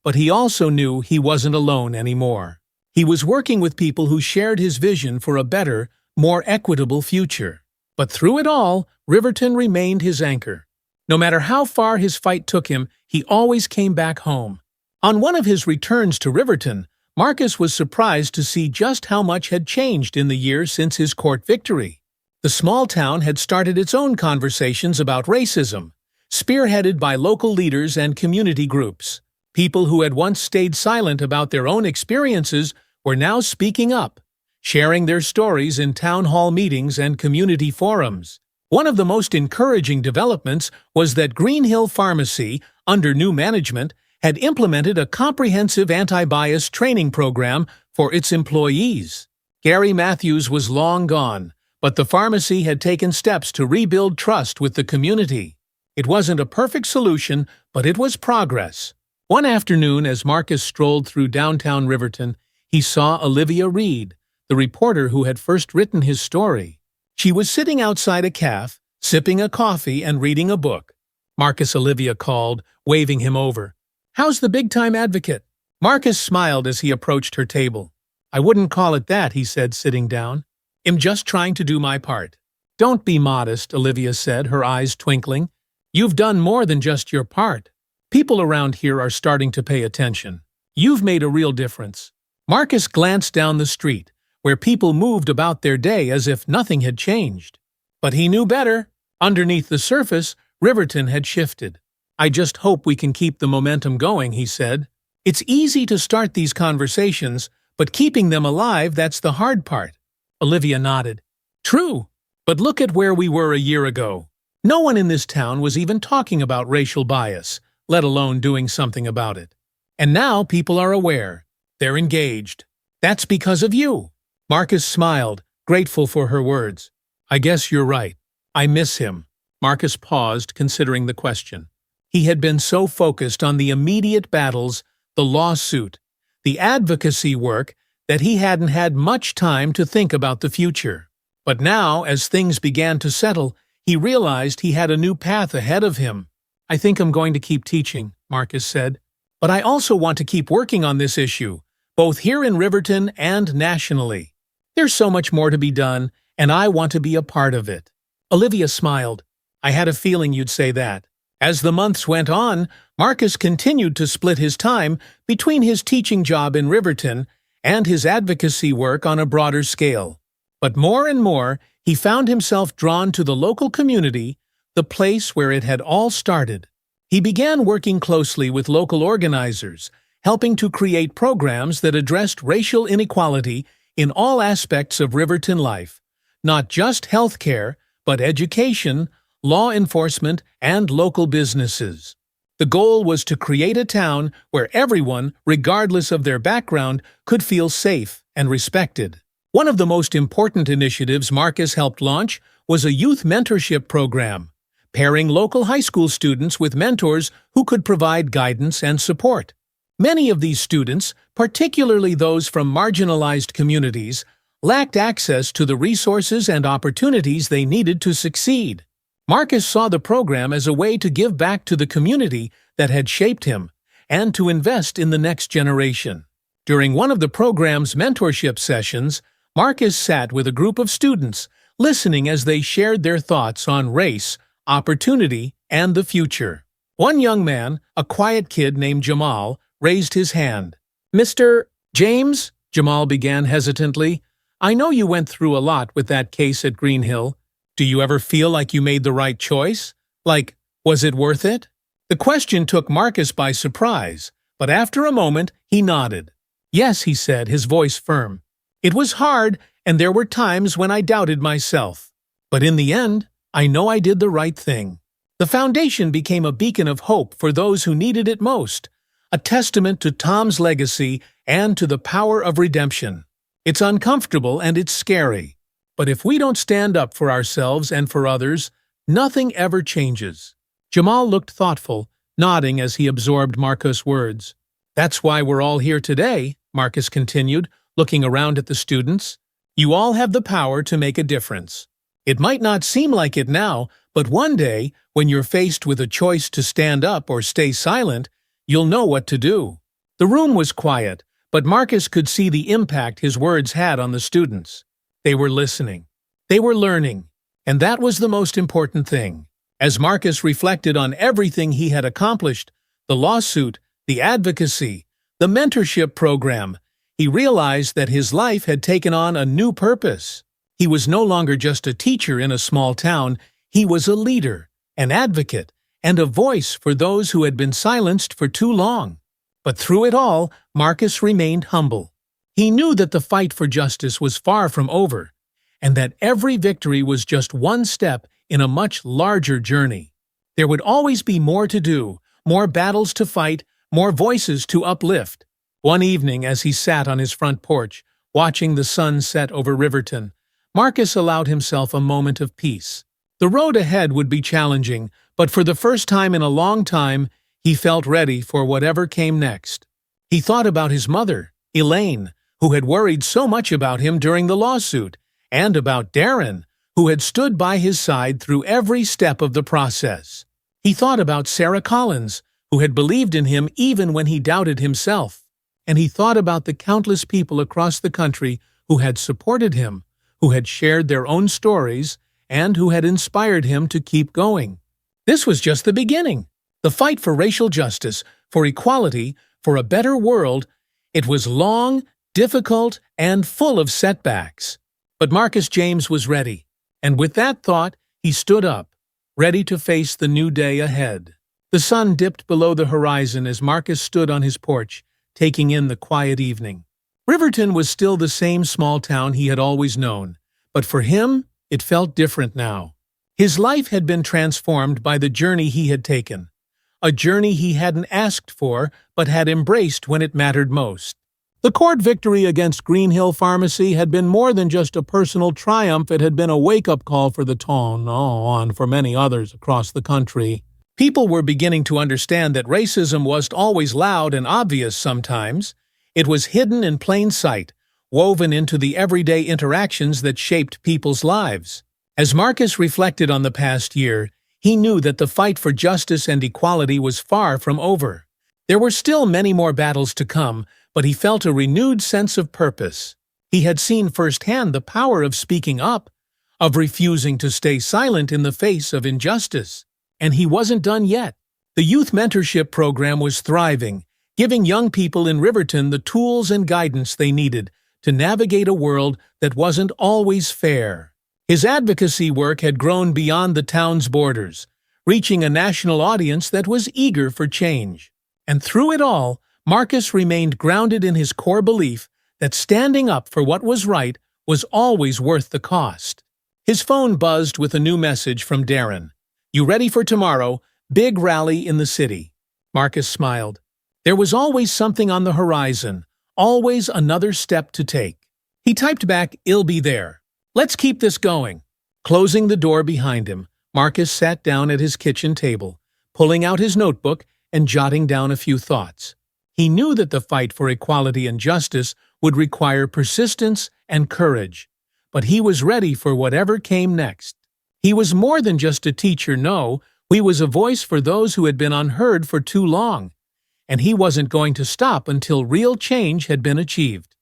But he also knew he wasn't alone anymore. He was working with people who shared his vision for a better, more equitable future. But through it all, Riverton remained his anchor. No matter how far his fight took him, he always came back home. On one of his returns to Riverton, Marcus was surprised to see just how much had changed in the years since his court victory. The small town had started its own conversations about racism, spearheaded by local leaders and community groups. People who had once stayed silent about their own experiences were now speaking up, sharing their stories in town hall meetings and community forums. One of the most encouraging developments was that Green Hill Pharmacy, under new management, had implemented a comprehensive anti-bias training program for its employees. Gary Matthews was long gone, but the pharmacy had taken steps to rebuild trust with the community. It wasn't a perfect solution, but it was progress. One afternoon, as Marcus strolled through downtown Riverton, he saw Olivia Reed, the reporter who had first written his story. She was sitting outside a cafe, sipping a coffee and reading a book. "Marcus," Olivia called, waving him over. "How's the big-time Advocate?" Marcus smiled as he approached her table. "I wouldn't call it that," he said, sitting down. "I'm just trying to do my part." "Don't be modest," Olivia said, her eyes twinkling. "You've done more than just your part. People around here are starting to pay attention. You've made a real difference." Marcus glanced down the street, where people moved about their day as if nothing had changed. But he knew better. Underneath the surface, Riverton had shifted. "I just hope we can keep the momentum going," he said. "It's easy to start these conversations, but keeping them alive, that's the hard part." Olivia nodded. "True, but look at where we were a year ago. No one in this town was even talking about racial bias, let alone doing something about it. And now people are aware. They're engaged. That's because of you." Marcus smiled, grateful for her words. "I guess you're right. I miss him." Marcus paused, considering the question. He had been so focused on the immediate battles, the lawsuit, the advocacy work, that he hadn't had much time to think about the future. But now, as things began to settle, he realized he had a new path ahead of him. "I think I'm going to keep teaching," Marcus said. "But I also want to keep working on this issue, both here in Riverton and nationally. There's so much more to be done, and I want to be a part of it." Olivia smiled. "I had a feeling you'd say that." As the months went on, Marcus continued to split his time between his teaching job in Riverton and his advocacy work on a broader scale. But more and more, he found himself drawn to the local community, the place where it had all started. He began working closely with local organizers, helping to create programs that addressed racial inequality in all aspects of Riverton life, not just healthcare, but education, law enforcement, and local businesses. The goal was to create a town where everyone, regardless of their background, could feel safe and respected. One of the most important initiatives Marcus helped launch was a youth mentorship program, pairing local high school students with mentors who could provide guidance and support. Many of these students, particularly those from marginalized communities, lacked access to the resources and opportunities they needed to succeed. Marcus saw the program as a way to give back to the community that had shaped him and to invest in the next generation. During one of the program's mentorship sessions, Marcus sat with a group of students, listening as they shared their thoughts on race, opportunity, and the future. One young man, a quiet kid named Jamal, raised his hand. "Mr. James," Jamal began hesitantly, "I know you went through a lot with that case at Green Hill. Do you ever feel like you made the right choice? Like, was it worth it?" The question took Marcus by surprise, but after a moment, he nodded. "Yes," he said, his voice firm. "It was hard, and there were times when I doubted myself. But in the end, I know I did the right thing." The foundation became a beacon of hope for those who needed it most, a testament to Tom's legacy and to the power of redemption. It's uncomfortable and it's scary. But if we don't stand up for ourselves and for others, nothing ever changes. Jamal looked thoughtful, nodding as he absorbed Marcus' words. "That's why we're all here today," Marcus continued, looking around at the students. "You all have the power to make a difference. It might not seem like it now, but one day, when you're faced with a choice to stand up or stay silent, you'll know what to do." The room was quiet, but Marcus could see the impact his words had on the students. They were listening. They were learning. And that was the most important thing. As Marcus reflected on everything he had accomplished, the lawsuit, the advocacy, the mentorship program, he realized that his life had taken on a new purpose. He was no longer just a teacher in a small town, he was a leader, an advocate, and a voice for those who had been silenced for too long. But through it all, Marcus remained humble. He knew that the fight for justice was far from over, and that every victory was just one step in a much larger journey. There would always be more to do, more battles to fight, more voices to uplift. One evening, as he sat on his front porch, watching the sun set over Riverton, Marcus allowed himself a moment of peace. The road ahead would be challenging, but for the first time in a long time, he felt ready for whatever came next. He thought about his mother, Elaine, who had worried so much about him during the lawsuit, and about Darren, who had stood by his side through every step of the process. He thought about Sarah Collins, who had believed in him even when he doubted himself. And he thought about the countless people across the country who had supported him, who had shared their own stories, and who had inspired him to keep going. This was just the beginning. The fight for racial justice, for equality, for a better world, it was long, difficult, and full of setbacks. But Marcus James was ready, and with that thought, he stood up, ready to face the new day ahead. The sun dipped below the horizon as Marcus stood on his porch, taking in the quiet evening. Riverton was still the same small town he had always known, but for him, it felt different now. His life had been transformed by the journey he had taken, a journey he hadn't asked for but had embraced when it mattered most. The court victory against Green Hill Pharmacy had been more than just a personal triumph. It had been a wake-up call for the town, and for many others across the country. People were beginning to understand that racism wasn't always loud and obvious sometimes. It was hidden in plain sight, woven into the everyday interactions that shaped people's lives. As Marcus reflected on the past year, he knew that the fight for justice and equality was far from over. There were still many more battles to come, but he felt a renewed sense of purpose. He had seen firsthand the power of speaking up, of refusing to stay silent in the face of injustice. And he wasn't done yet. The youth mentorship program was thriving, giving young people in Riverton the tools and guidance they needed to navigate a world that wasn't always fair. His advocacy work had grown beyond the town's borders, reaching a national audience that was eager for change. And through it all, Marcus remained grounded in his core belief that standing up for what was right was always worth the cost. His phone buzzed with a new message from Darren. "You ready for tomorrow? Big rally in the city." Marcus smiled. There was always something on the horizon, always another step to take. He typed back, "I'll be there. Let's keep this going." Closing the door behind him, Marcus sat down at his kitchen table, pulling out his notebook and jotting down a few thoughts. He knew that the fight for equality and justice would require persistence and courage, but he was ready for whatever came next. He was more than just a teacher, no, he was a voice for those who had been unheard for too long, and he wasn't going to stop until real change had been achieved.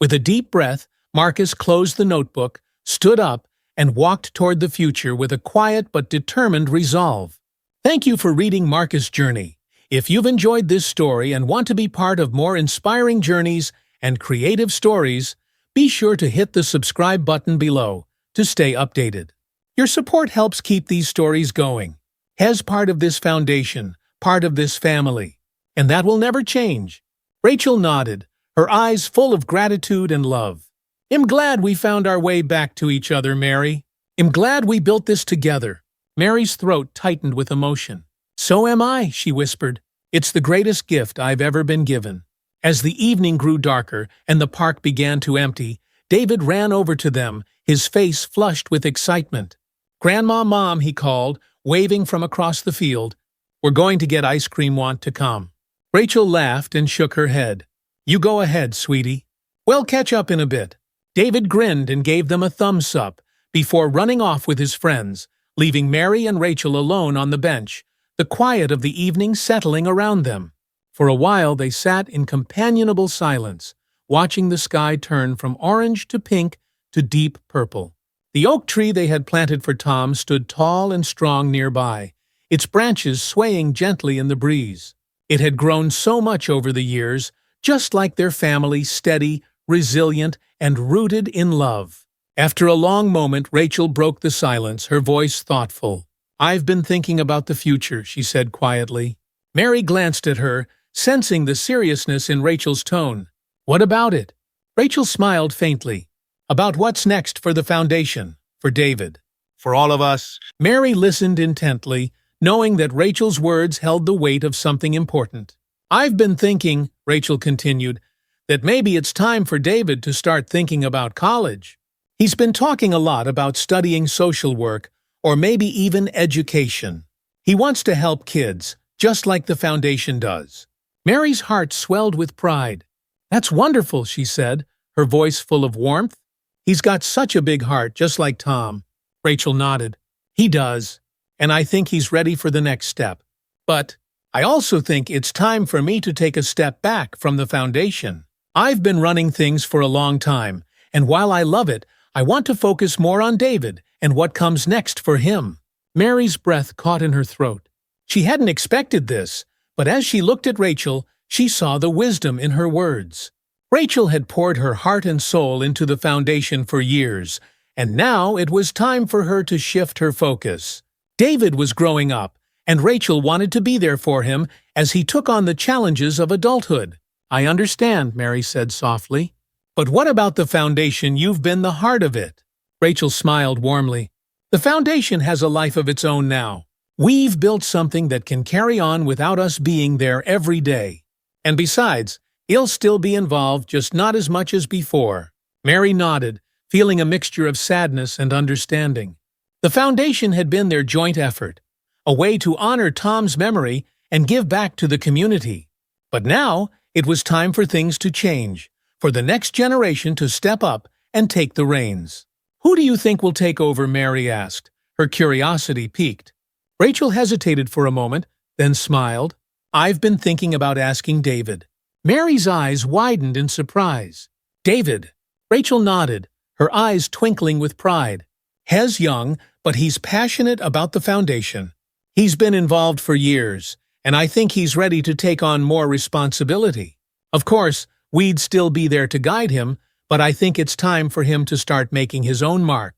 With a deep breath, Marcus closed the notebook, stood up, and walked toward the future with a quiet but determined resolve. Thank you for reading Marcus' journey. If you've enjoyed this story and want to be part of more inspiring journeys and creative stories, be sure to hit the subscribe button below to stay updated. Your support helps keep these stories going. As part of this foundation, part of this family, and that will never change. Rachel nodded, her eyes full of gratitude and love. "I'm glad we found our way back to each other, Mary. I'm glad we built this together." Mary's throat tightened with emotion. "So am I," she whispered. "It's the greatest gift I've ever been given." As the evening grew darker and the park began to empty, David ran over to them, his face flushed with excitement. "Grandma, Mom," he called, waving from across the field. "We're going to get ice cream, want to come?" Rachel laughed and shook her head. "You go ahead, sweetie. We'll catch up in a bit." David grinned and gave them a thumbs up before running off with his friends, leaving Mary and Rachel alone on the bench, the quiet of the evening settling around them. For a while they sat in companionable silence, watching the sky turn from orange to pink to deep purple. The oak tree they had planted for Tom stood tall and strong nearby, its branches swaying gently in the breeze. It had grown so much over the years, just like their family, steady, resilient, and rooted in love. After a long moment, Rachel broke the silence, her voice thoughtful. "I've been thinking about the future," she said quietly. Mary glanced at her, sensing the seriousness in Rachel's tone. "What about it?" Rachel smiled faintly. "About what's next for the foundation, for David." for all of us. Mary listened intently, knowing that Rachel's words held the weight of something important. I've been thinking, Rachel continued, that maybe it's time for David to start thinking about college. He's been talking a lot about studying social work, or maybe even education. He wants to help kids, just like the foundation does. Mary's heart swelled with pride. That's wonderful, she said, her voice full of warmth. He's got such a big heart, just like Tom. Rachel nodded. He does, and I think he's ready for the next step. But I also think it's time for me to take a step back from the foundation. I've been running things for a long time, and while I love it, I want to focus more on David and what comes next for him. Mary's breath caught in her throat. She hadn't expected this, but as she looked at Rachel, she saw the wisdom in her words. Rachel had poured her heart and soul into the foundation for years, and now it was time for her to shift her focus. David was growing up, and Rachel wanted to be there for him as he took on the challenges of adulthood. I understand, Mary said softly. But what about the foundation? You've been the heart of it. Rachel smiled warmly. The foundation has a life of its own now. We've built something that can carry on without us being there every day. And besides, he'll still be involved, just not as much as before. Mary nodded, feeling a mixture of sadness and understanding. The foundation had been their joint effort, a way to honor Tom's memory and give back to the community. But now, it was time for things to change, for the next generation to step up and take the reins. Who do you think will take over? Mary asked, her curiosity piqued. Rachel hesitated for a moment, then smiled. I've been thinking about asking David. Mary's eyes widened in surprise. David. Rachel nodded, her eyes twinkling with pride. He's young, but he's passionate about the foundation. He's been involved for years, and I think he's ready to take on more responsibility. Of course, we'd still be there to guide him, but I think it's time for him to start making his own mark.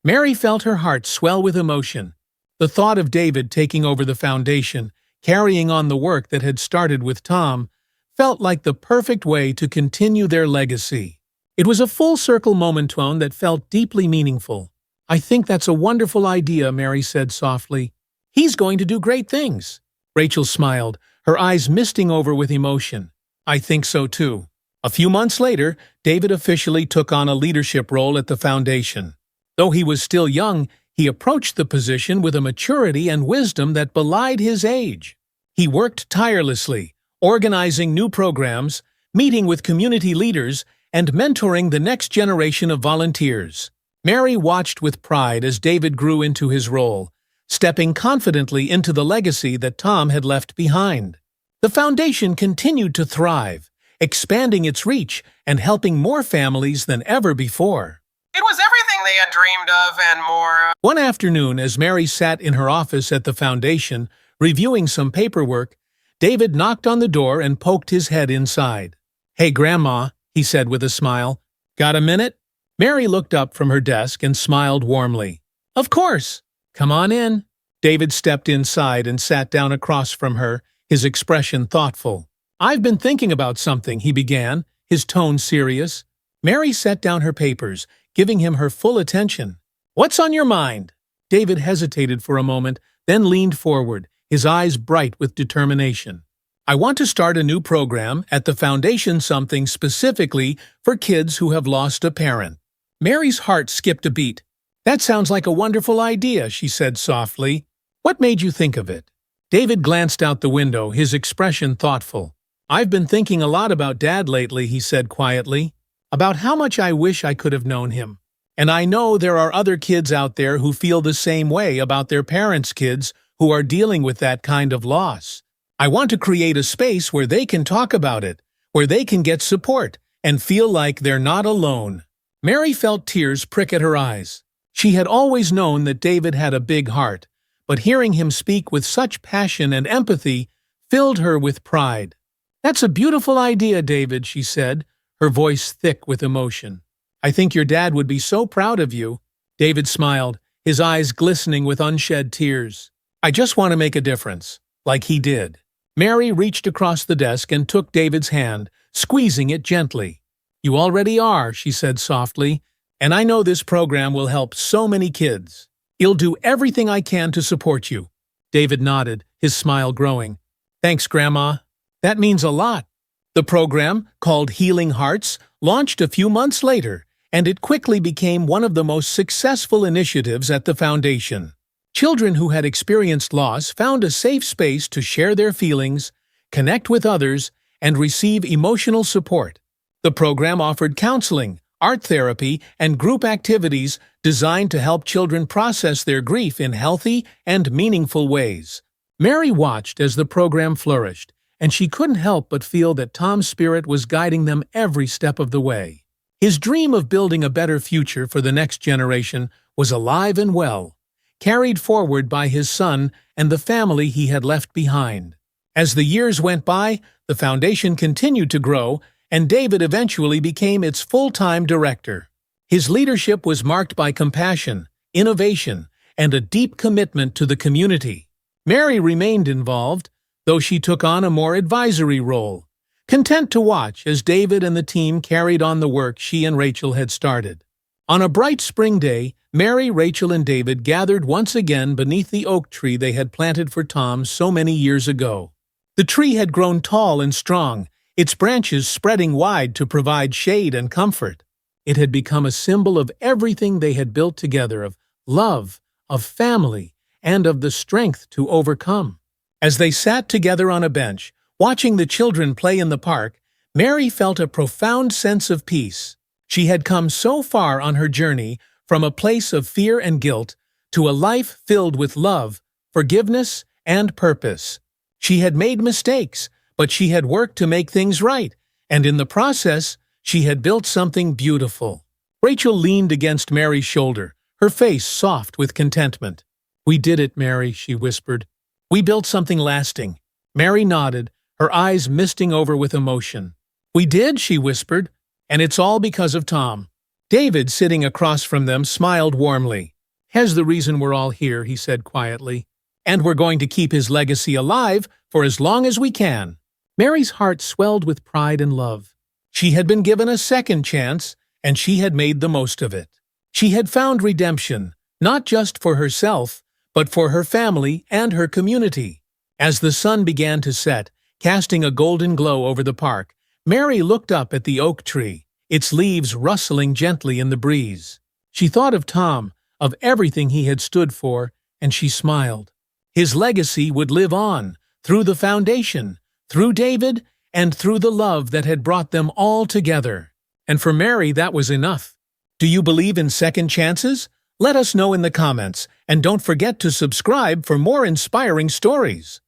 Mary felt her heart swell with emotion. The thought of David taking over the foundation, carrying on the work that had started with Tom, felt like the perfect way to continue their legacy. It was a full-circle moment that felt deeply meaningful. I think that's a wonderful idea, Mary said softly. He's going to do great things. Rachel smiled, her eyes misting over with emotion. I think so too. A few months later, David officially took on a leadership role at the foundation. Though he was still young, he approached the position with a maturity and wisdom that belied his age. He worked tirelessly, organizing new programs, meeting with community leaders, and mentoring the next generation of volunteers. Mary watched with pride as David grew into his role, stepping confidently into the legacy that Tom had left behind. The foundation continued to thrive, expanding its reach and helping more families than ever before. It was everything they had dreamed of and more. One afternoon, as Mary sat in her office at the foundation, reviewing some paperwork, David knocked on the door and poked his head inside. Hey, Grandma, he said with a smile. Got a minute? Mary looked up from her desk and smiled warmly. Of course. Come on in. David stepped inside and sat down across from her, his expression thoughtful. I've been thinking about something, he began, his tone serious. Mary set down her papers, giving him her full attention. What's on your mind? David hesitated for a moment, then leaned forward, his eyes bright with determination. I want to start a new program at the foundation, something specifically for kids who have lost a parent. Mary's heart skipped a beat. That sounds like a wonderful idea, she said softly. What made you think of it? David glanced out the window, his expression thoughtful. I've been thinking a lot about Dad lately, he said quietly, about how much I wish I could have known him. And I know there are other kids out there who feel the same way about their parents' kids who are dealing with that kind of loss. I want to create a space where they can talk about it, where they can get support, and feel like they're not alone. Mary felt tears prick at her eyes. She had always known that David had a big heart, but hearing him speak with such passion and empathy filled her with pride. That's a beautiful idea, David, she said, her voice thick with emotion. I think your dad would be so proud of you. David smiled, his eyes glistening with unshed tears. I just want to make a difference, like he did. Mary reached across the desk and took David's hand, squeezing it gently. You already are, she said softly, and I know this program will help so many kids. I'll do everything I can to support you." David nodded, his smile growing. "Thanks, Grandma. That means a lot." The program, called Healing Hearts, launched a few months later, and it quickly became one of the most successful initiatives at the foundation. Children who had experienced loss found a safe space to share their feelings, connect with others, and receive emotional support. The program offered counseling, art therapy, and group activities designed to help children process their grief in healthy and meaningful ways. Mary watched as the program flourished, and she couldn't help but feel that Tom's spirit was guiding them every step of the way. His dream of building a better future for the next generation was alive and well, carried forward by his son and the family he had left behind. As the years went by, the foundation continued to grow, and David eventually became its full-time director. His leadership was marked by compassion, innovation, and a deep commitment to the community. Mary remained involved, though she took on a more advisory role, content to watch as David and the team carried on the work she and Rachel had started. On a bright spring day, Mary, Rachel, and David gathered once again beneath the oak tree they had planted for Tom so many years ago. The tree had grown tall and strong, its branches spreading wide to provide shade and comfort. It had become a symbol of everything they had built together, of love, of family, and of the strength to overcome. As they sat together on a bench, watching the children play in the park, Mary felt a profound sense of peace. She had come so far on her journey from a place of fear and guilt to a life filled with love, forgiveness, and purpose. She had made mistakes, but she had worked to make things right, and in the process, she had built something beautiful. Rachel leaned against Mary's shoulder, her face soft with contentment. "We did it, Mary," she whispered. "We built something lasting." Mary nodded, her eyes misting over with emotion. "We did," she whispered, "and it's all because of Tom." David, sitting across from them, smiled warmly. "He's the reason we're all here," he said quietly. "And we're going to keep his legacy alive for as long as we can." Mary's heart swelled with pride and love. She had been given a second chance, and she had made the most of it. She had found redemption, not just for herself, but for her family and her community. As the sun began to set, casting a golden glow over the park, Mary looked up at the oak tree, its leaves rustling gently in the breeze. She thought of Tom, of everything he had stood for, and she smiled. His legacy would live on, through the foundation, through David, and through the love that had brought them all together. And for Mary, that was enough. Do you believe in second chances? Let us know in the comments, and don't forget to subscribe for more inspiring stories.